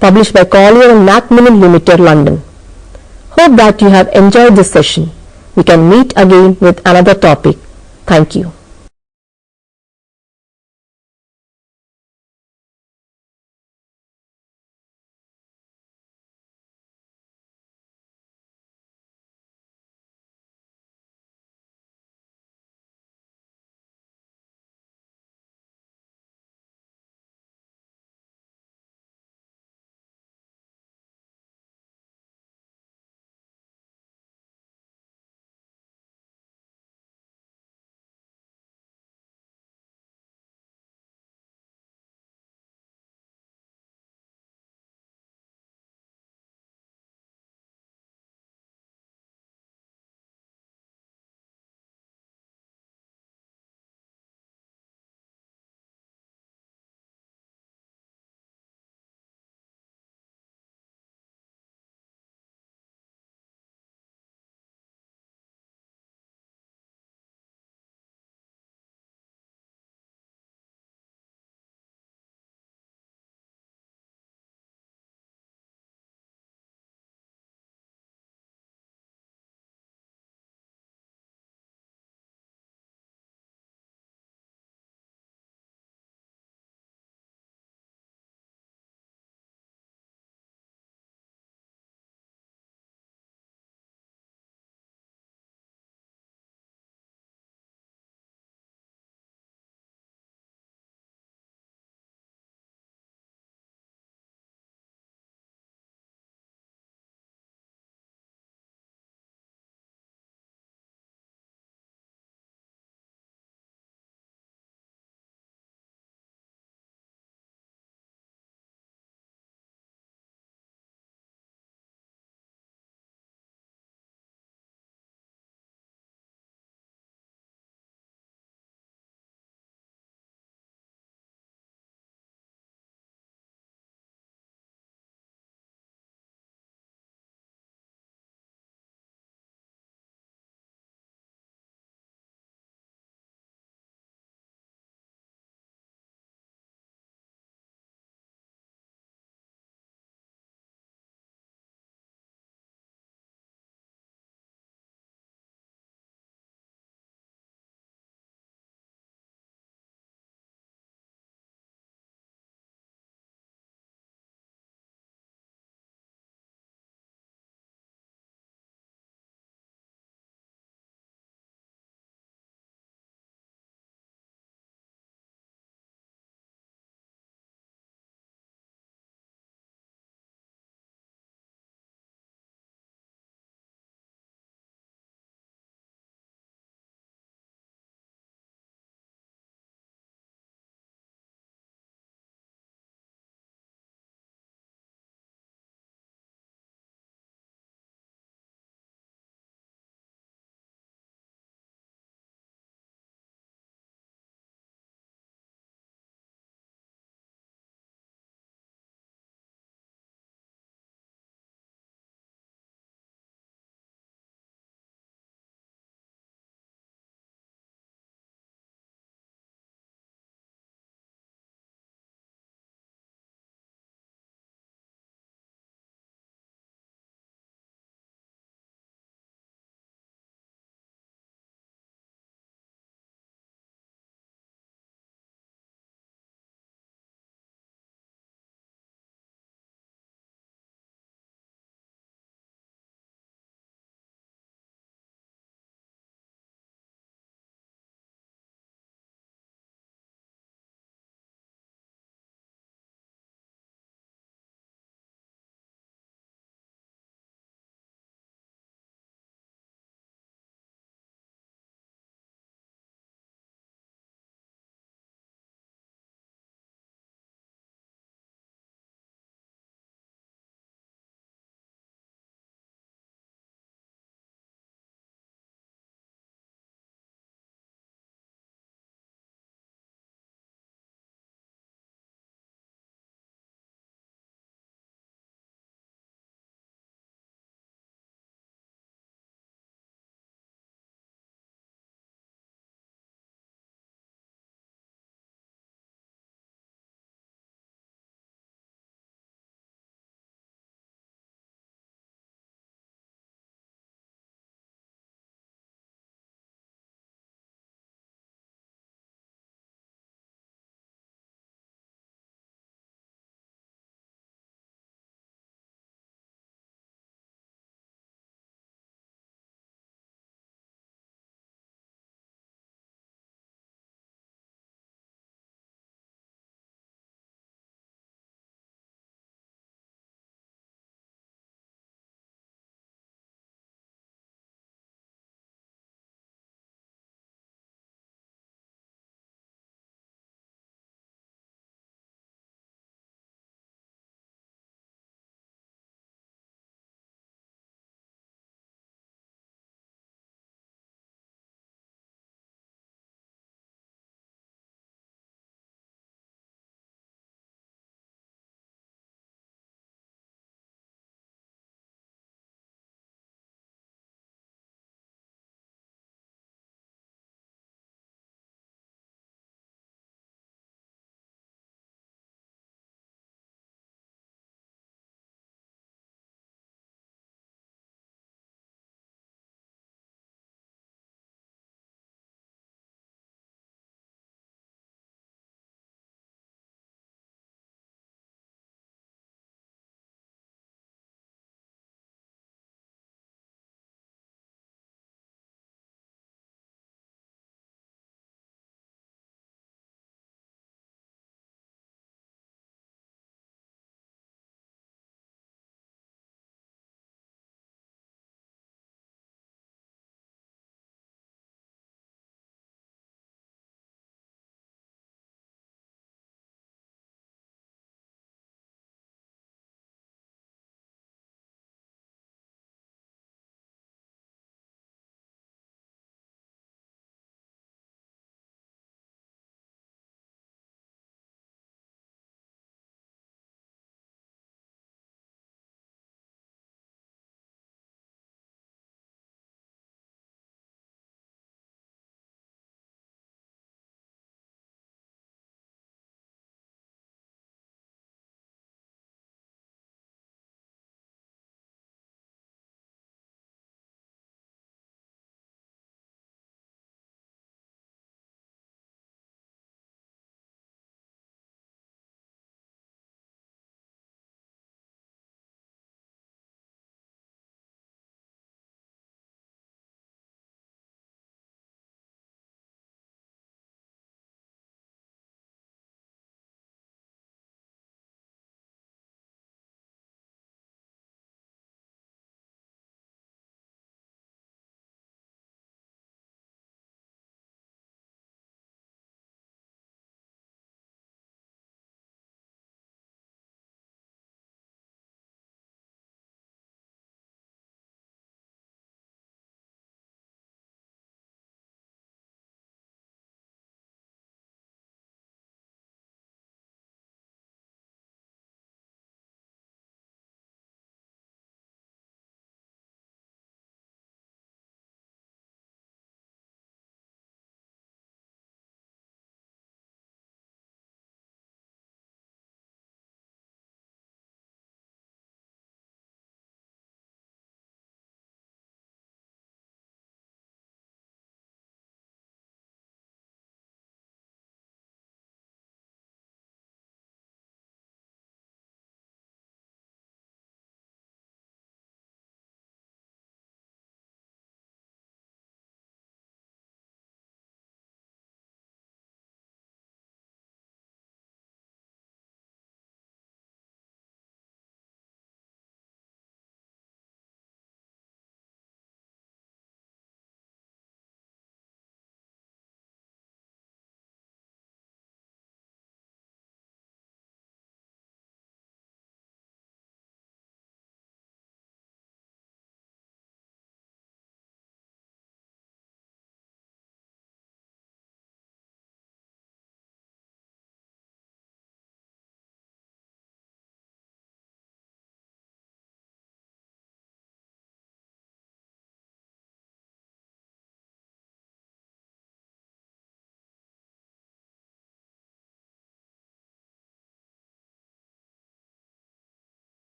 published by Collier and Macmillan Limited, London. Hope that you have enjoyed this session. We can meet again with another topic. Thank you.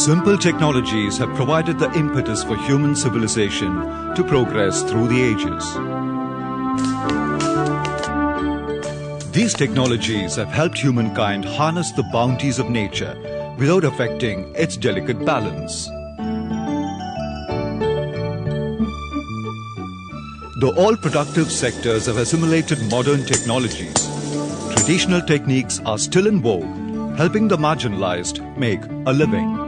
Simple technologies have provided the impetus for human civilization to progress through the ages. These technologies have helped humankind harness the bounties of nature without affecting its delicate balance. Though all productive sectors have assimilated modern technologies, traditional techniques are still in vogue, helping the marginalized make a living.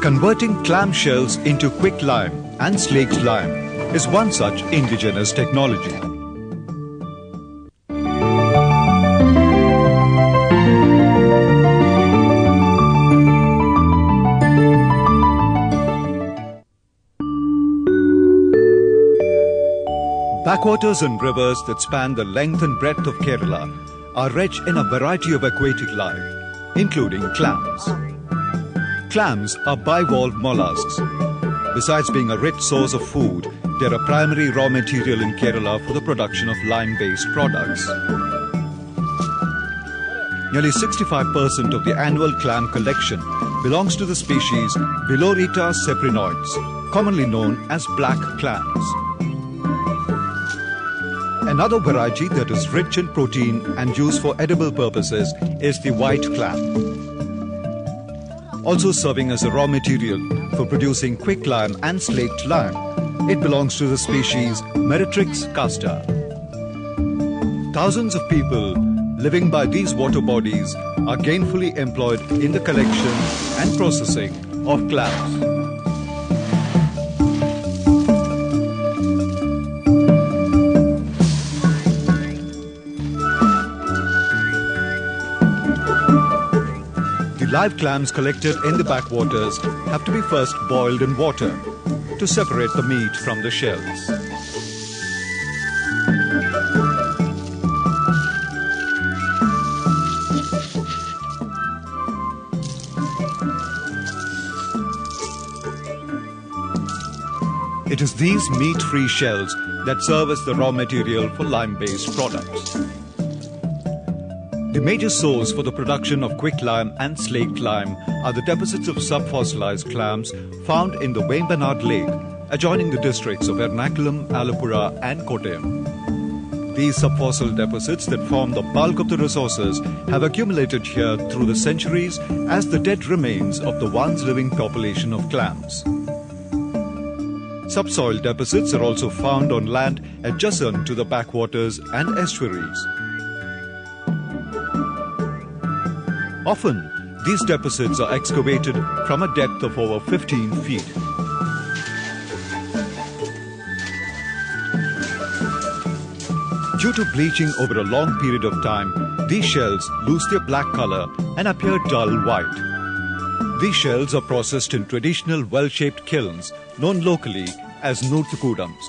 Converting clamshells into quicklime and slaked lime is one such indigenous technology. Backwaters and rivers that span the length and breadth of Kerala are rich in a variety of aquatic life, including clams. Clams are bivalve mollusks. Besides being a rich source of food, they are a primary raw material in Kerala for the production of lime-based products. Nearly 65% of the annual clam collection belongs to the species Bilorita ceprinoides, commonly known as black clams. Another variety that is rich in protein and used for edible purposes is the white clam. Also serving as a raw material for producing quicklime and slaked lime, it belongs to the species Meretrix castor. Thousands of people living by these water bodies are gainfully employed in the collection and processing of clams. Live clams collected in the backwaters have to be first boiled in water to separate the meat from the shells. It is these meat-free shells that serve as the raw material for lime-based products. The major source for the production of quicklime and slaked lime are the deposits of subfossilized clams found in the Vembanad Lake, adjoining the districts of Ernakulam, Alappuzha and Kottayam. These subfossil deposits that form the bulk of the resources have accumulated here through the centuries as the dead remains of the once living population of clams. Subsoil deposits are also found on land adjacent to the backwaters and estuaries. Often, these deposits are excavated from a depth of over 15 feet. Due to bleaching over a long period of time, these shells lose their black color and appear dull white. These shells are processed in traditional well-shaped kilns known locally as Nurthukudams.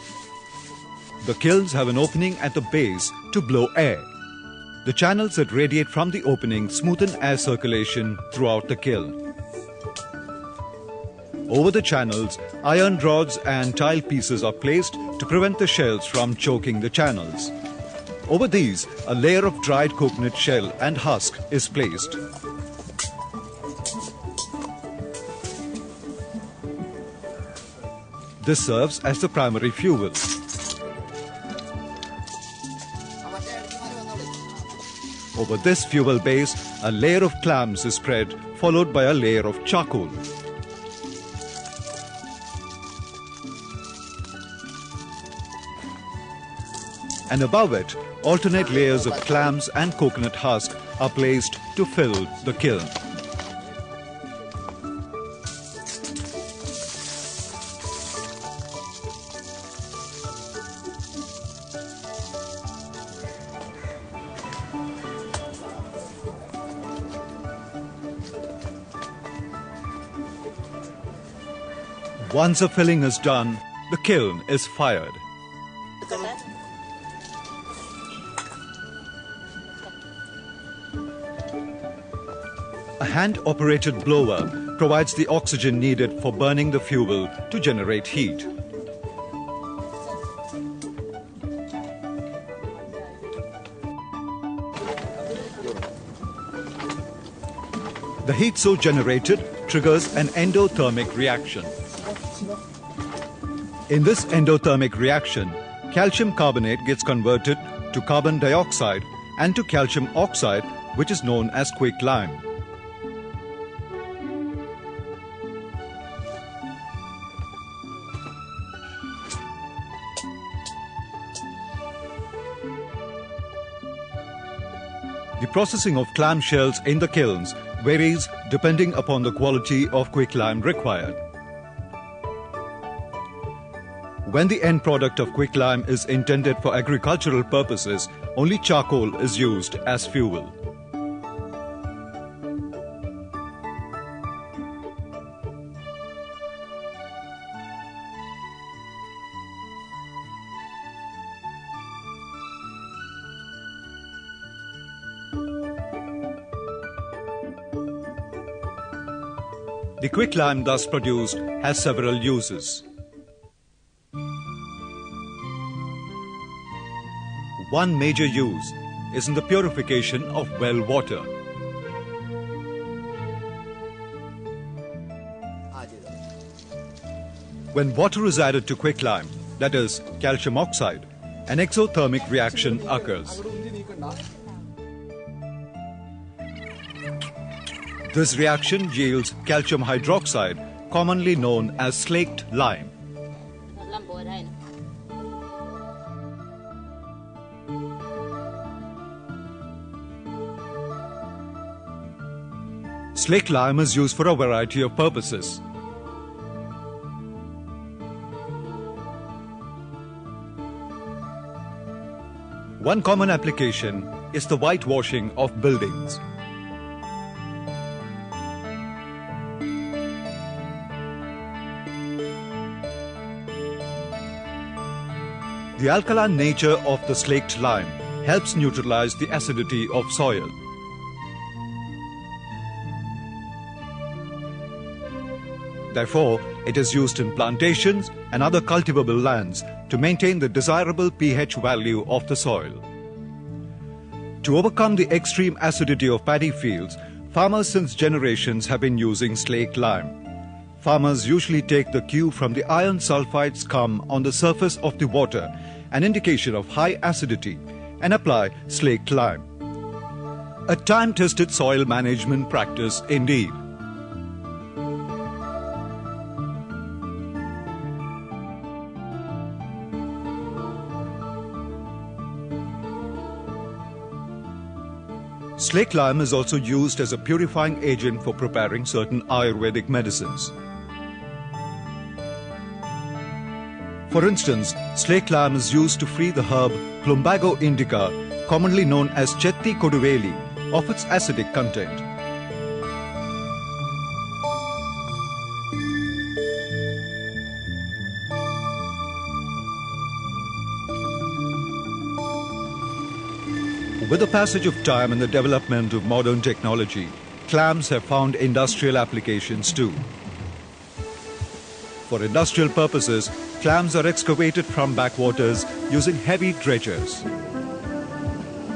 The kilns have an opening at the base to blow air. The channels that radiate from the opening smoothen air circulation throughout the kiln. Over the channels, iron rods and tile pieces are placed to prevent the shells from choking the channels. Over these, a layer of dried coconut shell and husk is placed. This serves as the primary fuel. Over this fuel base, a layer of clams is spread, followed by a layer of charcoal. And above it, alternate layers of clams and coconut husk are placed to fill the kiln. Once the filling is done, the kiln is fired. A hand-operated blower provides the oxygen needed for burning the fuel to generate heat. The heat so generated triggers an endothermic reaction. In this endothermic reaction, calcium carbonate gets converted to carbon dioxide and to calcium oxide, which is known as quicklime. The processing of clamshells in the kilns varies depending upon the quality of quicklime required. When the end product of quicklime is intended for agricultural purposes, only charcoal is used as fuel. The quicklime thus produced has several uses. One major use is in the purification of well water. When water is added to quicklime, that is, calcium oxide, an exothermic reaction occurs. This reaction yields calcium hydroxide, commonly known as slaked lime. Slaked lime is used for a variety of purposes. One common application is the whitewashing of buildings. The alkaline nature of the slaked lime helps neutralize the acidity of soil. Therefore, it is used in plantations and other cultivable lands to maintain the desirable pH value of the soil. To overcome the extreme acidity of paddy fields, farmers since generations have been using slaked lime. Farmers usually take the cue from the iron sulfide scum on the surface of the water, an indication of high acidity, and apply slaked lime. A time-tested soil management practice indeed. Slaked lime is also used as a purifying agent for preparing certain Ayurvedic medicines. For instance, slaked lime is used to free the herb Plumbago indica, commonly known as Chetti Koduveli, of its acidic content. With the passage of time and the development of modern technology, clams have found industrial applications too. For industrial purposes, clams are excavated from backwaters using heavy dredgers.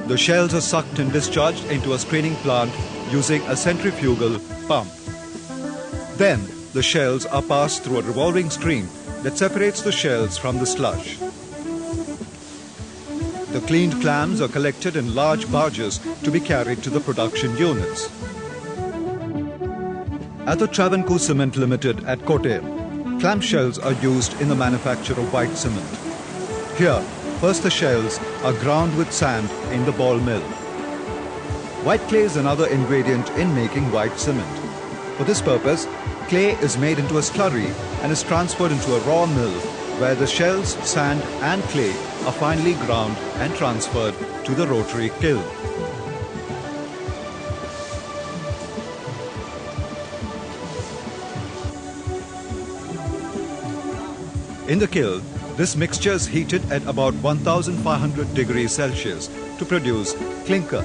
The shells are sucked and discharged into a screening plant using a centrifugal pump. Then, the shells are passed through a revolving stream that separates the shells from the sludge. The cleaned clams are collected in large barges to be carried to the production units. At the Travancore Cement Limited at Kottayam, clam shells are used in the manufacture of white cement. Here, first the shells are ground with sand in the ball mill. White clay is another ingredient in making white cement. For this purpose, clay is made into a slurry and is transferred into a raw mill where the shells, sand and clay are finely ground and transferred to the rotary kiln. In the kiln, this mixture is heated at about 1500 degrees Celsius to produce clinker.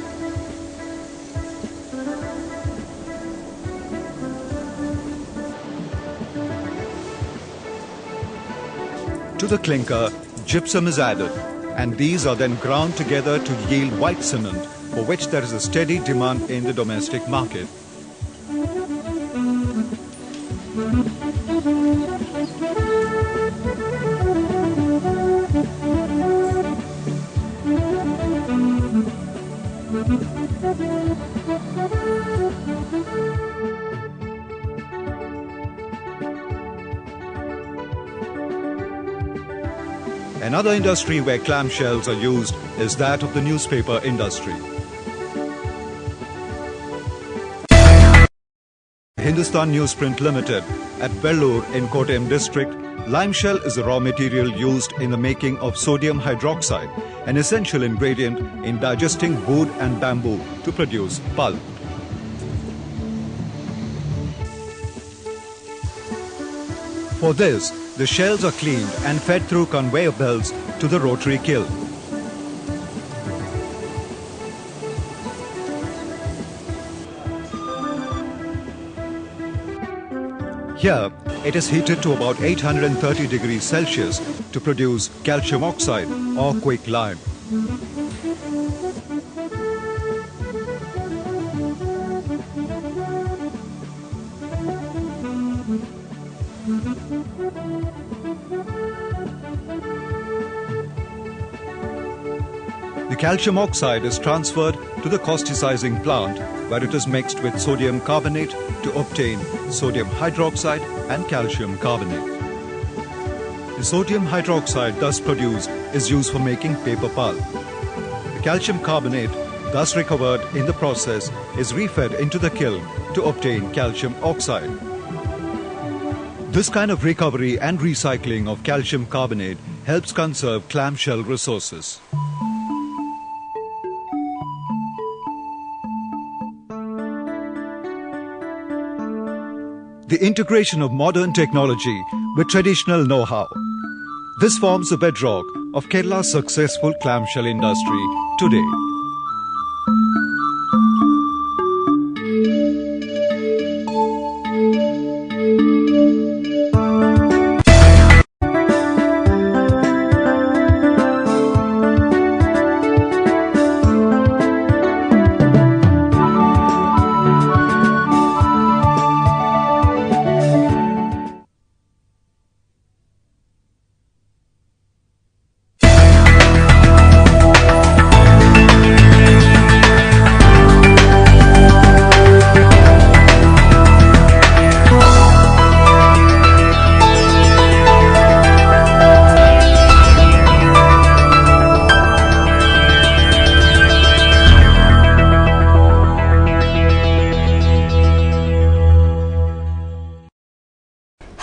To the clinker, gypsum is added, and these are then ground together to yield white cement, for which there is a steady demand in the domestic market. Another industry where clamshells are used is that of the newspaper industry. Hindustan Newsprint Limited at Vellore in Kottayam district, limeshell is a raw material used in the making of sodium hydroxide, an essential ingredient in digesting wood and bamboo to produce pulp. For this, the shells are cleaned and fed through conveyor belts to the rotary kiln. Here, it is heated to about 830 degrees Celsius to produce calcium oxide or quick lime. The calcium oxide is transferred to the causticizing plant, where it is mixed with sodium carbonate to obtain sodium hydroxide and calcium carbonate. The sodium hydroxide thus produced is used for making paper pulp. The calcium carbonate, thus recovered in the process, is refed into the kiln to obtain calcium oxide. This kind of recovery and recycling of calcium carbonate helps conserve clamshell resources. The integration of modern technology with traditional know-how. This forms the bedrock of Kerala's successful clamshell industry today.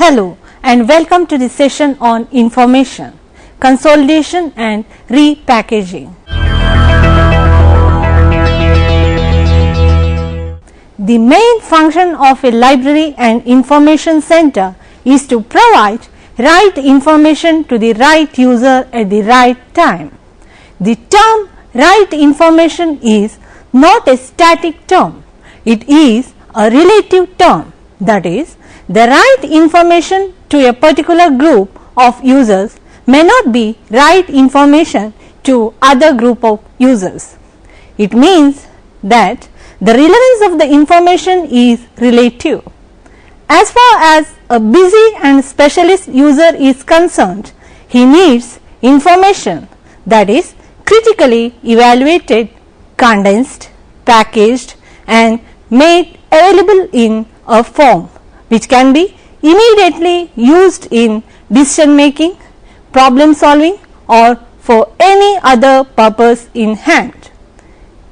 Hello and welcome to the session on information, consolidation and repackaging. The main function of a library and information center is to provide right information to the right user at the right time. The term right information is not a static term, it is a relative term, that is, the right information to a particular group of users may not be right information to other group of users. It means that the relevance of the information is relative. As far as a busy and specialist user is concerned, he needs information that is critically evaluated, condensed, packaged and made available in a form which can be immediately used in decision making, problem solving or for any other purpose in hand.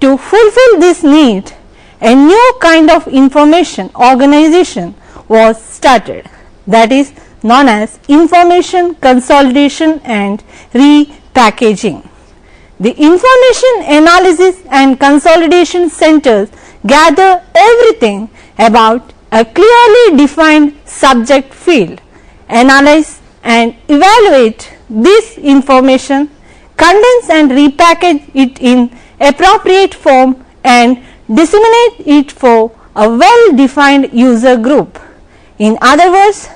To fulfill this need, a new kind of information organization was started, that is known as information consolidation and repackaging. The information analysis and consolidation centers gather everything about a clearly defined subject field, analyze and evaluate this information, condense and repackage it in appropriate form and disseminate it for a well defined user group. In other words,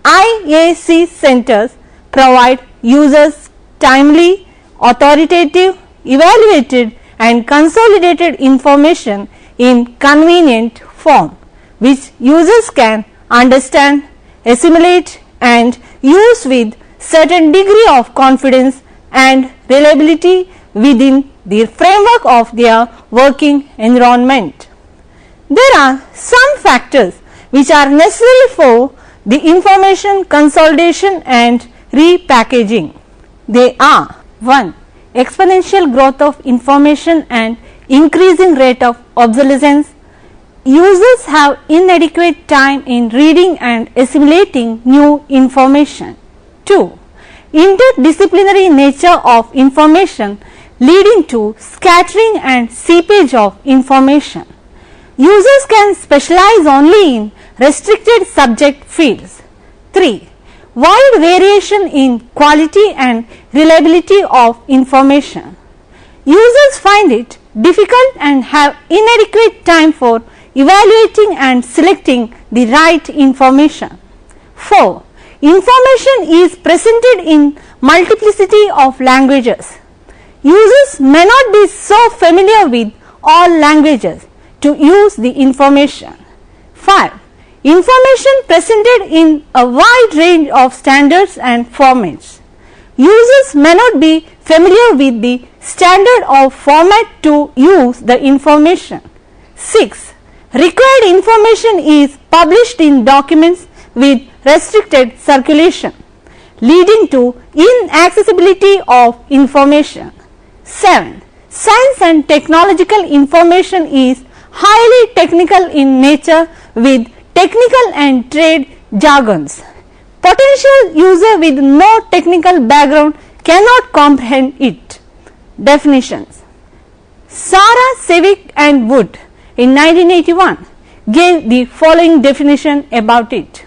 IAC centers provide users timely, authoritative, evaluated and consolidated information in convenient form, which users can understand, assimilate and use with certain degree of confidence and reliability within the framework of their working environment. There are some factors which are necessary for the information consolidation and repackaging. They are: 1. Exponential growth of information and increasing rate of obsolescence. Users have inadequate time in reading and assimilating new information. 2. Interdisciplinary nature of information leading to scattering and seepage of information. Users can specialize only in restricted subject fields. 3. Wide variation in quality and reliability of information. Users find it difficult and have inadequate time for evaluating and selecting the right information. 4. Information is presented in multiplicity of languages. Users may not be so familiar with all languages to use the information. 5. Information presented in a wide range of standards and formats. Users may not be familiar with the standard of format to use the information. 6. Required information is published in documents with restricted circulation, leading to inaccessibility of information. 7. Science and technological information is highly technical in nature with technical and trade jargons. Potential user with no technical background cannot comprehend it. Definitions. Sarah, Sevick and Wood in 1981 gave the following definition about it.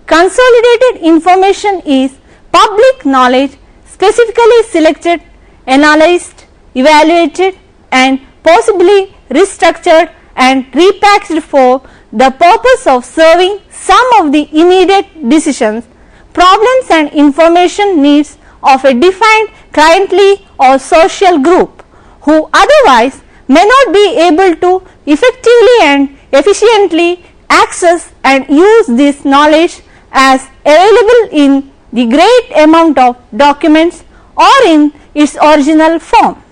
Consolidated information is public knowledge specifically selected, analyzed, evaluated and possibly restructured and repackaged for the purpose of serving some of the immediate decisions, problems and information needs of a defined clientele or social group who otherwise may not be able to effectively and efficiently access and use this knowledge as available in the great amount of documents or in its original form.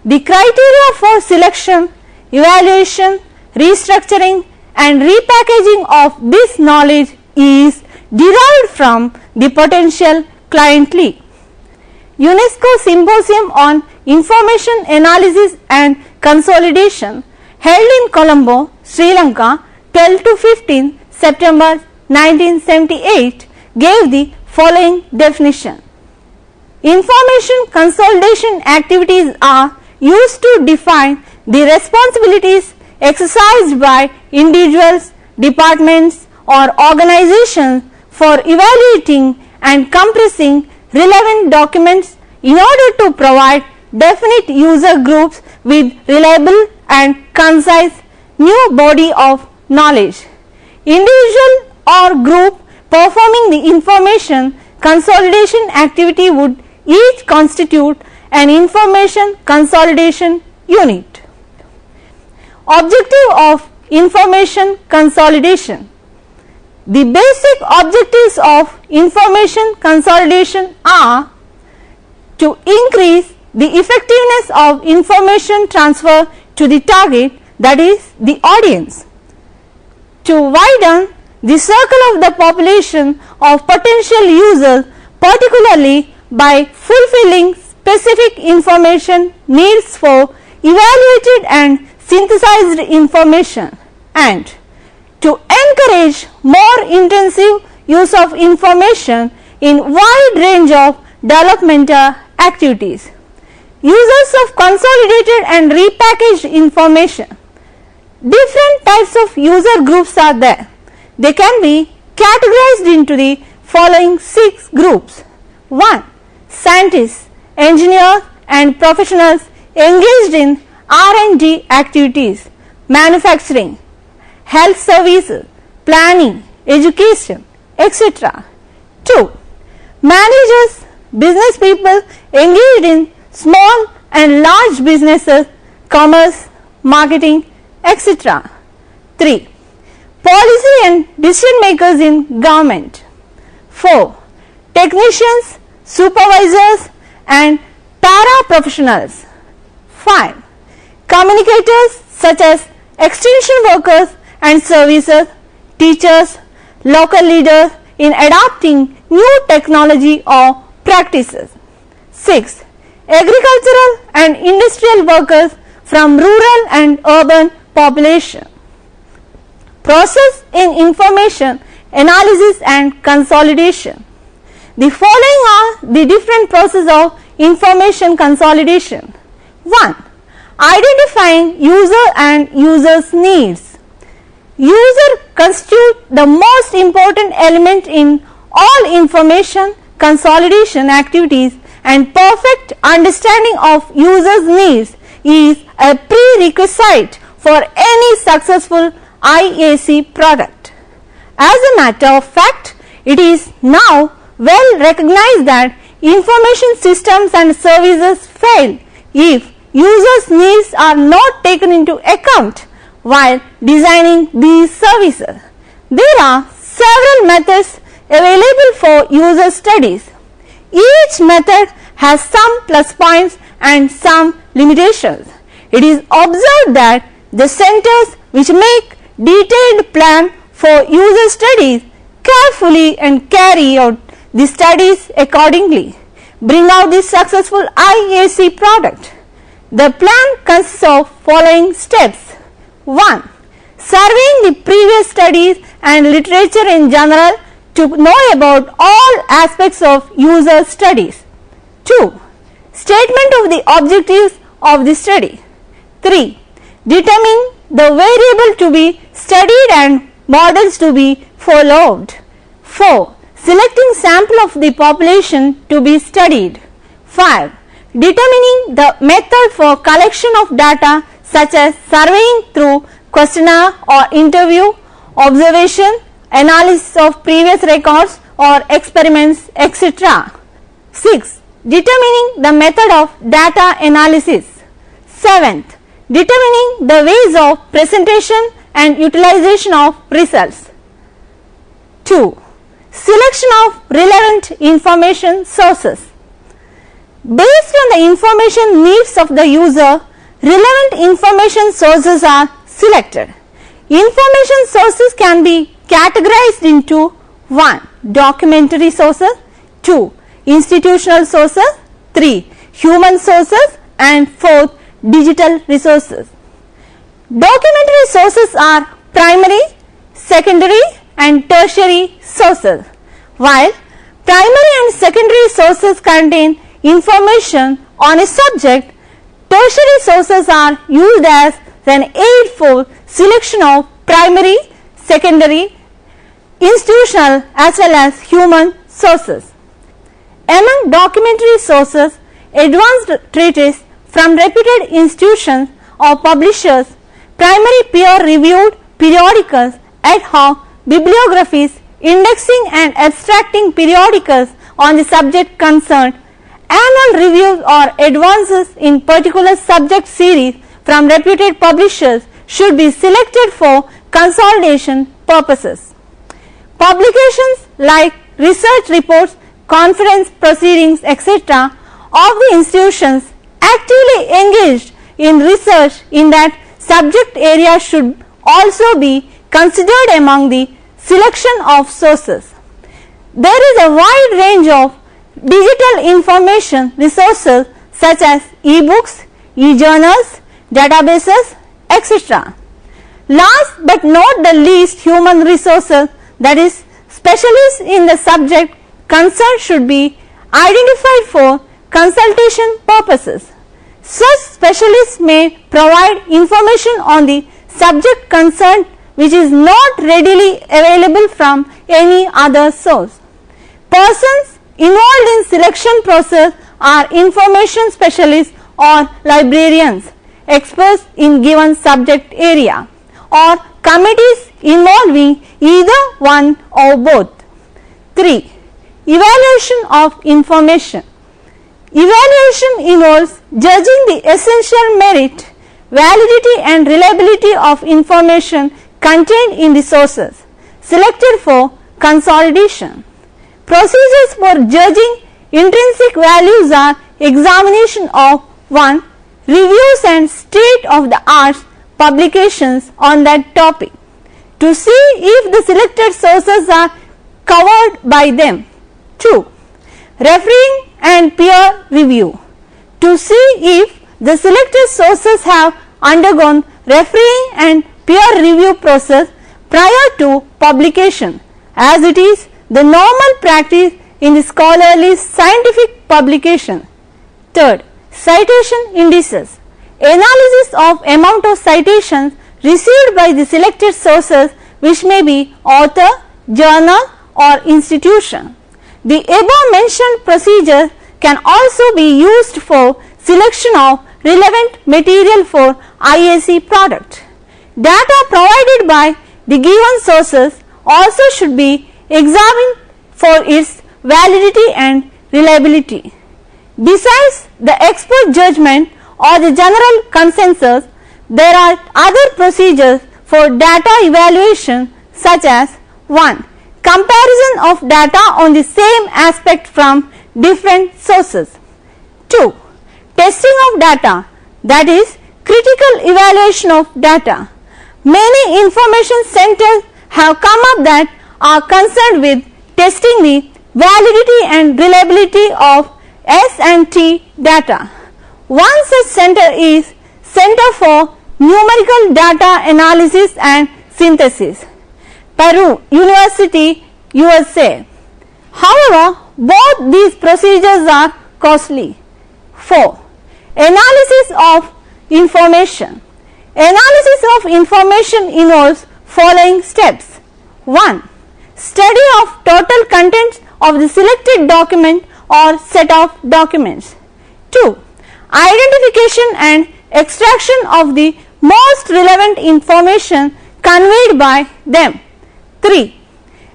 The criteria for selection, evaluation, restructuring and repackaging of this knowledge is derived from the potential clientele. UNESCO Symposium on Information Analysis and Consolidation held in Colombo, Sri Lanka 12 to 15 September 1978 gave the following definition. Information consolidation activities are used to define the responsibilities exercised by individuals, departments or organizations for evaluating and compressing relevant documents in order to provide definite user groups with reliable and concise new body of knowledge. Individual or group performing the information consolidation activity would each constitute an information consolidation unit. Objective of information consolidation. The basic objectives of information consolidation are to increase the effectiveness of information transfer to the target, that is the audience, to widen the circle of the population of potential users, particularly by fulfilling specific information needs for evaluated and synthesized information, and to encourage more intensive use of information in wide range of developmental activities. Uses of consolidated and repackaged information. Different types of user groups are there. They can be categorized into the following 6 groups. 1. Scientists, engineers and professionals engaged in R&D activities, manufacturing, health services, planning, education, etc. 2. Managers, business people engaged in small and large businesses, commerce, marketing, etc. 3. Policy and decision makers in government. 4. Technicians, supervisors and para-professionals. 5. Communicators such as extension workers and services, teachers, local leaders in adopting new technology or practices. 6. Agricultural and industrial workers from rural and urban population. Process in information analysis and consolidation. The following are the different processes of information consolidation. 1. Identifying user and user's needs. User constitute the most important element in all information consolidation activities, and perfect understanding of user's needs is a prerequisite for any successful IAC product. As a matter of fact, it is now well recognized that information systems and services fail if users' needs are not taken into account while designing these services. There are several methods available for user studies. Each method has some plus points and some limitations. It is observed that the centers which make detailed plan for user studies carefully and carry out the studies accordingly bring out the successful IAC product. The plan consists of following steps. 1. Surveying the previous studies and literature in general to know about all aspects of user studies. 2. Statement of the objectives of the study. 3. Determining the variable to be studied and models to be followed. 4. Selecting sample of the population to be studied. 5. Determining the method for collection of data such as surveying through questionnaire or interview, observation, analysis of previous records or experiments, etc. 6. Determining the method of data analysis. 7th. Determining the ways of presentation and utilization of results. 2. Selection of relevant information sources. Based on the information needs of the user, relevant information sources are selected. Information sources can be categorized into 1. Documentary sources, 2. Institutional sources, 3. Human sources, and 4th. Digital resources. Documentary sources are primary, secondary and tertiary sources. While primary and secondary sources contain information on a subject, tertiary sources are used as an aid for selection of primary, secondary, institutional as well as human sources. Among documentary sources, advanced treatises from reputed institutions or publishers, primary peer-reviewed periodicals, ad hoc bibliographies, indexing and abstracting periodicals on the subject concerned, annual reviews or advances in particular subject series from reputed publishers should be selected for consolidation purposes. Publications like research reports, conference proceedings, etc. of the institutions actively engaged in research in that subject area should also be considered among the selection of sources. There is a wide range of digital information resources such as e-books, e-journals, databases, etc. Last but not the least, human resources, that is specialists in the subject concerned, should be identified for consultation purposes. Such specialists may provide information on the subject concerned which is not readily available from any other source. Persons involved in selection process are information specialists or librarians, experts in given subject area, or committees involving either one or both. 3. Evaluation of information. Evaluation involves judging the essential merit, validity and reliability of information contained in the sources selected for consolidation. Procedures for judging intrinsic values are examination of 1. Reviews and state-of-the-art publications on that topic to see if the selected sources are covered by them. 2. Refereeing and peer review to see if the selected sources have undergone refereeing and peer review process prior to publication, as it is the normal practice in the scholarly scientific publication. 3rd, citation indices. Analysis of amount of citations received by the selected sources, which may be author, journal or institution. The above mentioned procedure can also be used for selection of relevant material for IAC product. Data provided by the given sources also should be examined for its validity and reliability. Besides the expert judgment or the general consensus, there are other procedures for data evaluation, such as 1. Comparison of data on the same aspect from different sources. 2. Testing of data, that is critical evaluation of data. Many information centers have come up that are concerned with testing the validity and reliability of S&T data. One such center is Center for Numerical Data Analysis and Synthesis, Peru University, USA. However, both these procedures are costly. 4. Analysis of information. Analysis of information involves following steps. 1. Study of total contents of the selected document or set of documents. 2. Identification and extraction of the most relevant information conveyed by them. 3.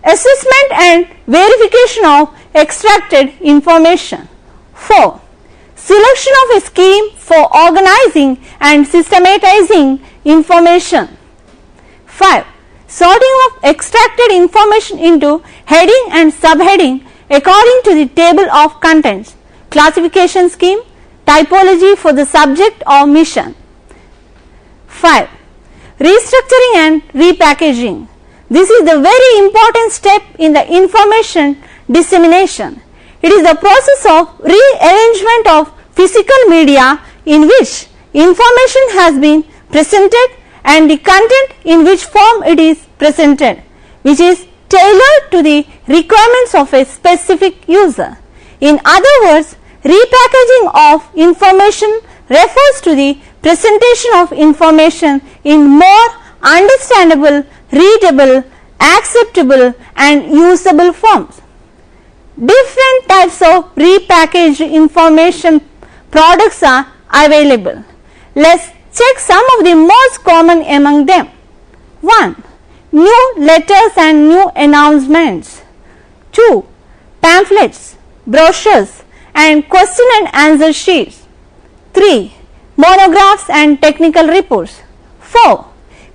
Assessment and verification of extracted information. 4. Selection of a scheme for organizing and systematizing information. 5. Sorting of extracted information into heading and subheading according to the table of contents, classification scheme, typology for the subject or mission. 5. Restructuring and repackaging. This is the very important step in the information dissemination. It is the process of rearrangement of physical media in which information has been presented and the content in which form it is presented, which is tailored to the requirements of a specific user. In other words, repackaging of information refers to the presentation of information in more understandable, readable, acceptable and usable forms. Different types of repackaged information products are available. Let's check some of the most common among them. 1. New letters and new announcements. 2. Pamphlets, brochures and question and answer sheets. 3. Monographs and technical reports. 4.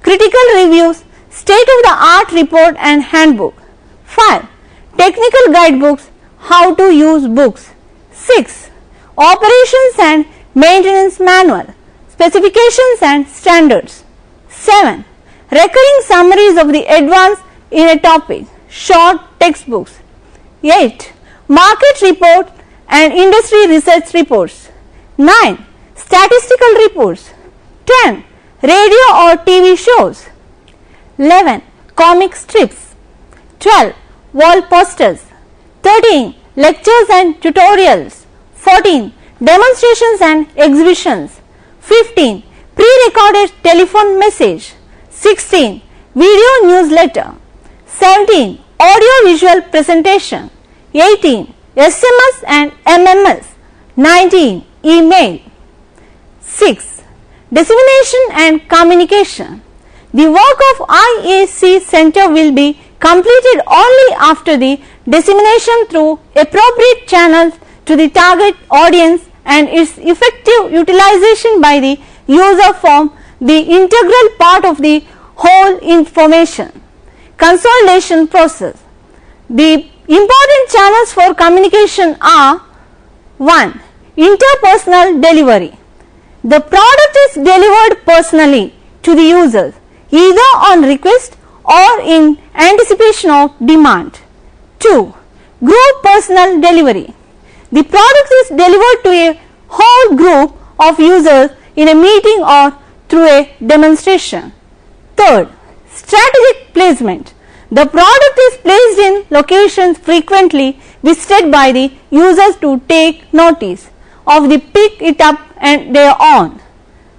Critical reviews, state-of-the-art report and handbook. 5. Technical guidebooks, how to use books. 6. Operations and maintenance manual, specifications and standards. 7. Recurring summaries of the advance in a topic, short textbooks. 8. Market report and industry research reports. 9. Statistical reports. 10. Radio or TV shows. 11. Comic strips. 12. Wall posters. 13. Lectures and tutorials. 14. Demonstrations and exhibitions. 15. Pre-recorded telephone message. 16. Video newsletter. 17. Audio visual presentation. 18. SMS and MMS. 19. Email. 6. Dissemination and communication. The work of IAC Center will be completed only after the dissemination through appropriate channels to the target audience and its effective utilization by the user form the integral part of the whole information consolidation process. The important channels for communication are: 1. Interpersonal delivery. The product is delivered personally to the users either on request or in anticipation of demand. 2. Group personal delivery. The product is delivered to a whole group of users in a meeting or through a demonstration. 3rd. Strategic placement. The product is placed in locations frequently visited by the users to take notice of the pick it up and thereon.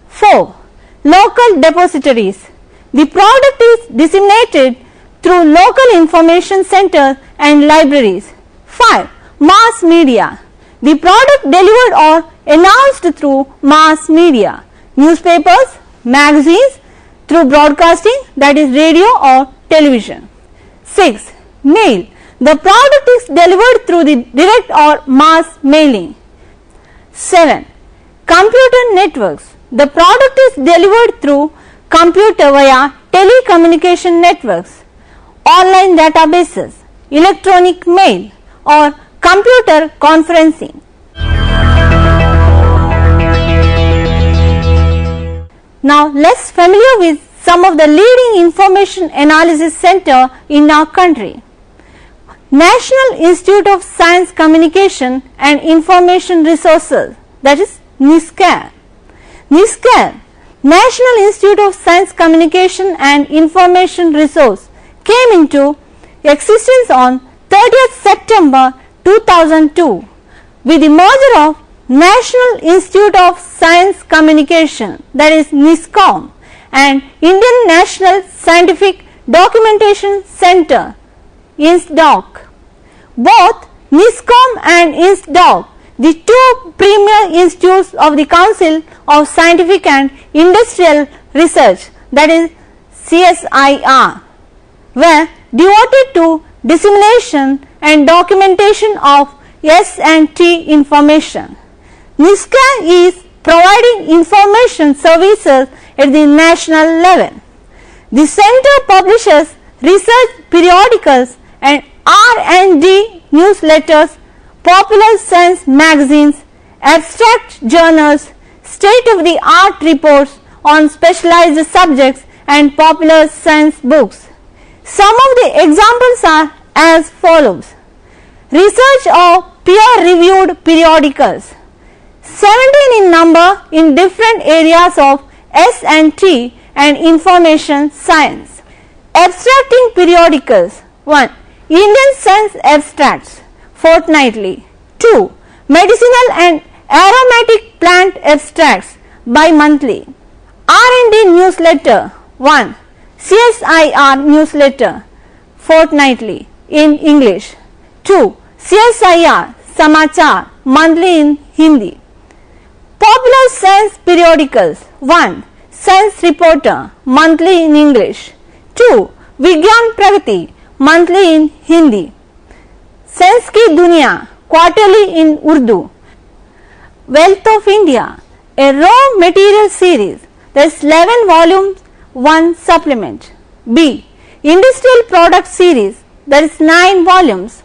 4. Local depositories. The product is disseminated through local information centers and libraries. 5. Mass media. The product delivered or announced through mass media, newspapers, magazines, through broadcasting, that is radio or television. 6. Mail. The product is delivered through the direct or mass mailing. 7. Computer networks. The product is delivered through computer via telecommunication networks, online databases, electronic mail or computer conferencing. Now let's familiar with some of the leading information analysis center in our country. National Institute of Science Communication and Information Resources, that is NISCAR. NISCAR, National Institute of Science Communication and Information Resource, came into existence on 30th September 2002 with the merger of National Institute of Science Communication, that is NISCOM, and Indian National Scientific Documentation Center, INSDOC. Both NISCOM and INSDOC, the two premier institutes of the Council of Scientific and Industrial Research, that is CSIR, were devoted to dissemination and documentation of S&T information. NISCAR is providing information services at the national level. The center publishes research periodicals and R&D newsletters, popular science magazines, abstract journals, state-of-the-art reports on specialized subjects and popular science books. Some of the examples are as follows: research of peer-reviewed periodicals, 17 in number in different areas of S&T and information science. Abstracting periodicals: 1. Indian Science Abstracts, fortnightly. 2. Medicinal and aromatic plant abstracts, bi-monthly. R&D newsletter: 1. CSIR newsletter, fortnightly in English. 2. CSIR Samachar, monthly in Hindi. Popular science periodicals: 1. Science Reporter, monthly in English. 2. Vigyan Pragati, monthly in Hindi. Science Ki Duniya, quarterly in Urdu. Wealth of India, a raw material series, there is 11 volumes, 1 supplement. B. Industrial product series, there is 9 volumes.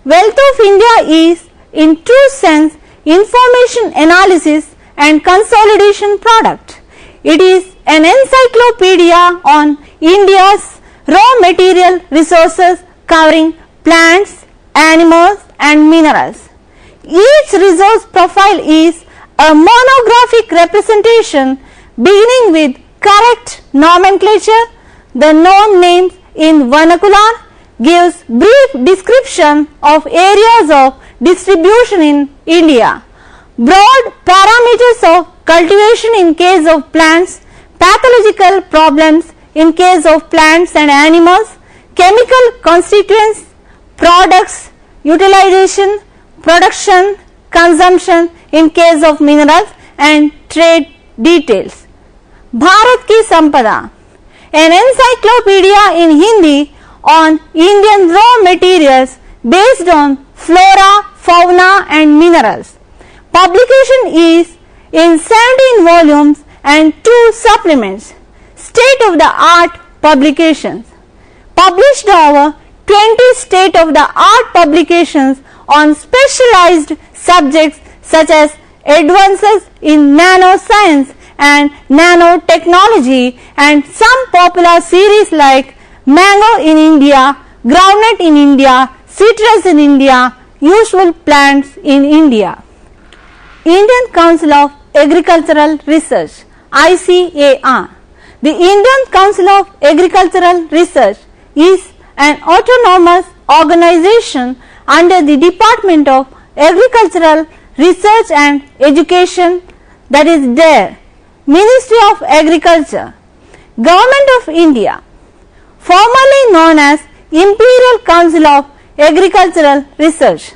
Wealth of India is, in true sense, information analysis and consolidation product. It is an encyclopedia on India's raw material resources covering plants, animals and minerals. Each resource profile is a monographic representation beginning with correct nomenclature. The known names in vernacular gives brief description of areas of distribution in India, broad parameters of cultivation in case of plants, pathological problems in case of plants and animals, chemical constituents, products, utilization, production, consumption in case of minerals and trade details. Bharat Ki Sampada, an encyclopedia in Hindi on Indian raw materials based on flora, fauna and minerals. Publication is in 17 volumes and 2 supplements. State-of-the-art publications. Published over 20 state-of-the-art publications on specialized subjects such as advances in nanoscience and nanotechnology, and some popular series like Mango in India, Groundnut in India, Citrus in India, Useful Plants in India. Indian Council of Agricultural Research, ICAR. The Indian Council of Agricultural Research is an autonomous organization under the Department of Agricultural Research and Education, that is DARE, Ministry of Agriculture, Government of India, formerly known as Imperial Council of Agricultural Research.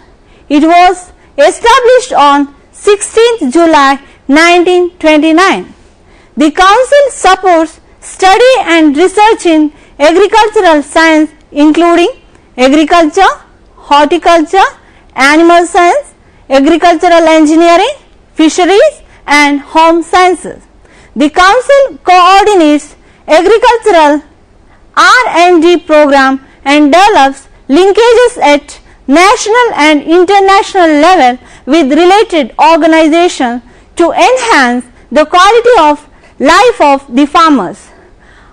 It was established on 16th July 1929. The Council supports study and research in agricultural science including agriculture, horticulture, animal science, agricultural engineering, fisheries and home sciences. The Council coordinates agricultural R&D program and develops linkages at national and international level with related organizations to enhance the quality of life of the farmers.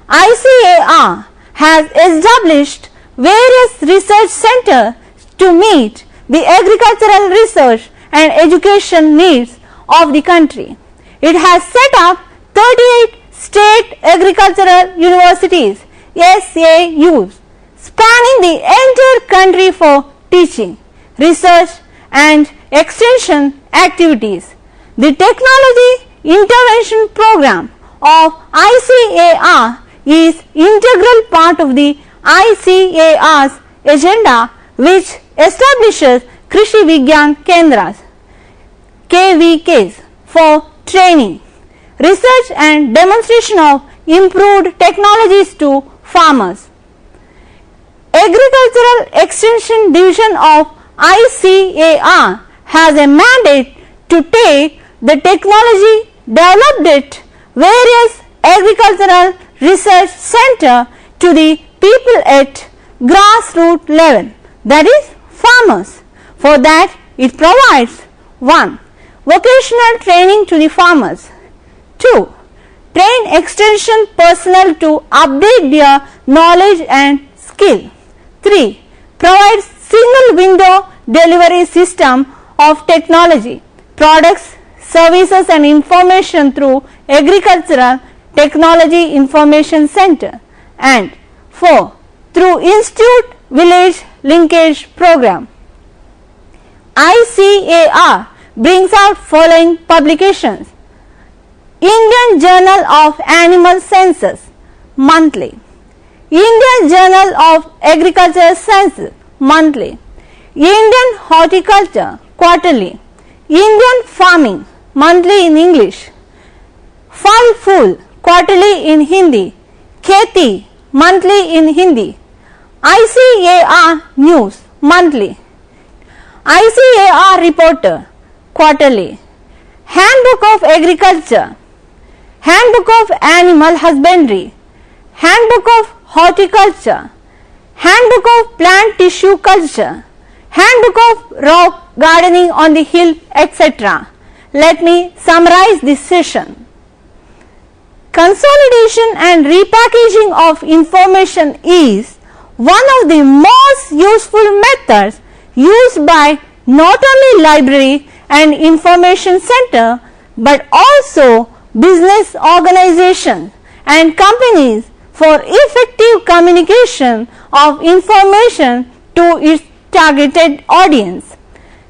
ICAR has established various research centers to meet the agricultural research and education needs of the country. It has set up 38 state agricultural universities, SAUs, spanning the entire country for teaching, research and extension activities. The Technology Intervention Program of ICAR is integral part of the ICAR's agenda, which establishes Krishi Vigyan Kendras, KVKs, for training, research and demonstration of improved technologies to farmers. Agricultural Extension Division of ICAR has a mandate to take the technology developed at various agricultural research center to the people at grassroots level, that is farmers. For that it provides 1. Vocational training to the farmers. 2. Train extension personnel to update their knowledge and skill. 3. Provides single window delivery system of technology, products, services and information through Agricultural Technology Information Center. And 4. Through Institute Village Linkage Program. ICAR brings out following publications: Indian Journal of Animal Sciences monthly, Indian Journal of Agricultural Sciences monthly, Indian Horticulture quarterly, Indian Farming monthly in English, Fal Fool quarterly in Hindi, Kheti monthly in Hindi, ICAR News monthly, ICAR Reporter quarterly, Handbook of Agriculture, Handbook of Animal Husbandry, Handbook of Horticulture, Handbook of Plant Tissue Culture, Handbook of Rock Gardening on the Hill, etc. Let me summarize this session. Consolidation and repackaging of information is one of the most useful methods used by not only library and information center but also business organizations and companies for effective communication of information to its targeted audience.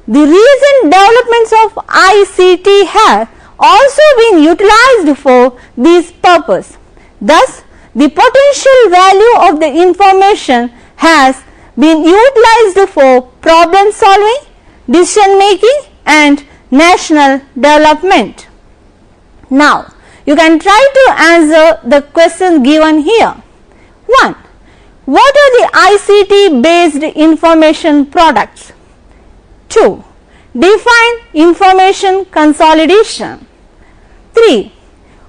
The recent developments of ICT have also been utilized for this purpose. Thus, the potential value of the information has been utilized for problem solving, decision making and national development. Now, you can try to answer the question given here. 1. What are the ICT based information products? 2. Define information consolidation. 3.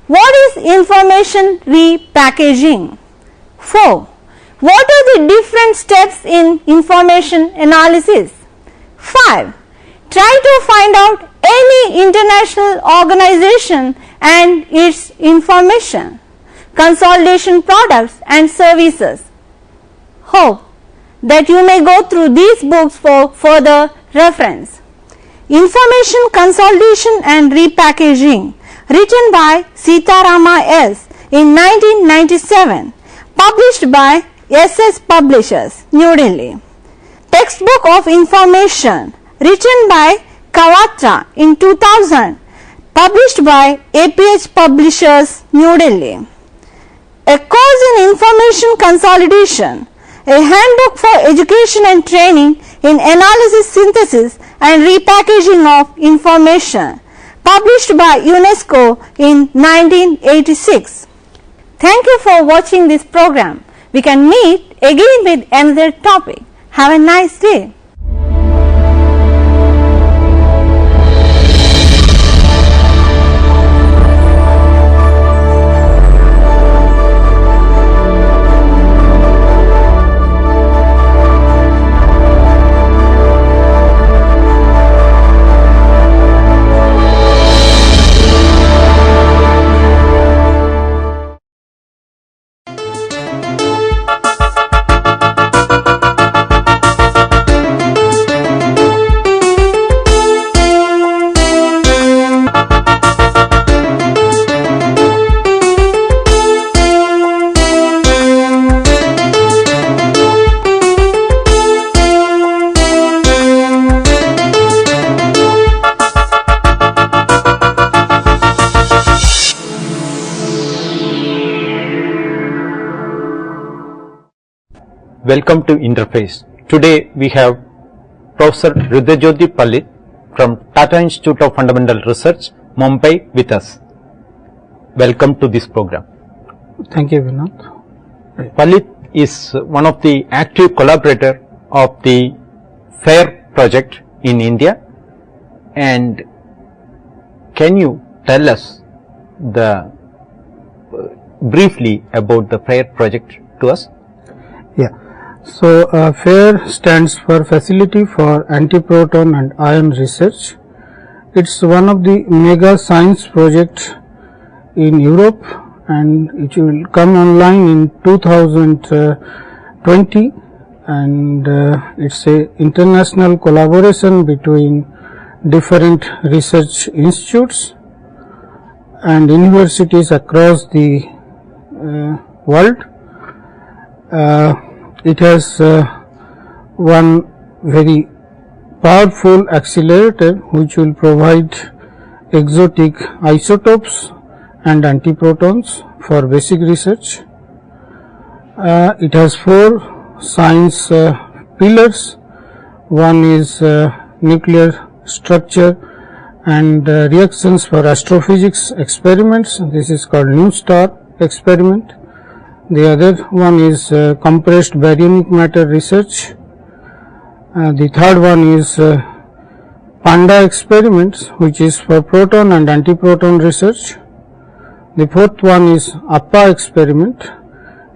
What is information repackaging? 4. What are the different steps in information analysis? 5. Try to find out any international organization and its information, consolidation products and services. Hope that you may go through these books for further reference. Information Consolidation and Repackaging, written by Sitarama S. in 1997, published by SS Publishers, New Delhi. Textbook of Information, written by Kawatra in 2000, published by APH Publishers, New Delhi. A Course in Information Consolidation, a handbook for education and training in analysis, synthesis and repackaging of information, published by UNESCO in 1986. Thank you for watching this program. We can meet again with another topic. Have a nice day. Welcome to Interface. Today we have Professor Rudrajyoti Pallit from Tata Institute of Fundamental Research, Mumbai with us. Welcome to this program. Thank you, Vinod. Pallit is one of the active collaborators of the FAIR project in India, and can you tell us briefly about the FAIR project to us? Yeah. So, FAIR stands for Facility for Antiproton and Ion Research. It's one of the mega science projects in Europe, and it will come online in 2020, and it's a international collaboration between different research institutes and universities across the world. It has one very powerful accelerator which will provide exotic isotopes and antiprotons for basic research. It has 4 science pillars. One is nuclear structure and reactions for astrophysics experiments. This is called New Star experiment. The other one is compressed baryonic matter research. The third one is PANDA experiments, which is for proton and antiproton research. The fourth one is APPA experiment.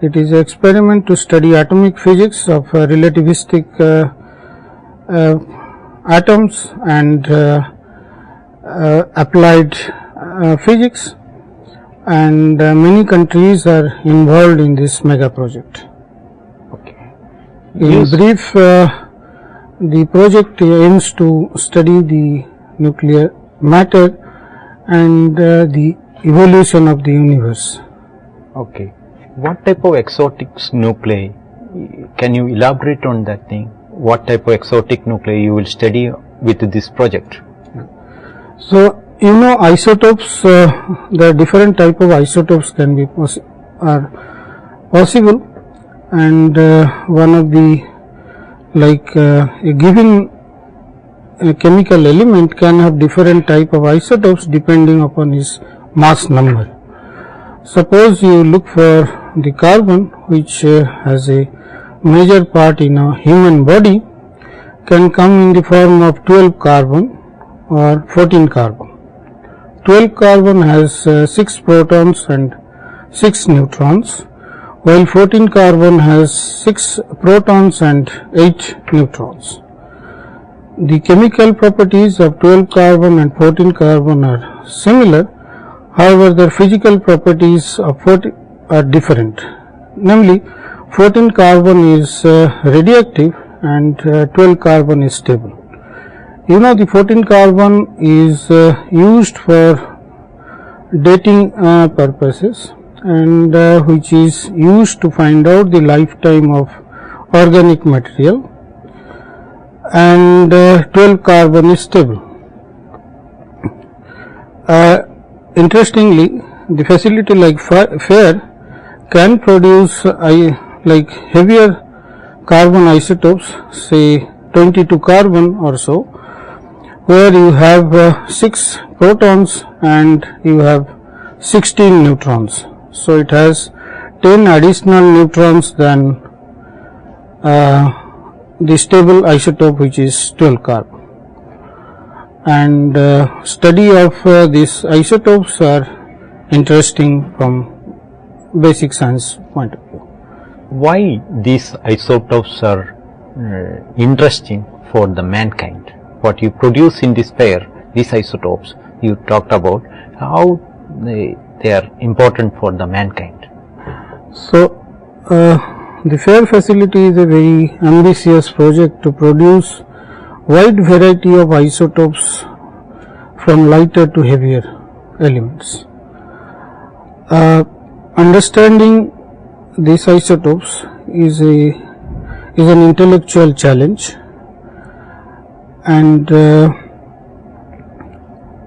It is an experiment to study atomic physics of relativistic atoms and applied physics. And many countries are involved in this mega project. Okay. In brief, the project aims to study the nuclear matter and the evolution of the universe. Okay. What type of exotic nuclei? Can you elaborate on that thing? What type of exotic nuclei you will study with this project? So, you know, isotopes, the different type of isotopes can be possible, and one of the like a given chemical element can have different type of isotopes depending upon its mass number. Suppose you look for the carbon, which has a major part in a human body, can come in the form of 12 carbon or 14 carbon. 12 carbon has 6 protons and 6 neutrons, while 14 carbon has 6 protons and 8 neutrons. The chemical properties of 12 carbon and 14 carbon are similar, however their physical properties of 14 are different. Namely, 14 carbon is radioactive and 12 carbon is stable. You know, the 14 carbon is used for dating purposes, and which is used to find out the lifetime of organic material, and 12 carbon is stable. Interestingly, the facility like FAIR can produce like heavier carbon isotopes, say 22 carbon or so, where you have 6 protons and you have 16 neutrons. So it has 10 additional neutrons than the stable isotope, which is 12 carbon. And study of these isotopes are interesting from basic science point of view. Why these isotopes are interesting for the mankind? What you produce in this pair, these isotopes you talked about, how they are important for the mankind. So the FAIR facility is a very ambitious project to produce wide variety of isotopes from lighter to heavier elements. Understanding these isotopes is an intellectual challenge, and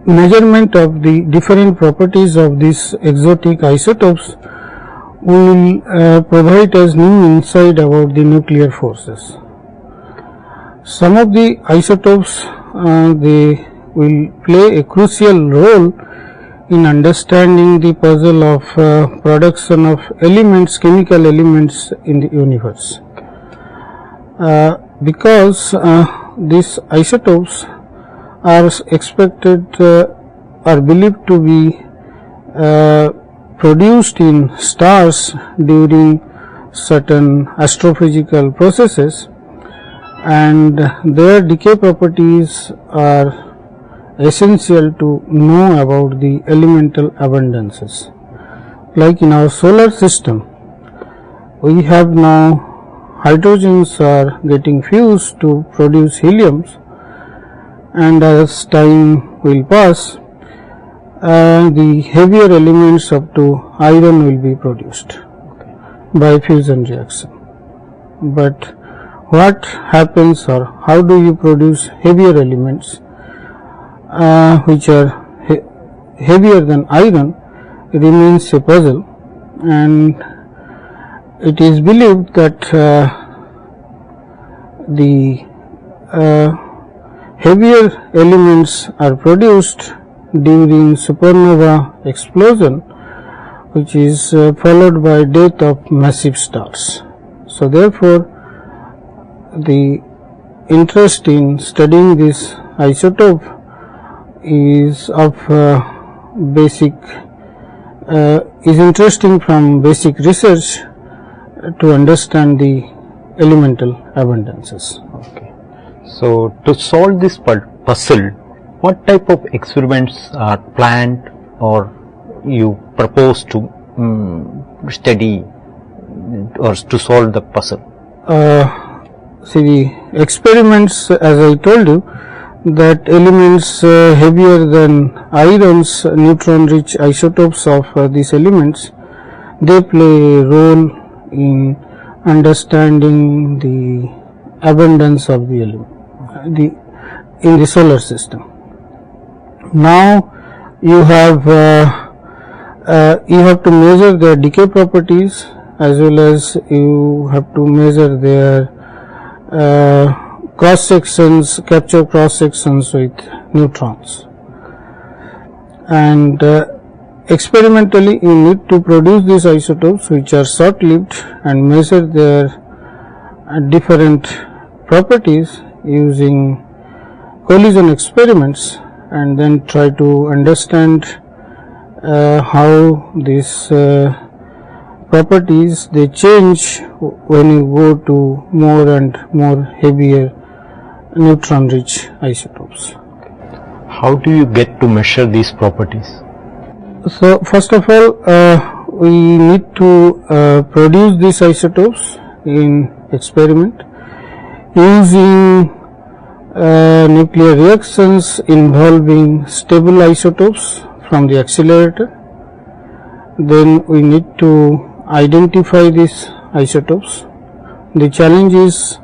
measurement of the different properties of these exotic isotopes will provide us new insight about the nuclear forces. Some of the isotopes they will play a crucial role in understanding the puzzle of production of elements, chemical elements in the universe. Because these isotopes are expected are believed to be produced in stars during certain astrophysical processes, and their decay properties are essential to know about the elemental abundances. Like in our solar system, we have now hydrogens are getting fused to produce heliums, and as time will pass, the heavier elements up to iron will be produced by fusion reaction. But what happens, or how do you produce heavier elements which are heavier than iron, remains a puzzle, and it is believed that the heavier elements are produced during supernova explosion, which is followed by death of massive stars. So therefore, the interest in studying this isotope is of is interesting from basic research to understand the elemental abundances. Okay. So to solve this puzzle, what type of experiments are planned or you propose to study or to solve the puzzle? See, the experiments, as I told you, that elements heavier than irons, neutron-rich isotopes of these elements, they play a role in understanding the abundance of the element in the solar system. Now you have to measure their decay properties, as well as you have to measure their cross sections, capture cross sections with neutrons. And experimentally you need to produce these isotopes which are short lived and measure their different properties using collision experiments, and then try to understand how these properties they change when you go to more and more heavier neutron rich isotopes. How do you get to measure these properties? So first of all, we need to produce these isotopes in experiment using nuclear reactions involving stable isotopes from the accelerator. Then we need to identify these isotopes. The challenge is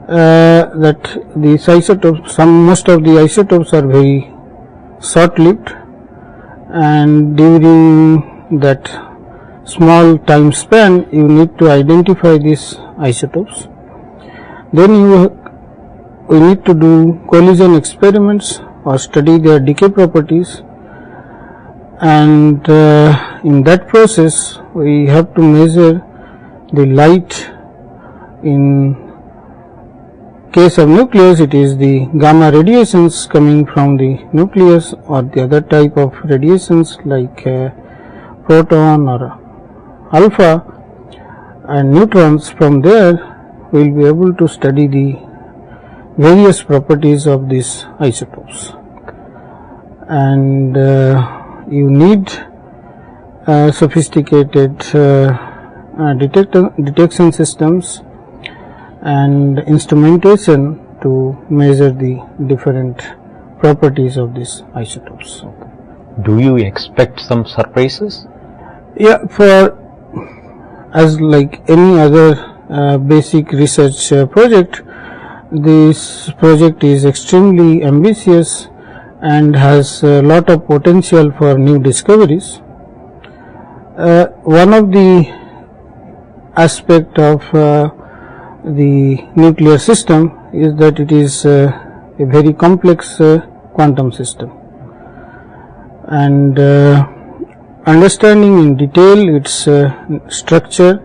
that these isotopes, most of the isotopes are very short lived, and during that small time span you need to identify these isotopes. Then we need to do collision experiments or study their decay properties, and in that process we have to measure the light. In case of nucleus, it is the gamma radiations coming from the nucleus, or the other type of radiations like proton or alpha, and neutrons. From there we will be able to study the various properties of these isotopes, and you need sophisticated detection systems and instrumentation to measure the different properties of these isotopes. Do you expect some surprises? Yeah, as like any other basic research project, this project is extremely ambitious and has a lot of potential for new discoveries. One of the aspect of the nuclear system is that it is a very complex quantum system, and understanding in detail its structure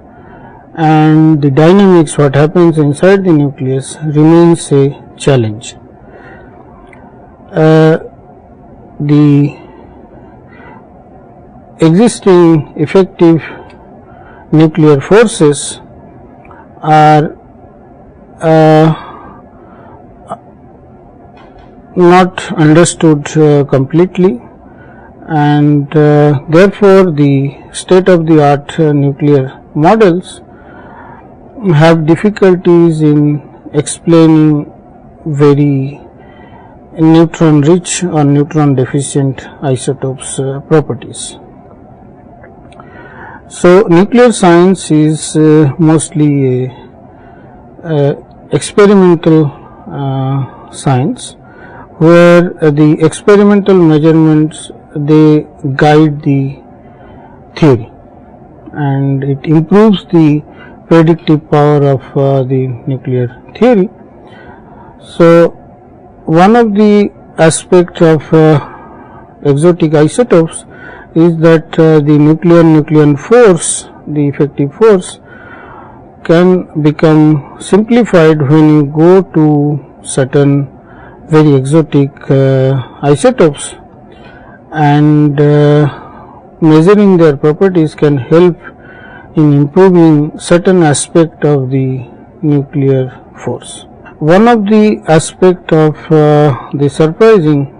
and the dynamics, what happens inside the nucleus, remains a challenge. The existing effective nuclear forces are not understood completely, and therefore the state of the art nuclear models have difficulties in explaining very neutron rich or neutron deficient isotopes properties. So nuclear science is mostly a experimental science, where the experimental measurements they guide the theory, and it improves the predictive power of the nuclear theory. So one of the aspects of exotic isotopes is that the nucleon force, the effective force, can become simplified when you go to certain very exotic isotopes, and measuring their properties can help in improving certain aspect of the nuclear force. One of the aspect of the surprising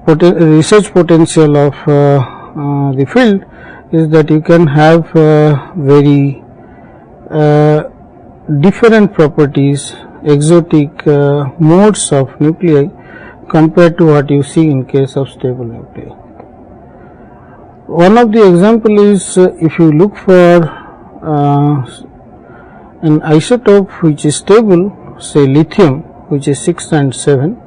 research potential of the field is that you can have very different properties, exotic modes of nuclei compared to what you see in case of stable nuclei. One of the example is if you look for an isotope which is stable, say lithium, which is 6 and 7,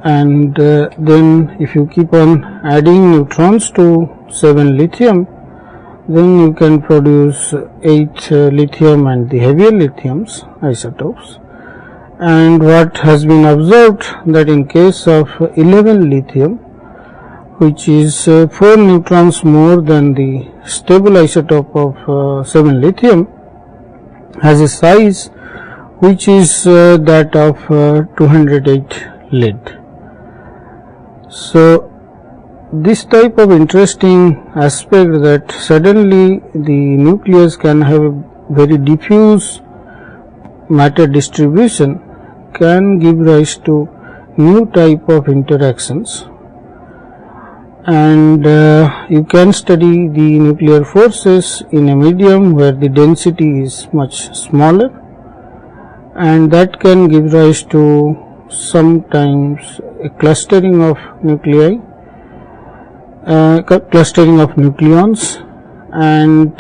and then if you keep on adding neutrons to 7 lithium, then you can produce 8 lithium and the heavier lithiums isotopes. And what has been observed that in case of 11 lithium, which is 4 neutrons more than the stable isotope of 7 lithium, has a size which is that of 208 lead. So this type of interesting aspect that suddenly the nucleus can have a very diffuse matter distribution can give rise to new type of interactions, and you can study the nuclear forces in a medium where the density is much smaller, and that can give rise to sometimes a clustering of nuclei, clustering of nucleons, and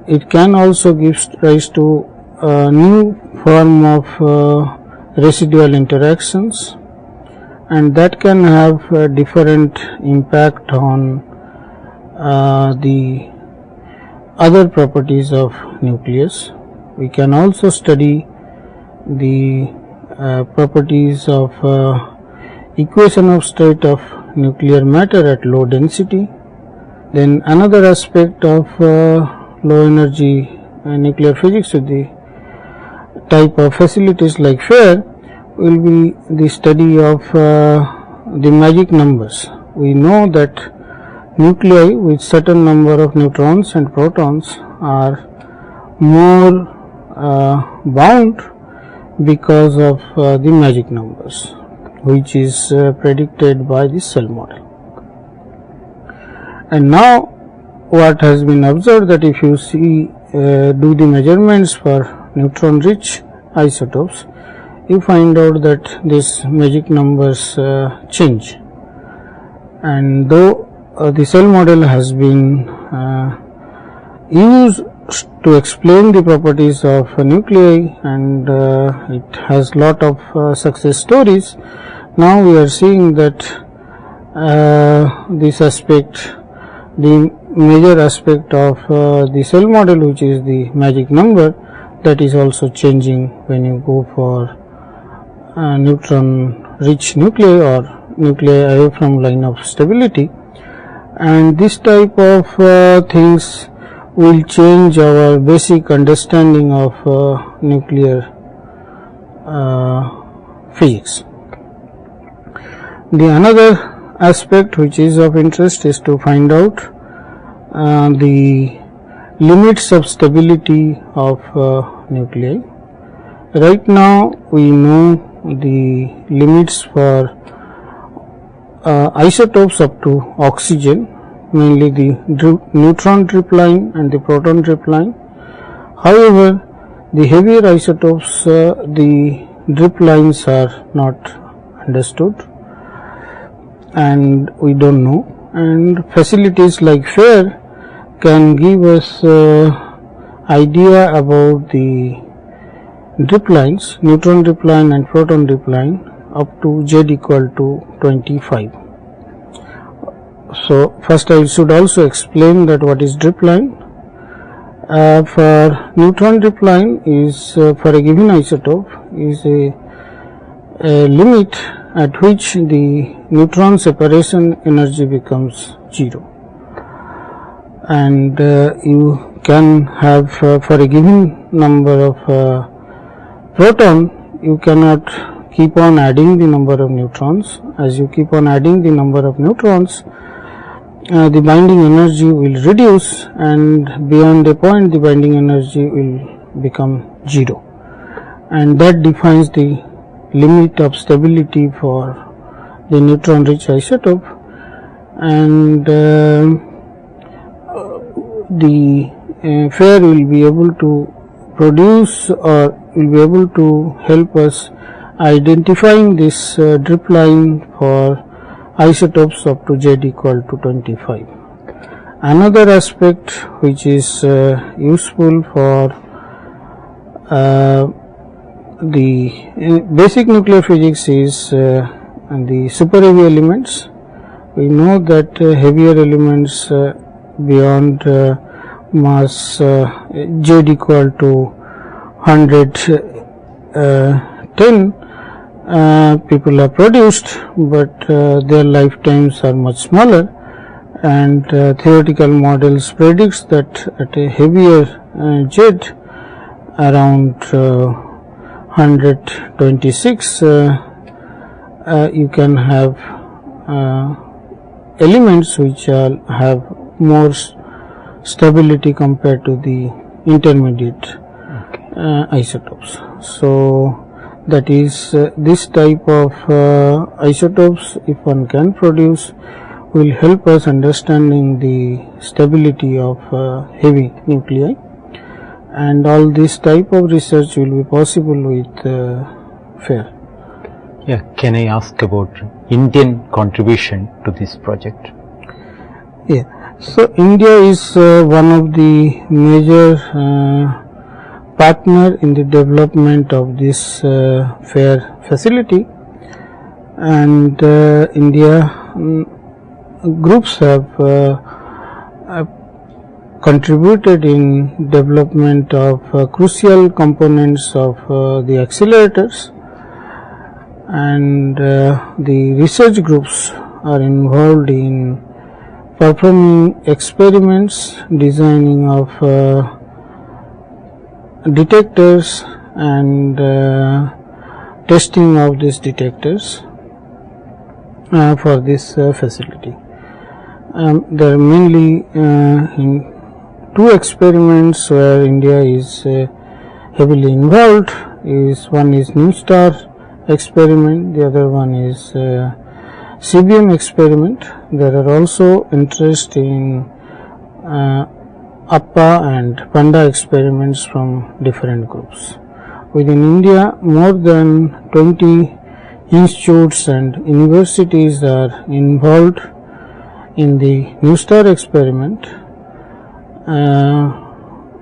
it can also give rise to a new form of residual interactions, and that can have a different impact on the other properties of nucleus. We can also study the properties of equation of state of nuclear matter at low density. Then another aspect of low energy nuclear physics with the type of facilities like FAIR will be the study of the magic numbers. We know that nuclei with certain number of neutrons and protons are more bound because of the magic numbers, which is predicted by the cell model. And now what has been observed that if you see do the measurements for neutron rich isotopes, you find out that these magic numbers change, and though the cell model has been used to explain the properties of nuclei, and it has lot of success stories, now we are seeing that this aspect, the major aspect of the cell model, which is the magic number, that is also changing when you go for neutron rich nuclei or nuclei away from line of stability. And this type of things will change our basic understanding of nuclear physics. The another aspect which is of interest is to find out the limits of stability of nuclei. Right now we know the limits for isotopes up to oxygen, mainly the neutron drip line and the proton drip line. However, the heavier isotopes, the drip lines are not understood and we don't know, and facilities like FAIR can give us idea about the drip lines, neutron drip line and proton drip line up to Z equal to 25. So first I should also explain that what is drip line. For neutron drip line is for a given isotope is a limit at which the neutron separation energy becomes 0, and you can have for a given number of proton, you cannot keep on adding the number of neutrons. As you keep on adding the number of neutrons, the binding energy will reduce, and beyond a point the binding energy will become 0, and that defines the limit of stability for the neutron rich isotope. And the FAIR will be able to produce or will be able to help us identifying this drip line for isotopes up to Z equal to 25. Another aspect which is useful for the basic nuclear physics is the super heavy elements. We know that heavier elements beyond mass Z equal to 110 people are produced, but their lifetimes are much smaller, and theoretical models predicts that at a heavier Z around 126 you can have elements which have more stability compared to the intermediate isotopes. So that is this type of isotopes, if one can produce, will help us understanding the stability of heavy nuclei, and all this type of research will be possible with FAIR. Yeah, can I ask about Indian contribution to this project? Yeah, so India is one of the major partner in the development of this FAIR facility, and India groups have contributed in development of crucial components of the accelerators, and the research groups are involved in performing experiments, designing of detectors, and testing of these detectors for this facility. There are mainly in two experiments where India is heavily involved. One is New Star experiment, the other one is CBM experiment. There are also interest in APPA and PANDA experiments from different groups. Within India, more than 20 institutes and universities are involved in the New Star experiment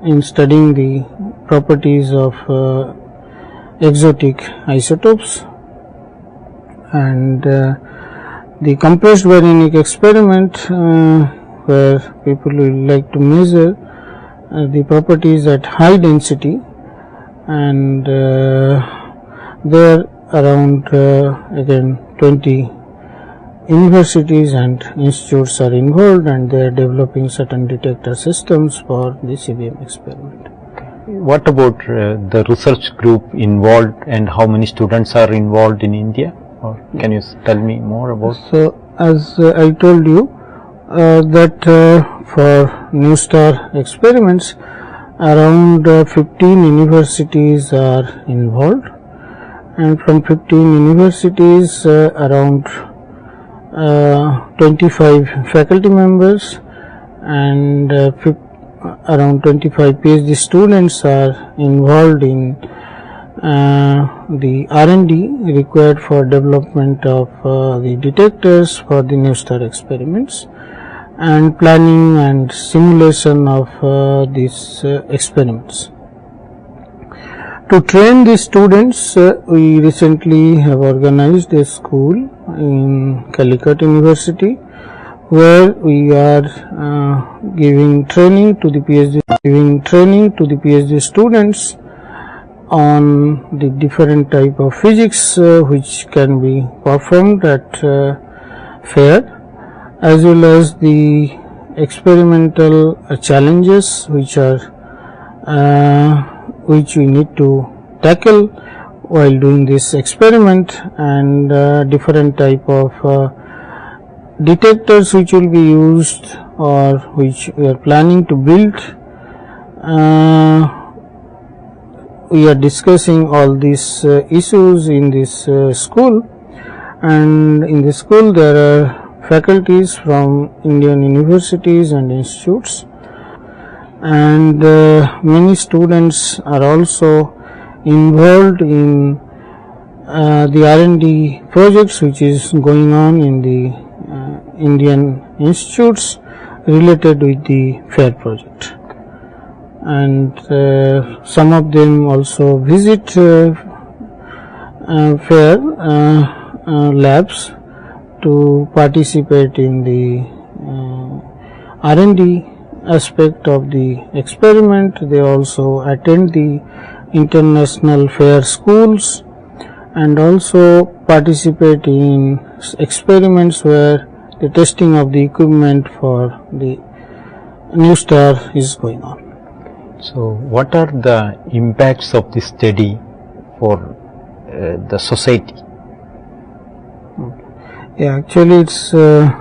in studying the properties of exotic isotopes, and the compressed baryonic experiment where people will like to measure the properties at high density, and there around again 20 universities and institutes are involved, and they are developing certain detector systems for the CBM experiment. What about the research group involved, and how many students are involved in India? Or can you tell me more about? So, as I told you that for New Star experiments, around 15 universities are involved, and from 15 universities around 25 faculty members and around 25 PhD students are involved in the R&D required for development of the detectors for the New Star experiments, and planning and simulation of these experiments. To train the students, we recently have organized a school in Calicut University, where we are giving training to the PhD students on the different type of physics which can be performed at FAIR, as well as the experimental challenges which we need to tackle while doing this experiment, and different type of detectors which will be used or which we are planning to build. We are discussing all these issues in this school, and in the school there are faculties from Indian universities and institutes, and many students are also involved in the R&D projects which is going on in the Indian institutes related with the FAIR project, and some of them also visit FAIR labs to participate in the R&D aspect of the experiment. They also attend the international fair schools and also participate in experiments where the testing of the equipment for the new star is going on. So, what are the impacts of this study for the society? Yeah, actually it's the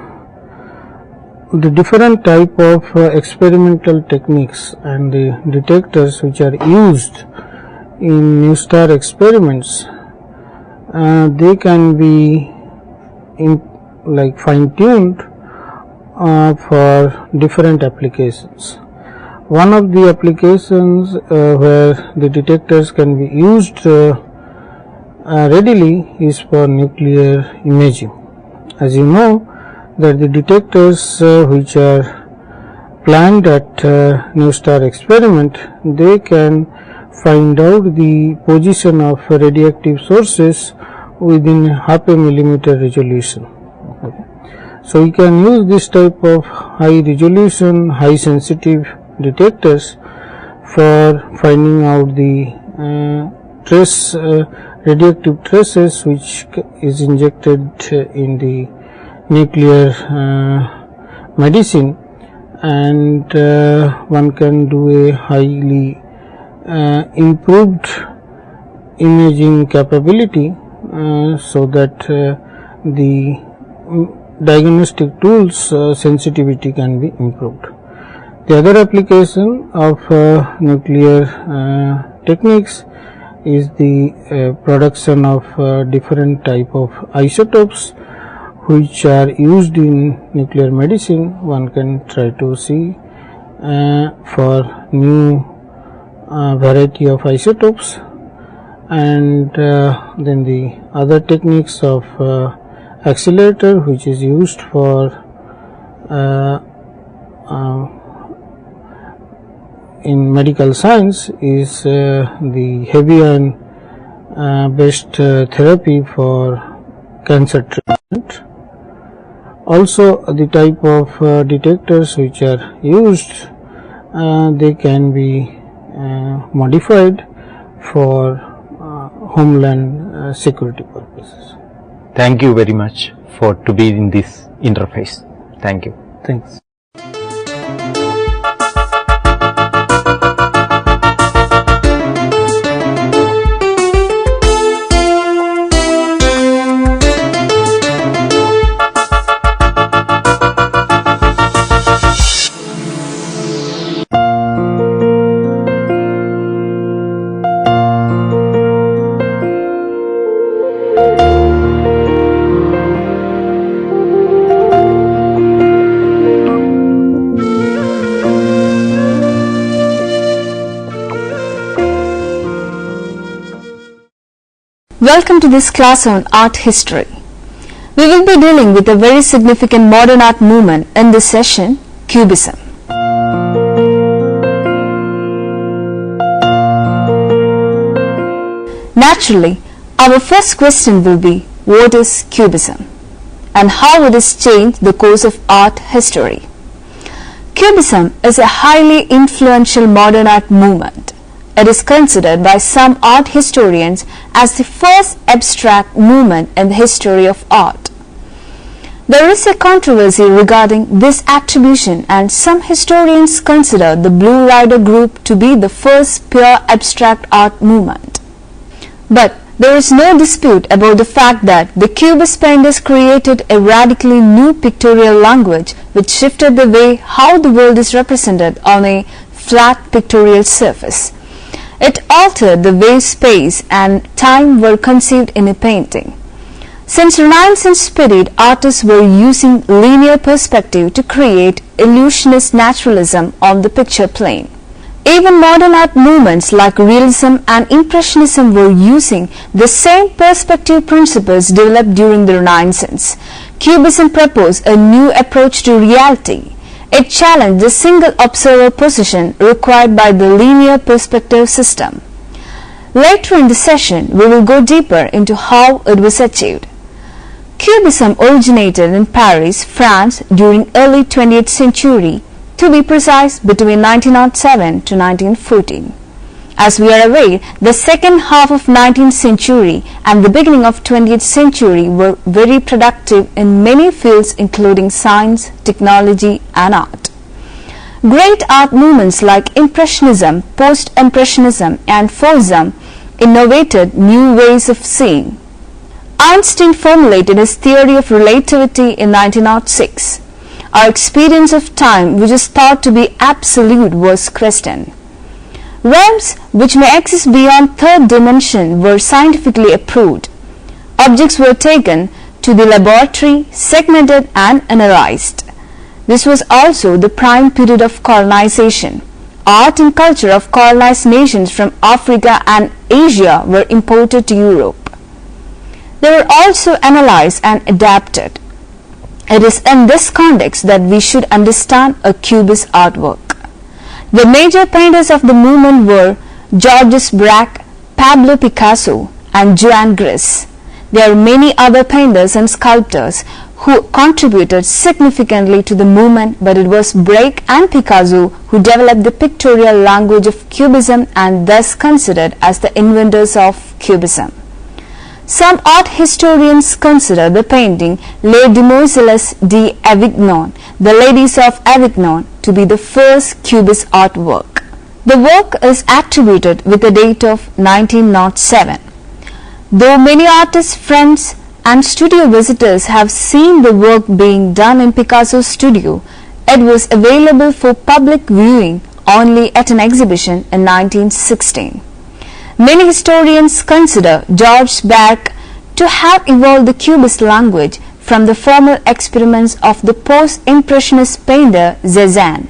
different type of experimental techniques and the detectors which are used in new star experiments, they can be like fine-tuned for different applications. One of the applications where the detectors can be used readily is for nuclear imaging. As you know that the detectors which are planned at new star experiment, they can find out the position of radioactive sources within half a millimeter resolution. Okay. So we can use this type of high resolution, high sensitive detectors for finding out the radioactive traces which is injected in the nuclear medicine, and one can do a highly improved imaging capability so that the diagnostic tools sensitivity can be improved. The other application of nuclear techniques is the production of different type of isotopes which are used in nuclear medicine. One can try to see for new variety of isotopes, and then the other techniques of accelerator which is used for in medical science is the heavy ion based therapy for cancer treatment. Also the type of detectors which are used, they can be modified for homeland security purposes. Thank you very much for to be in this interface. Thank you. Thanks. Welcome to this class on art history. We will be dealing with a very significant modern art movement in this session, Cubism. Naturally, our first question will be, what is Cubism and how it has changed the course of art history? Cubism is a highly influential modern art movement. It is considered by some art historians as the first abstract movement in the history of art. There is a controversy regarding this attribution, and some historians consider the Blue Rider group to be the first pure abstract art movement. But there is no dispute about the fact that the Cubist painters created a radically new pictorial language which shifted the way how the world is represented on a flat pictorial surface. It altered the way space and time were conceived in a painting. Since Renaissance period, artists were using linear perspective to create illusionist naturalism on the picture plane. Even modern art movements like Realism and Impressionism were using the same perspective principles developed during the Renaissance. Cubism proposed a new approach to reality. It challenged the single observer position required by the linear perspective system. Later in the session, we will go deeper into how it was achieved. Cubism originated in Paris, France during early 20th century To be precise, between 1907 to 1914. As we are aware, the second half of 19th century and the beginning of 20th century were very productive in many fields including science, technology and art. Great art movements like Impressionism, Post-Impressionism and Fauvism innovated new ways of seeing. Einstein formulated his theory of relativity in 1906. Our experience of time, which is thought to be absolute, was questioned. Realms which may exist beyond third dimension were scientifically approved. Objects were taken to the laboratory, segmented and analyzed. This was also the prime period of colonization. Art and culture of colonized nations from Africa and Asia were imported to Europe. They were also analyzed and adapted. It is in this context that we should understand a Cubist artwork. The major painters of the movement were Georges Braque, Pablo Picasso and Joan Gris. There are many other painters and sculptors who contributed significantly to the movement, but it was Braque and Picasso who developed the pictorial language of Cubism and thus considered as the inventors of Cubism. Some art historians consider the painting Les Demoiselles d'Avignon, the Ladies of Avignon, to be the first Cubist artwork. The work is attributed with a date of 1907. Though many artists, friends and studio visitors have seen the work being done in Picasso's studio, it was available for public viewing only at an exhibition in 1916. Many historians consider Georges Braque to have evolved the Cubist language from the formal experiments of the post-impressionist painter Cézanne.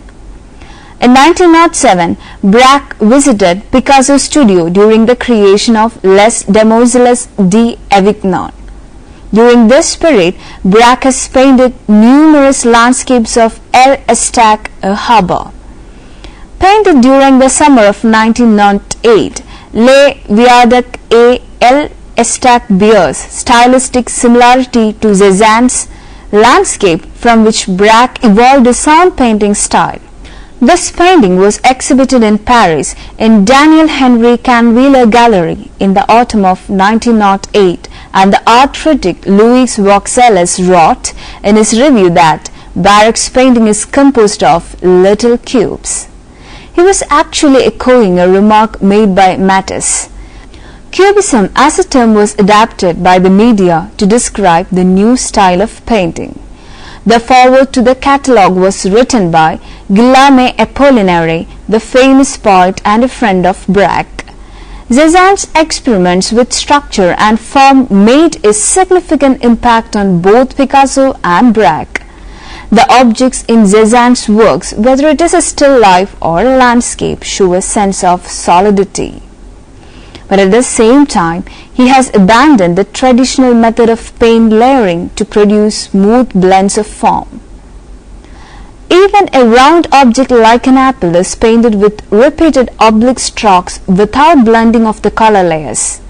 In 1907, Braque visited Picasso's studio during the creation of Les Demoiselles d'Avignon. During this period, Braque has painted numerous landscapes of L'Estaque, a harbour. Painted during the summer of 1908, Les Viaducs et L'Estaque bears stylistic similarity to Cézanne's landscape, from which Braque evolved a sound painting style. This painting was exhibited in Paris in Daniel Henry Canviller Gallery in the autumn of 1908, and the art critic Louis Vauxelles wrote in his review that Braque's painting is composed of little cubes. He was actually echoing a remark made by Matisse. Cubism as a term was adapted by the media to describe the new style of painting. The foreword to the catalogue was written by Guillaume Apollinaire, the famous poet and a friend of Braque. Cézanne's experiments with structure and form made a significant impact on both Picasso and Braque. The objects in Cézanne's works, whether it is a still life or a landscape, show a sense of solidity. But at the same time, he has abandoned the traditional method of paint layering to produce smooth blends of form. Even a round object like an apple is painted with repeated oblique strokes without blending of the color layers.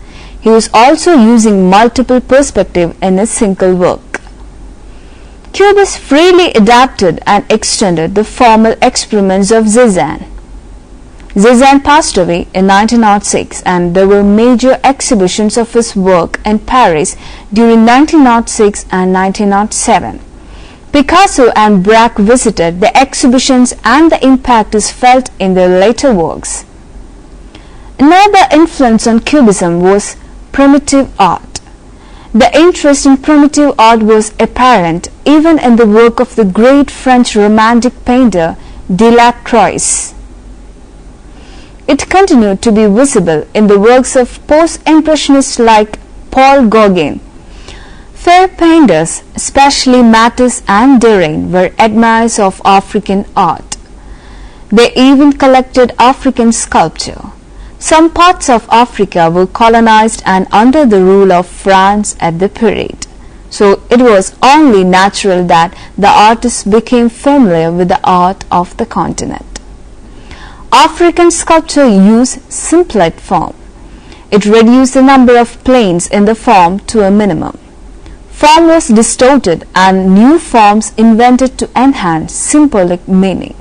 He was also using multiple perspectives in a single work. Cubists freely adapted and extended the formal experiments of Cézanne. Cézanne passed away in 1906, and there were major exhibitions of his work in Paris during 1906 and 1907. Picasso and Braque visited the exhibitions, and the impact is felt in their later works. Another influence on Cubism was primitive art. The interest in primitive art was apparent even in the work of the great French Romantic painter Delacroix. It continued to be visible in the works of post-impressionists like Paul Gauguin. Fair painters, especially Matisse and Derain, were admirers of African art. They even collected African sculpture. Some parts of Africa were colonized and under the rule of France at the period, so it was only natural that the artists became familiar with the art of the continent. African sculpture used simplet form. It reduced the number of planes in the form to a minimum. Form was distorted and new forms invented to enhance symbolic meaning.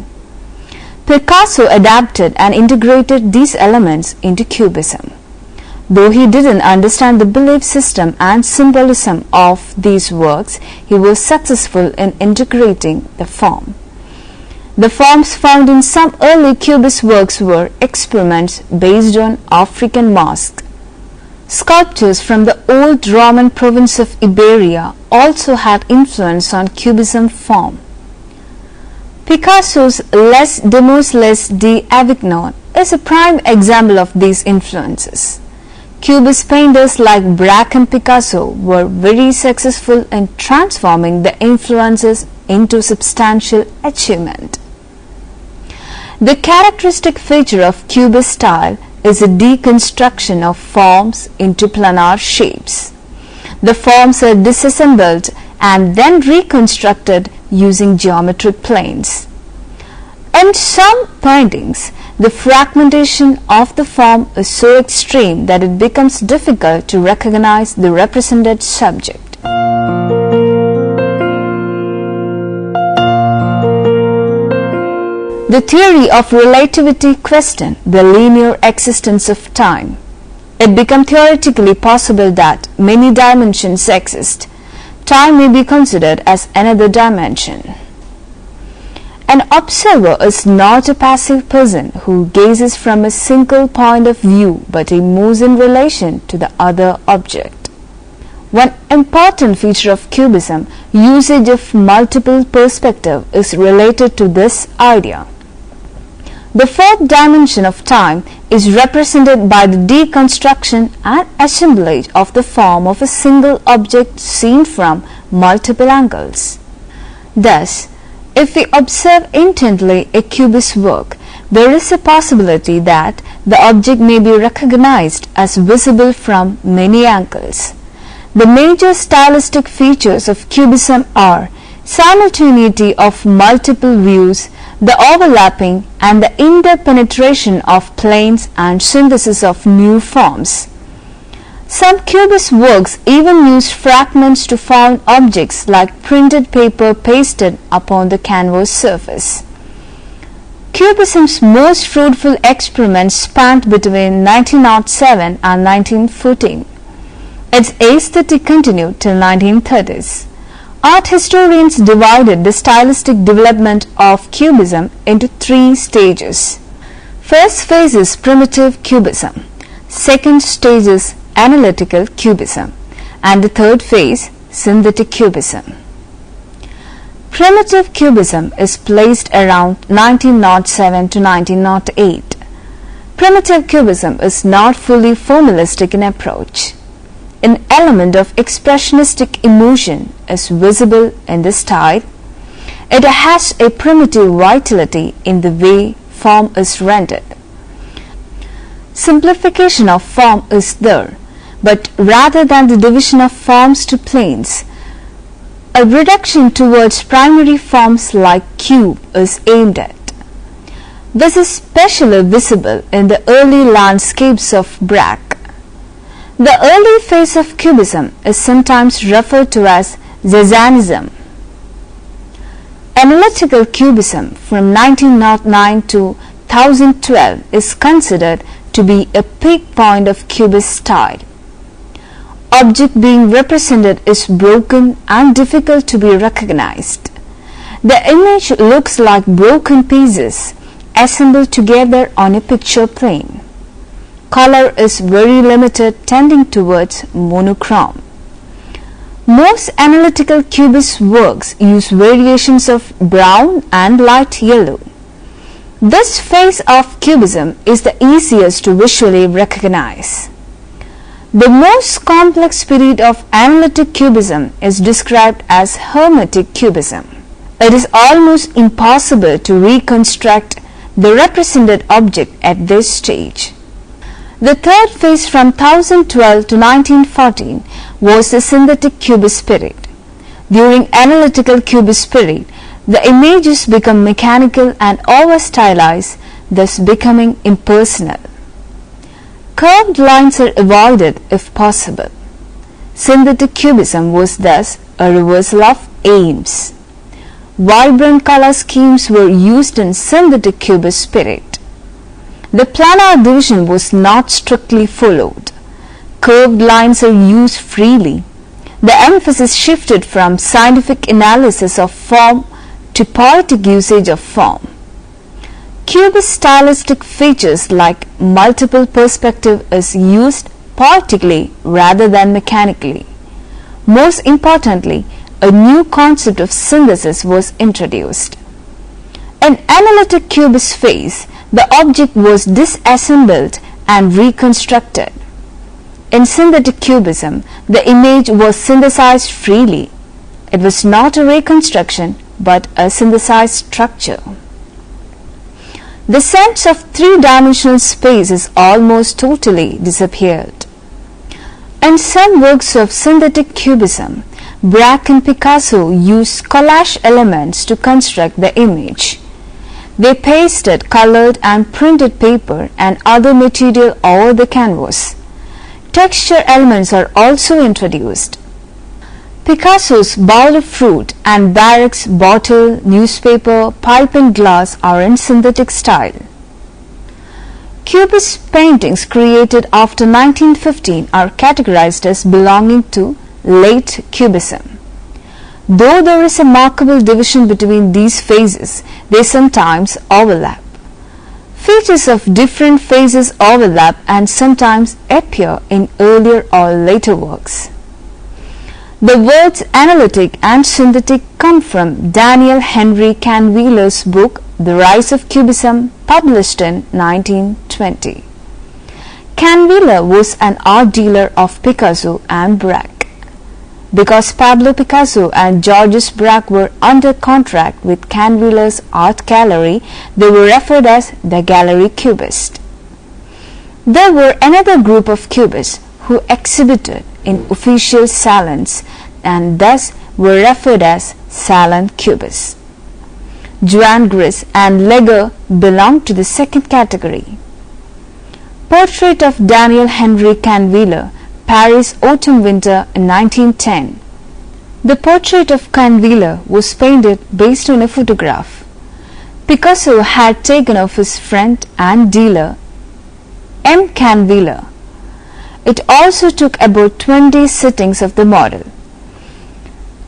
Picasso adapted and integrated these elements into Cubism. Though he didn't understand the belief system and symbolism of these works, he was successful in integrating the form. The forms found in some early Cubist works were experiments based on African masks. Sculptures from the old Roman province of Iberia also had influence on Cubism form. Picasso's Les Demoiselles d'Avignon is a prime example of these influences. Cubist painters like Braque and Picasso were very successful in transforming the influences into substantial achievement. The characteristic feature of Cubist style is a deconstruction of forms into planar shapes. The forms are disassembled and then reconstructed using geometric planes. In some paintings, the fragmentation of the form is so extreme that it becomes difficult to recognize the represented subject. The theory of relativity questioned the linear existence of time. It became theoretically possible that many dimensions exist. Time may be considered as another dimension. An observer is not a passive person who gazes from a single point of view, but he moves in relation to the other object. One important feature of Cubism, usage of multiple perspective, is related to this idea. The fourth dimension of time is represented by the deconstruction and assemblage of the form of a single object seen from multiple angles. Thus, if we observe intently a Cubist work, there is a possibility that the object may be recognized as visible from many angles. The major stylistic features of Cubism are simultaneity of multiple views, the overlapping and the interpenetration of planes, and synthesis of new forms. Some Cubist works even used fragments to form objects like printed paper pasted upon the canvas surface. Cubism's most fruitful experiments spanned between 1907 and 1914. Its aesthetic continued till 1930s. Art historians divided the stylistic development of Cubism into three stages. First phase is primitive Cubism. Second stage is analytical Cubism, and the third phase, synthetic Cubism. Primitive Cubism is placed around 1907 to 1908. Primitive Cubism is not fully formalistic in approach. An element of expressionistic emotion is visible in the style. It has a primitive vitality in the way form is rendered. Simplification of form is there, but rather than the division of forms to planes, a reduction towards primary forms like cube is aimed at. This is especially visible in the early landscapes of Braque. The early phase of Cubism is sometimes referred to as Cézannism. Analytical Cubism from 1909 to 2012 is considered to be a peak point of Cubist style. Object being represented is broken and difficult to be recognized. The image looks like broken pieces assembled together on a picture plane. Color is very limited, tending towards monochrome. Most analytical Cubist works use variations of brown and light yellow. This phase of Cubism is the easiest to visually recognize. The most complex period of analytic Cubism is described as Hermetic Cubism. It is almost impossible to reconstruct the represented object at this stage. The third phase from 2012 to 1914 was the synthetic Cubist period. During analytical Cubist period, the images become mechanical and over-stylized, thus becoming impersonal. Curved lines are avoided if possible. Synthetic Cubism was thus a reversal of aims. vibrant color schemes were used in synthetic cubist spirit. The planar division was not strictly followed. Curved lines are used freely. The emphasis shifted from scientific analysis of form to poetic usage of form. Cubist stylistic features like multiple perspective is used poetically rather than mechanically. Most importantly, a new concept of synthesis was introduced. In analytic cubist phase, the object was disassembled and reconstructed. In synthetic cubism, the image was synthesized freely. It was not a reconstruction but a synthesized structure. The sense of three-dimensional space is almost totally disappeared. In some works of synthetic cubism, Braque and Picasso used collage elements to construct the image. They pasted colored and printed paper and other material over the canvas. Texture elements are also introduced. Picasso's bowl of fruit and Braque's bottle, newspaper, pipe and glass are in synthetic style. Cubist paintings created after 1915 are categorized as belonging to late Cubism. Though there is a markable division between these phases, they sometimes overlap. Features of different phases overlap and sometimes appear in earlier or later works. The words analytic and synthetic come from Daniel Henry Canwiller's book The Rise of Cubism, published in 1920. Canwiller was an art dealer of Picasso and Braque. Because Pablo Picasso and Georges Braque were under contract with Canwiller's art gallery, they were referred as the Gallery Cubist. There were another group of cubists who exhibited in official salons and thus were referred as salon cubists. Joan Gris and Leger belonged to the second category. Portrait of Daniel Henry Canwiller, Paris Autumn-Winter in 1910. The portrait of Canwiller was painted based on a photograph Picasso had taken of his friend and dealer M. Canwiller. It also took about 20 sittings of the model.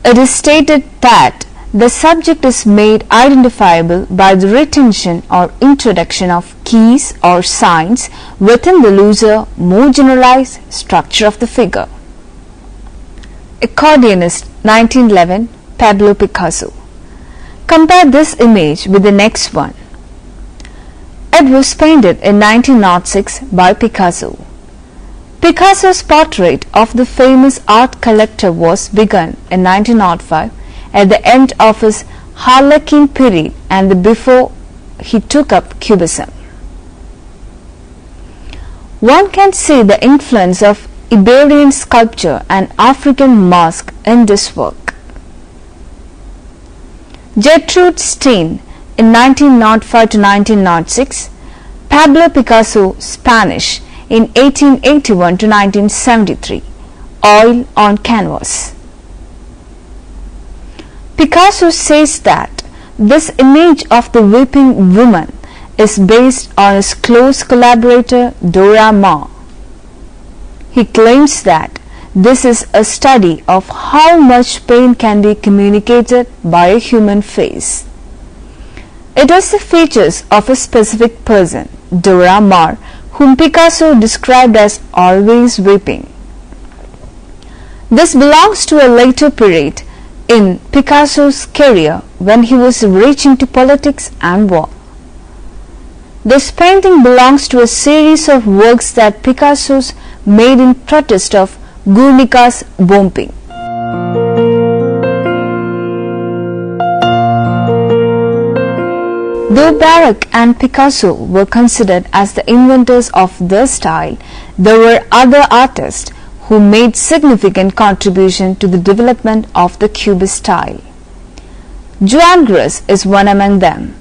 It is stated that the subject is made identifiable by the retention or introduction of keys or signs within the looser, more generalized structure of the figure. Accordionist 1911, Pablo Picasso. Compare this image with the next one. It was painted in 1906 by Picasso. Picasso's portrait of the famous art collector was begun in 1905 at the end of his Harlequin period and before he took up Cubism. One can see the influence of Iberian sculpture and African masque in this work. Gertrude Stein in 1905 to 1906, Pablo Picasso, Spanish, in 1881 to 1973, oil on canvas. Picasso says that this image of the weeping woman is based on his close collaborator Dora Maar. He claims that this is a study of how much pain can be communicated by a human face. It is the features of a specific person, Dora Maar, whom Picasso described as always weeping. This belongs to a later period in Picasso's career when he was reaching to politics and war. This painting belongs to a series of works that Picasso made in protest of Guernica's bombing. Though Braque and Picasso were considered as the inventors of the style, there were other artists who made significant contribution to the development of the Cubist style. Joan Gris is one among them.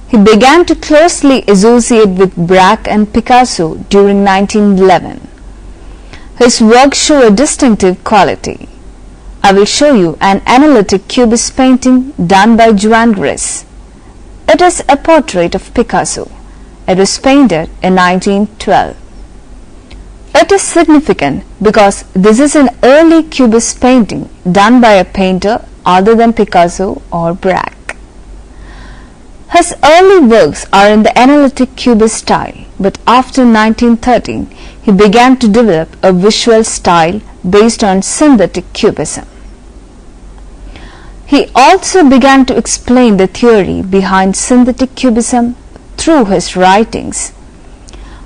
He began to closely associate with Braque and Picasso during 1911. His works show a distinctive quality. I will show you an analytic cubist painting done by Joan Gris. It is a portrait of Picasso. It was painted in 1912. It is significant because this is an early cubist painting done by a painter other than Picasso or Braque. His early works are in the analytic cubist style, but after 1913 he began to develop a visual style based on synthetic cubism. He also began to explain the theory behind synthetic cubism through his writings.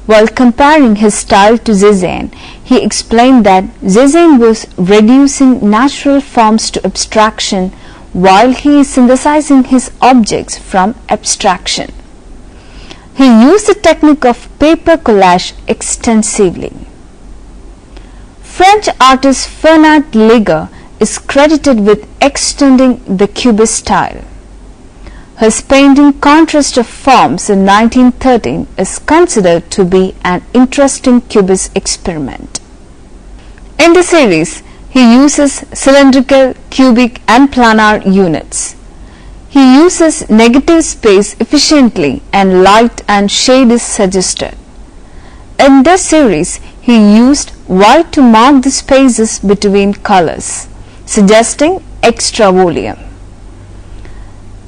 While comparing his style to Cézanne, he explained that Cézanne was reducing natural forms to abstraction while he is synthesizing his objects from abstraction. He used the technique of paper collage extensively. French artist Fernand Léger is credited with extending the cubist style. His painting Contrast of Forms in 1913 is considered to be an interesting cubist experiment. In the series, he uses cylindrical, cubic and planar units. He uses negative space efficiently and light and shade is suggested. In this series, he used white to mark the spaces between colors, suggesting extra volume.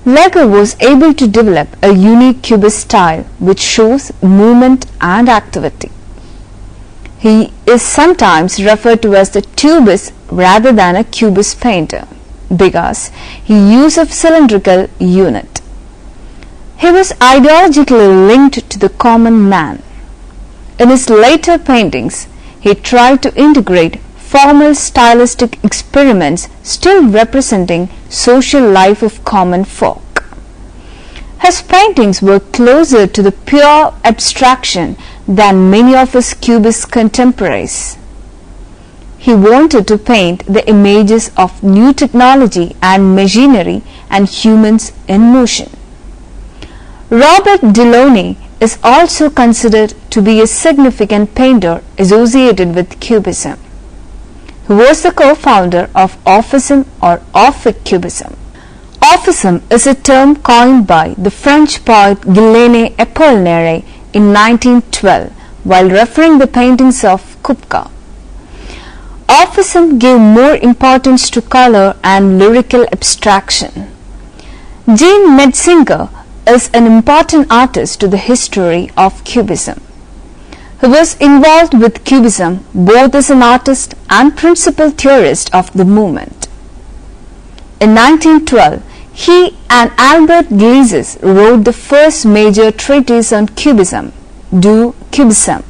Léger was able to develop a unique cubist style which shows movement and activity. He is sometimes referred to as the tubist rather than a cubist painter because he used a cylindrical unit. He was ideologically linked to the common man. In his later paintings, he tried to integrate formal stylistic experiments still representing social life of common folk. His paintings were closer to the pure abstraction than many of his cubist contemporaries. He wanted to paint the images of new technology and machinery and humans in motion. Robert Delaunay is also considered to be a significant painter associated with Cubism. He was the co-founder of Orphism or Orphic Cubism. Orphism is a term coined by the French poet Guylaine Apollinaire in 1912 while referring the paintings of Kupka. Orphism gave more importance to color and lyrical abstraction. Jean Metzinger is an important artist to the history of Cubism. He was involved with Cubism both as an artist and principal theorist of the movement. In 1912, he and Albert Gleizes wrote the first major treatise on Cubism, De Cubism.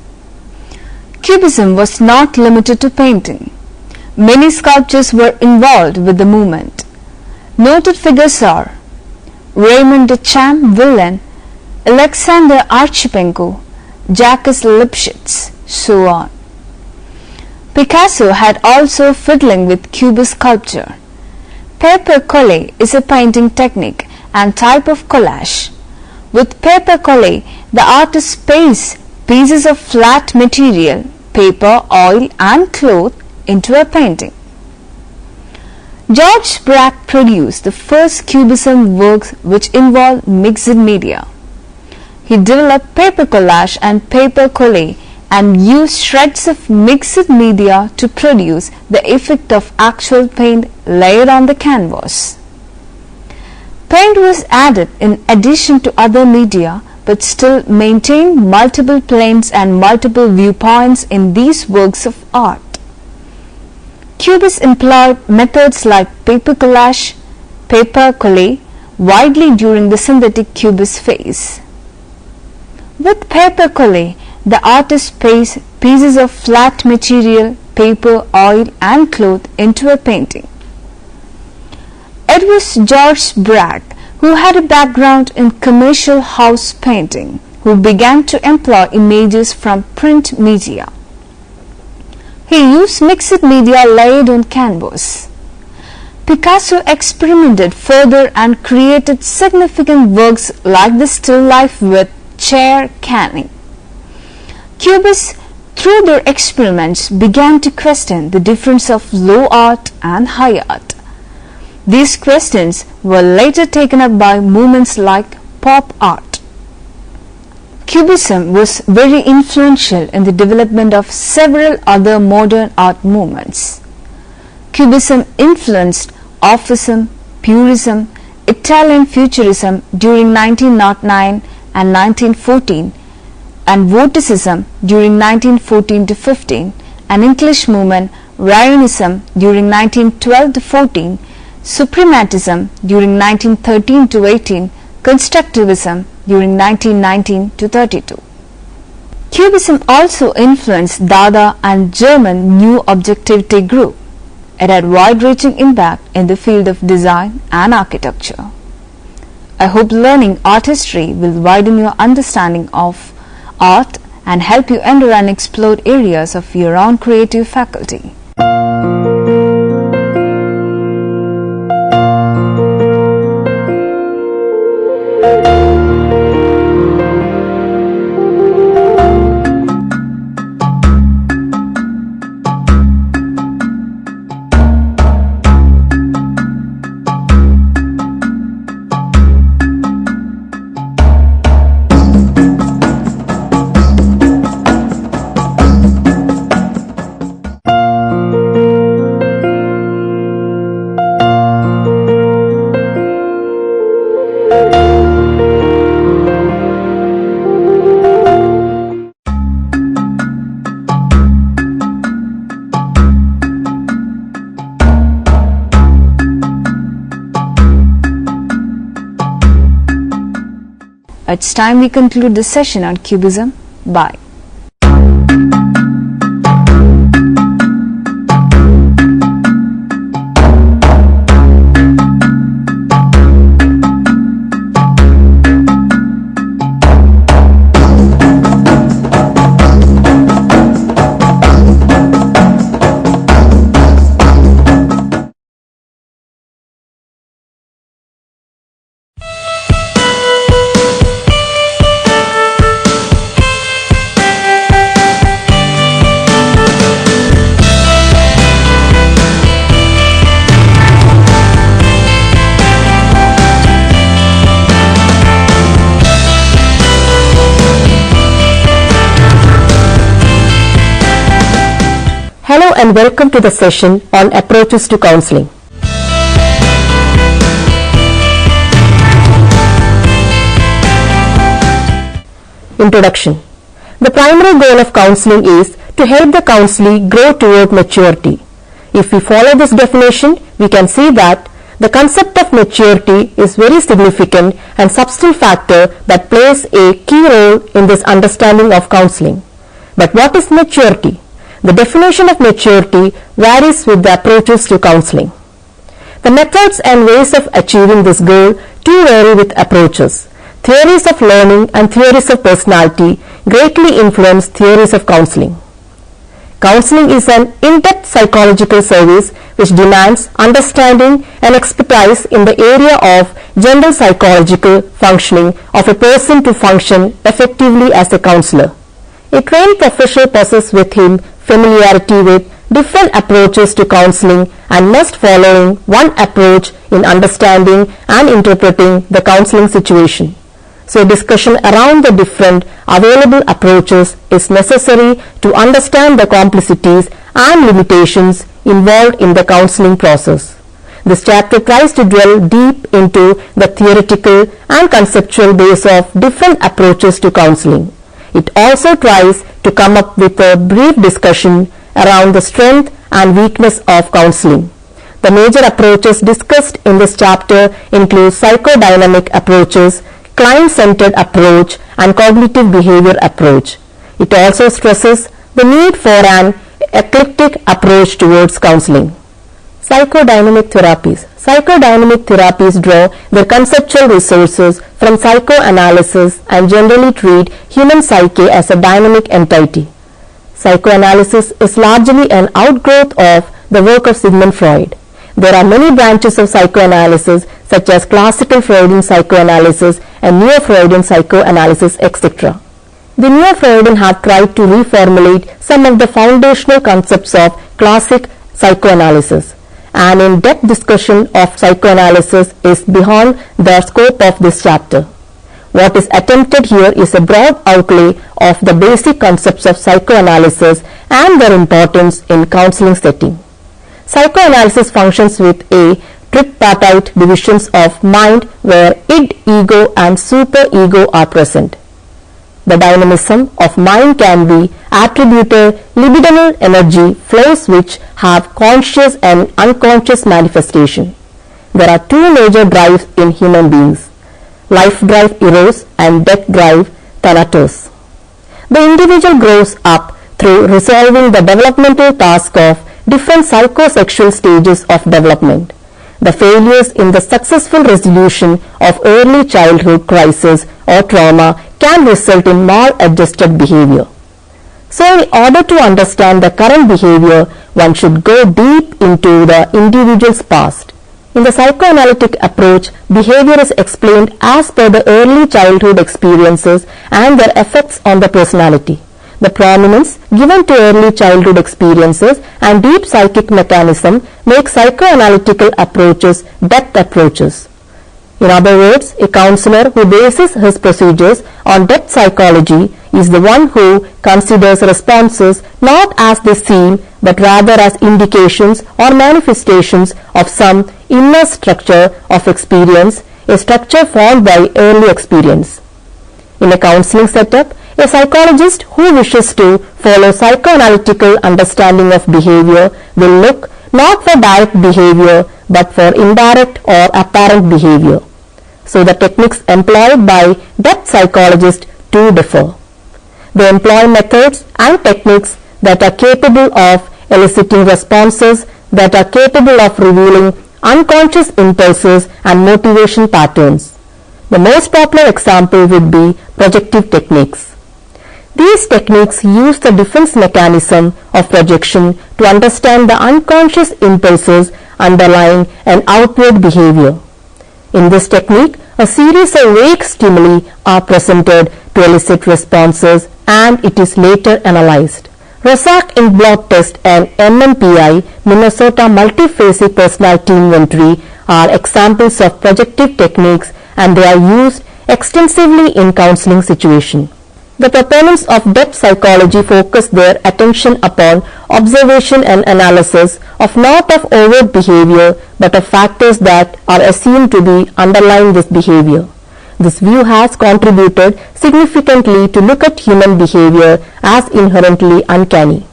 Cubism was not limited to painting. Many sculptors were involved with the movement. Noted figures are Raymond de Champ-Villon, Alexander Archipenko, Jacques Lipschitz, so on. Picasso had also fiddling with cubist sculpture. Paper collage is a painting technique and type of collage. With paper collage, the artist pastes pieces of flat material, paper, oil and cloth into a painting. George Braque produced the first Cubism works which involved mixed media. He developed paper collage and paper collage and used shreds of mixed media to produce the effect of actual paint layered on the canvas. Paint was added in addition to other media but still maintained multiple planes and multiple viewpoints in these works of art. Cubists employed methods like paper collage, paper collage widely during the synthetic cubist phase. With paper collage, the artist pastes pieces of flat material, paper, oil and cloth into a painting. It was George Braque, who had a background in commercial house painting, who began to employ images from print media. He used mixed media laid on canvas. Picasso experimented further and created significant works like the still life with chair canning. Cubists through their experiments, began to question the difference of low art and high art. These questions were later taken up by movements like pop art. Cubism was very influential in the development of several other modern art movements. Cubism influenced Offism, Purism, Italian Futurism during 1909 and 1914, and Vorticism during 1914 to 15, and English movement Rayonism during 1912 to 14, Suprematism during 1913 to 18, Constructivism during 1919 to 32. Cubism also influenced Dada and German New Objectivity group. It had wide-reaching impact in the field of design and architecture. I hope learning art history will widen your understanding of art and help you enter and explore areas of your own creative faculty. It's time we conclude this session on Cubism. Bye. Hello and welcome to the session on approaches to counseling. Introduction. The primary goal of counseling is to help the counselee grow toward maturity. If we follow this definition, we can see that the concept of maturity is very significant and substantial factor that plays a key role in this understanding of counseling. But what is maturity? The definition of maturity varies with the approaches to counseling. The methods and ways of achieving this goal too vary with approaches. Theories of learning and theories of personality greatly influence theories of counseling. Counseling is an in-depth psychological service which demands understanding and expertise in the area of general psychological functioning of a person to function effectively as a counselor. A trained professional possesses with him familiarity with different approaches to counseling and must follow one approach in understanding and interpreting the counseling situation. So discussion around the different available approaches is necessary to understand the complexities and limitations involved in the counseling process. This chapter tries to dwell deep into the theoretical and conceptual base of different approaches to counseling. It also tries to come up with a brief discussion around the strength and weakness of counseling. The major approaches discussed in this chapter include psychodynamic approaches, client-centered approach, and cognitive behavior approach. It also stresses the need for an eclectic approach towards counseling. Psychodynamic therapies. Psychodynamic therapies draw their conceptual resources from psychoanalysis and generally treat human psyche as a dynamic entity. Psychoanalysis is largely an outgrowth of the work of Sigmund Freud. There are many branches of psychoanalysis such as classical Freudian psychoanalysis and neo-Freudian psychoanalysis, etc. the neo-Freudian had tried to reformulate some of the foundational concepts of classic psychoanalysis. An in-depth discussion of psychoanalysis is beyond the scope of this chapter. What is attempted here is a broad outlay of the basic concepts of psychoanalysis and their importance in counseling setting. Psychoanalysis functions with a tripartite divisions of mind where id, ego and superego are present. The dynamism of mind can be attributed libidinal energy flows which have conscious and unconscious manifestation. There are two major drives in human beings: life drive eros and death drive thanatos. The individual grows up through resolving the developmental task of different psychosexual stages of development. The failures in the successful resolution of early childhood crisis or trauma can result in maladjusted behavior. So in order to understand the current behavior, one should go deep into the individual's past. In the psychoanalytic approach, behavior is explained as per the early childhood experiences and their effects on the personality. The prominence given to early childhood experiences and deep psychic mechanism make psychoanalytical approaches depth approaches. In other words, a counselor who bases his procedures on depth psychology is the one who considers responses not as they seem but rather as indications or manifestations of some inner structure of experience, a structure formed by early experience. In a counseling setup, a psychologist who wishes to follow psychoanalytical understanding of behavior will look not for direct behavior but for indirect or apparent behavior. So the techniques employed by depth psychologists too differ. They employ methods and techniques that are capable of eliciting responses that are capable of revealing unconscious impulses and motivation patterns. The most popular example would be projective techniques. These techniques use the defense mechanism of projection to understand the unconscious impulses underlying an outward behavior. In this technique, a series of vague stimuli are presented to elicit responses and it is later analyzed. Rorschach in blot test and MMPI, Minnesota Multiphasic Personality Inventory, are examples of projective techniques and they are used extensively in counseling situations. The proponents of depth psychology focus their attention upon observation and analysis of not of overt behavior but of factors that are assumed to be underlying this behavior. This view has contributed significantly to look at human behavior as inherently uncanny.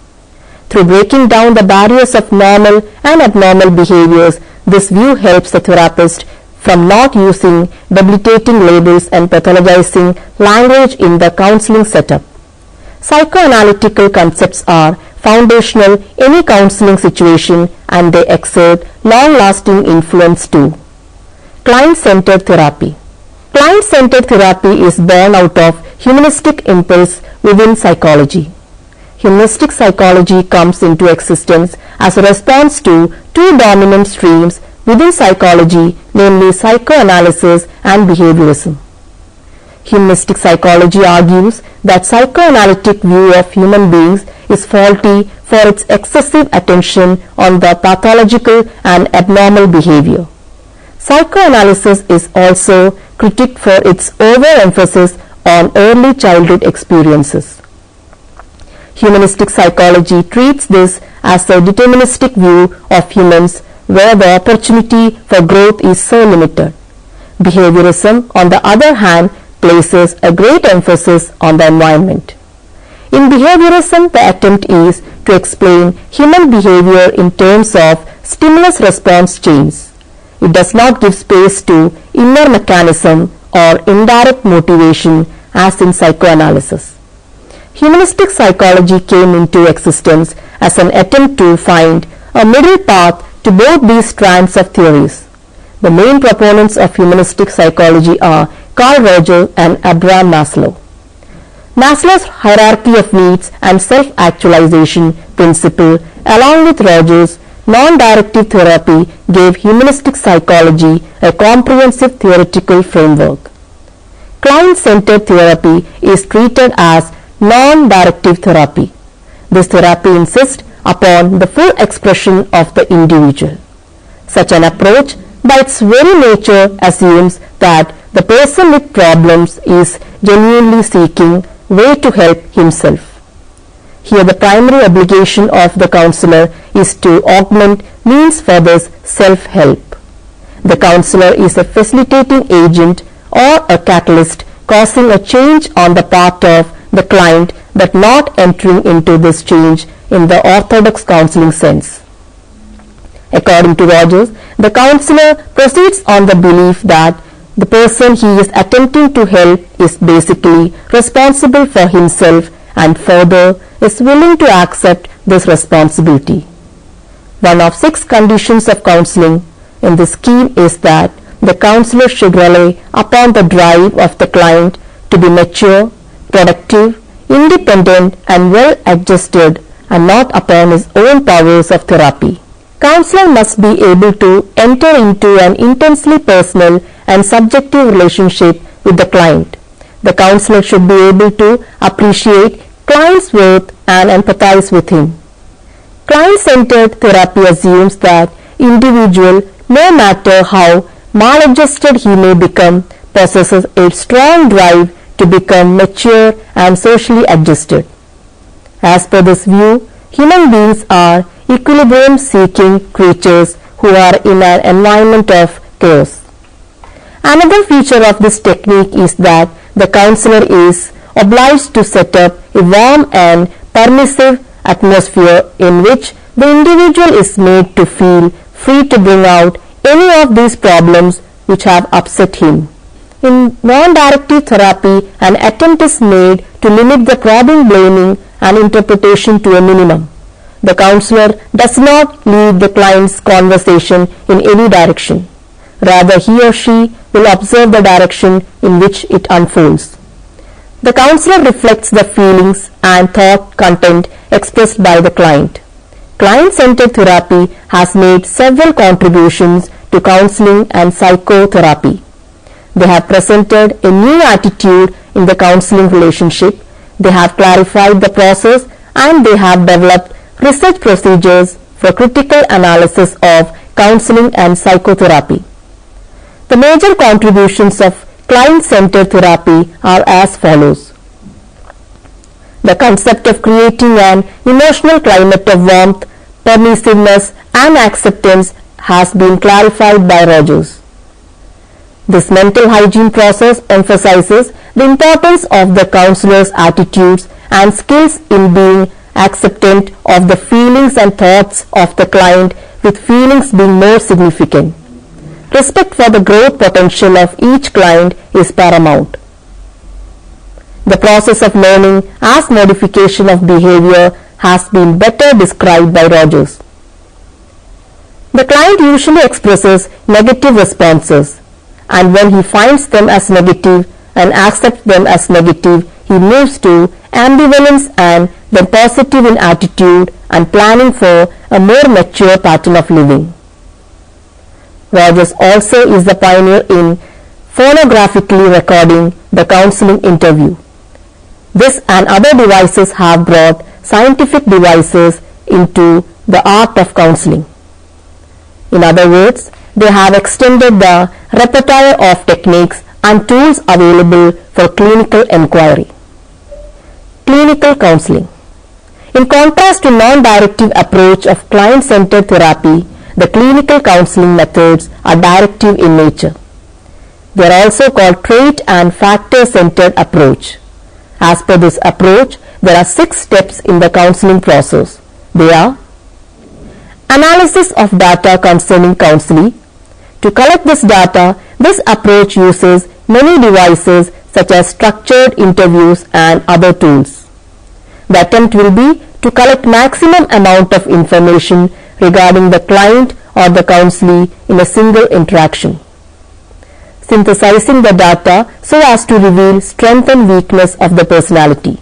Through breaking down the barriers of normal and abnormal behaviors, this view helps the therapist from not using debilitating labels and pathologizing language in the counseling setup. Psychoanalytical concepts are foundational in any counseling situation and they exert long-lasting influence too. Client-centered therapy. Client-centered therapy is born out of humanistic impulse within psychology. Humanistic psychology comes into existence as a response to two dominant streams within psychology, namely psychoanalysis and behaviorism. Humanistic psychology argues that psychoanalytic view of human beings is faulty for its excessive attention on the pathological and abnormal behavior. Psychoanalysis is also critiqued for its overemphasis on early childhood experiences. Humanistic psychology treats this as a deterministic view of humans where the opportunity for growth is so limited. Behaviorism, on the other hand, places a great emphasis on the environment. In behaviorism, the attempt is to explain human behavior in terms of stimulus-response chains. It does not give space to inner mechanism or indirect motivation as in psychoanalysis. Humanistic psychology came into existence as an attempt to find a middle path to both these strands of theories. The main proponents of humanistic psychology are Carl Rogers and Abraham Maslow. Maslow's hierarchy of needs and self-actualization principle, along with Rogers' non-directive therapy, gave humanistic psychology a comprehensive theoretical framework. Client-centered therapy is treated as non-directive therapy. This therapy insists upon the full expression of the individual. Such an approach, by its very nature, assumes that the person with problems is genuinely seeking way to help himself. Here the primary obligation of the counselor is to augment means for this self-help. The counselor is a facilitating agent or a catalyst causing a change on the part of the client but not entering into this change in the orthodox counseling sense. According to Rogers, the counselor proceeds on the belief that the person he is attempting to help is basically responsible for himself and further is willing to accept this responsibility. One of 6 conditions of counseling in this scheme is that the counselor should rely upon the drive of the client to be mature, productive, independent and well adjusted and not upon his own powers of therapy. Counselor must be able to enter into an intensely personal and subjective relationship with the client. The counselor should be able to appreciate client's worth and empathize with him. Client-centered therapy assumes that individual, no matter how maladjusted he may become, possesses a strong drive to become mature and socially adjusted. As per this view, human beings are equilibrium-seeking creatures who are in an environment of chaos. Another feature of this technique is that the counselor is obliged to set up a warm and permissive atmosphere in which the individual is made to feel free to bring out any of these problems which have upset him. In non-directive therapy, an attempt is made to limit the problem blaming and interpretation to a minimum. The counselor does not lead the client's conversation in any direction. Rather, he or she will observe the direction in which it unfolds. The counselor reflects the feelings and thought content expressed by the client. Client-centered therapy has made several contributions to counseling and psychotherapy. They have presented a new attitude in the counseling relationship, they have clarified the process, and they have developed research procedures for critical analysis of counseling and psychotherapy. The major contributions of client-centered therapy are as follows. The concept of creating an emotional climate of warmth, permissiveness and acceptance has been clarified by Rogers. This mental hygiene process emphasizes the importance of the counselor's attitudes and skills in being acceptant of the feelings and thoughts of the client, with feelings being more significant. Respect for the growth potential of each client is paramount. The process of learning as modification of behavior has been better described by Rogers. The client usually expresses negative responses, and when he finds them as negative and accepts them as negative, he moves to ambivalence and then positive in attitude and planning for a more mature pattern of living. Rogers also is the pioneer in phonographically recording the counseling interview. This and other devices have brought scientific devices into the art of counseling. In other words, they have extended the repertoire of techniques and tools available for clinical inquiry. Clinical counseling. In contrast to non-directive approach of client-centered therapy, the clinical counseling methods are directive in nature. They are also called trait and factor-centered approach. As per this approach, there are 6 steps in the counseling process. They are: analysis of data concerning counseling. To collect this data, this approach uses many devices such as structured interviews and other tools. The attempt will be to collect maximum amount of information regarding the client or the counselee in a single interaction. Synthesizing the data so as to reveal strength and weakness of the personality.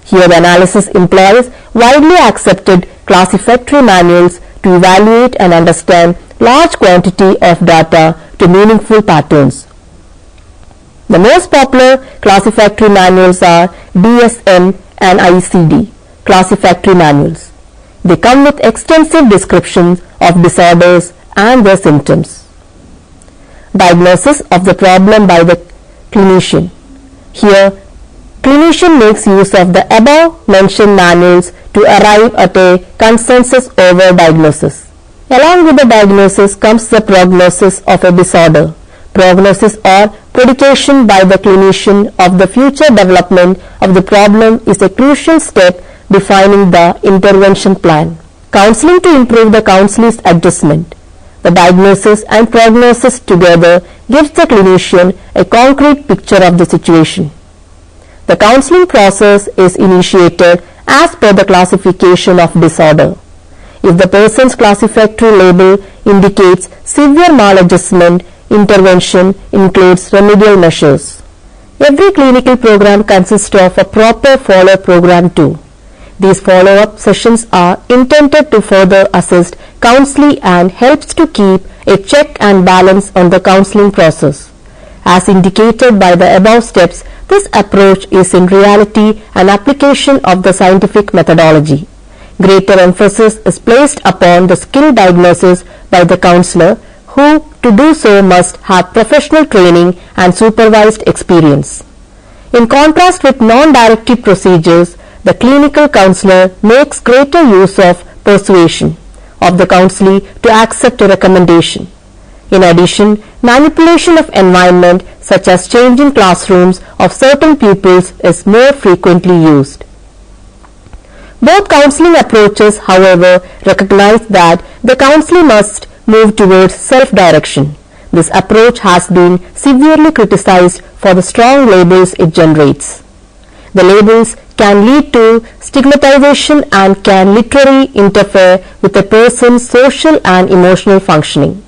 Here the analysis employs widely accepted classificatory manuals to evaluate and understand large quantity of data to meaningful patterns. The most popular classificatory manuals are DSM and ICD classificatory manuals. They come with extensive descriptions of disorders and their symptoms. Diagnosis of the problem by the clinician. Here, clinician makes use of the above mentioned manuals to arrive at a consensus over diagnosis. Along with the diagnosis comes the prognosis of a disorder. Prognosis or prediction by the clinician of the future development of the problem is a crucial step defining the intervention plan. Counseling to improve the counselor's adjustment. The diagnosis and prognosis together gives the clinician a concrete picture of the situation. The counseling process is initiated as per the classification of disorder. If the person's classificatory label indicates severe maladjustment, intervention includes remedial measures. Every clinical program consists of a proper follow-up program too. These follow-up sessions are intended to further assist counseling and helps to keep a check and balance on the counseling process. As indicated by the above steps, this approach is in reality an application of the scientific methodology. Greater emphasis is placed upon the skill diagnosis by the counselor, who to do so must have professional training and supervised experience. In contrast with non-directive procedures, the clinical counselor makes greater use of persuasion of the counselee to accept a recommendation. In addition, manipulation of environment such as changing classrooms of certain pupils is more frequently used. Both counseling approaches, however, recognize that the counselee must move towards self-direction. This approach has been severely criticized for the strong labels it generates. The labels can lead to stigmatization and can literally interfere with a person's social and emotional functioning.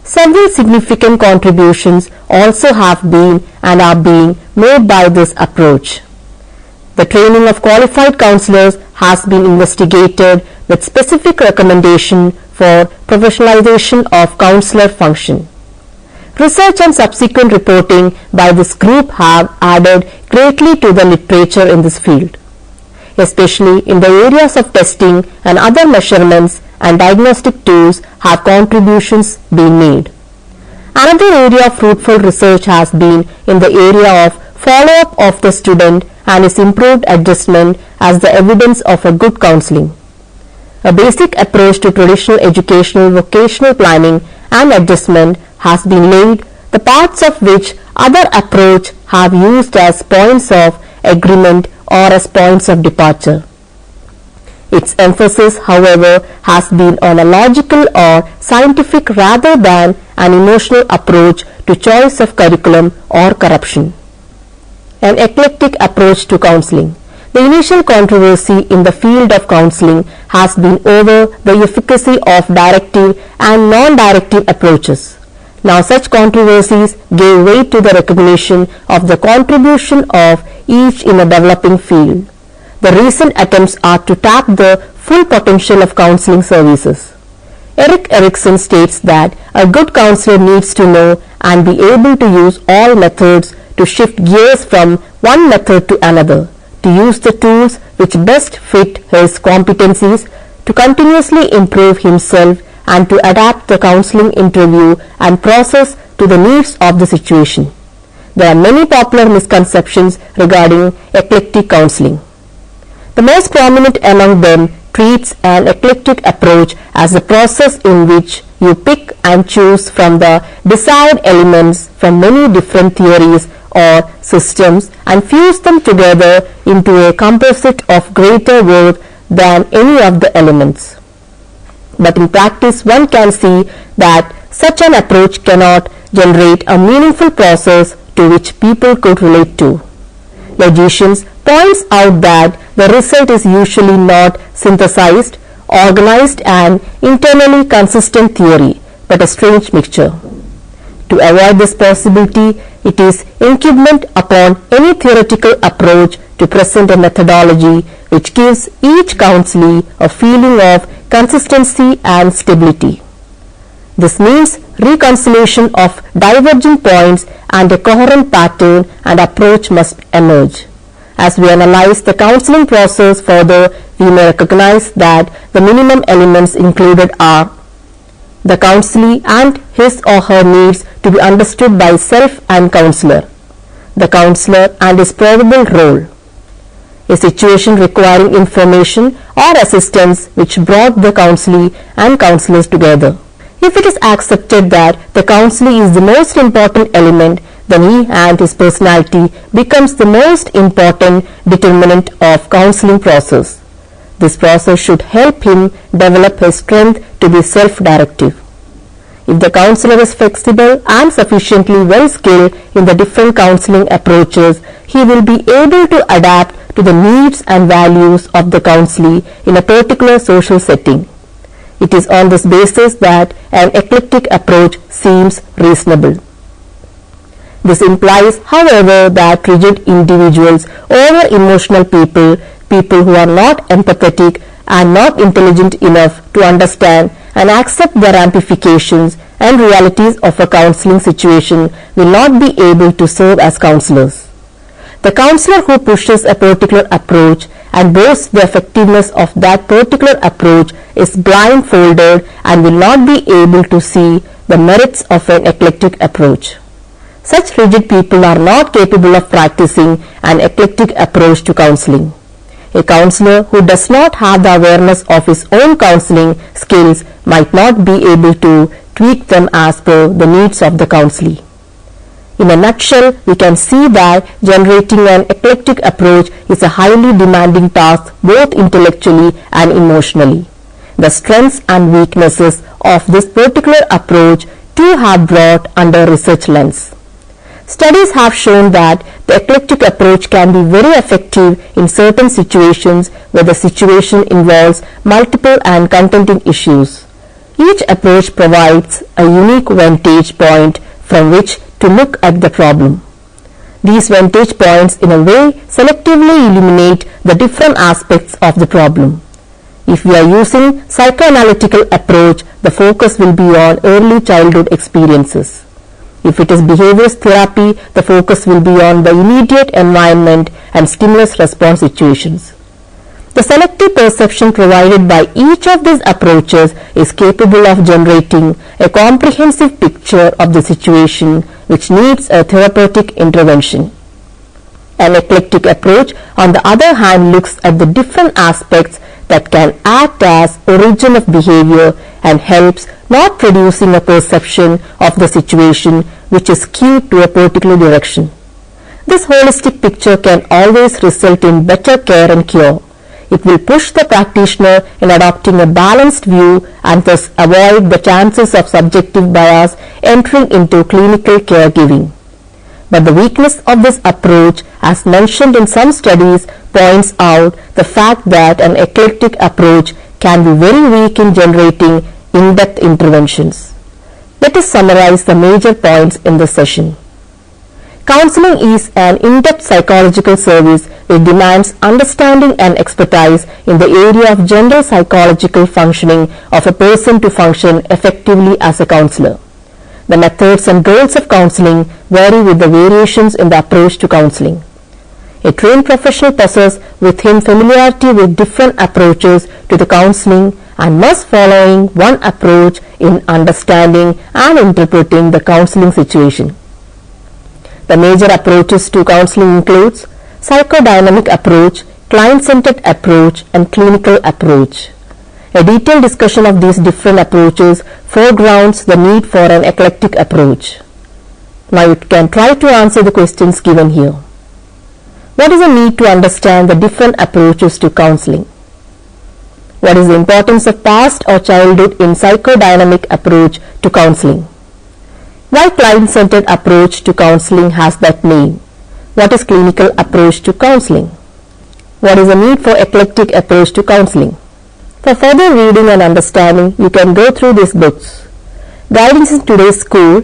Several significant contributions also have been and are being made by this approach. The training of qualified counselors has been investigated with specific recommendation for professionalization of counselor function. Research and subsequent reporting by this group have added greatly to the literature in this field, especially in the areas of testing and other measurements and diagnostic tools have contributions been made. Another area of fruitful research has been in the area of follow-up of the student and his improved adjustment as the evidence of a good counseling. A basic approach to traditional educational vocational planning and adjustment has been laid, the parts of which other approach have used as points of agreement or as points of departure. Its emphasis, however, has been on a logical or scientific rather than an emotional approach to choice of curriculum or corruption. An eclectic approach to counseling. The initial controversy in the field of counseling has been over the efficacy of directive and non-directive approaches. Now such controversies gave way to the recognition of the contribution of each in a developing field. The recent attempts are to tap the full potential of counseling services. Erik Erikson states that a good counselor needs to know and be able to use all methods to shift gears from one method to another, to use the tools which best fit his competencies, to continuously improve himself and to adapt the counseling interview and process to the needs of the situation. There are many popular misconceptions regarding eclectic counseling. The most prominent among them treats an eclectic approach as a process in which you pick and choose from the desired elements from many different theories or systems and fuse them together into a composite of greater worth than any of the elements. But in practice one can see that such an approach cannot generate a meaningful process to which people could relate to. Logicians points out that the result is usually not synthesized, organized and internally consistent theory, but a strange mixture. To avoid this possibility, it is incumbent upon any theoretical approach to present a methodology which gives each counselee a feeling of consistency and stability. This means reconciliation of divergent points and a coherent pattern and approach must emerge. As we analyze the counseling process further, we may recognize that the minimum elements included are the counselee and his or her needs to be understood by self and counselor, the counselor and his probable role, a situation requiring information or assistance which brought the counselee and counselors together. If it is accepted that the counselee is the most important element, then he and his personality becomes the most important determinant of counseling process. This process should help him develop his strength to be self-directive. If the counselor is flexible and sufficiently well skilled in the different counseling approaches, he will be able to adapt to the needs and values of the counselee in a particular social setting. It is on this basis that an eclectic approach seems reasonable. This implies, however, that rigid individuals or emotional people who are not empathetic and not intelligent enough to understand and accept the ramifications and realities of a counseling situation will not be able to serve as counselors. The counselor who pushes a particular approach and boasts the effectiveness of that particular approach is blindfolded and will not be able to see the merits of an eclectic approach. Such rigid people are not capable of practicing an eclectic approach to counseling. A counselor who does not have the awareness of his own counseling skills might not be able to tweak them as per the needs of the counselee. In a nutshell, we can see that generating an eclectic approach is a highly demanding task both intellectually and emotionally. The strengths and weaknesses of this particular approach too have brought under research lens. Studies have shown that the eclectic approach can be very effective in certain situations where the situation involves multiple and contending issues. Each approach provides a unique vantage point from which to look at the problem. These vantage points in a way selectively illuminate the different aspects of the problem. If we are using psychoanalytical approach, the focus will be on early childhood experiences. If it is behaviors therapy, the focus will be on the immediate environment and stimulus response situations. The selective perception provided by each of these approaches is capable of generating a comprehensive picture of the situation which needs a therapeutic intervention. An eclectic approach, on the other hand, looks at the different aspects that can act as origin of behavior and helps not producing a perception of the situation which is skewed to a particular direction. This holistic picture can always result in better care and cure. It will push the practitioner in adopting a balanced view and thus avoid the chances of subjective bias entering into clinical caregiving. But the weakness of this approach, as mentioned in some studies, points out the fact that an eclectic approach can be very weak in generating in-depth interventions. Let us summarize the major points in this session. Counseling is an in-depth psychological service which demands understanding and expertise in the area of general psychological functioning of a person to function effectively as a counselor. The methods and goals of counseling vary with the variations in the approach to counseling. A trained professional possesses within familiarity with different approaches to the counseling and must following one approach in understanding and interpreting the counseling situation. The major approaches to counseling includes psychodynamic approach, client-centered approach, and clinical approach. A detailed discussion of these different approaches foregrounds the need for an eclectic approach. Now you can try to answer the questions given here. What is the need to understand the different approaches to counseling? What is the importance of past or childhood in psychodynamic approach to counseling? Why client-centered approach to counseling has that name? What is clinical approach to counseling? What is the need for eclectic approach to counseling? For further reading and understanding, you can go through these books. Guidance in Today's School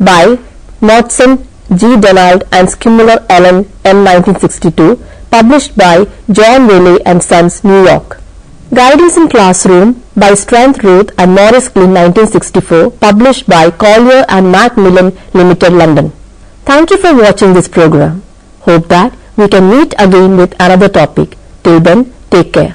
by Knudsen, G. Donald and Skimmuller Ellen, M. 1962, published by John Wiley and Sons, New York. Guidance in Classroom by Strength Ruth and Morris Glynn 1964, published by Collier and Macmillan Limited, London. Thank you for watching this program. Hope that we can meet again with another topic. Till then, take care.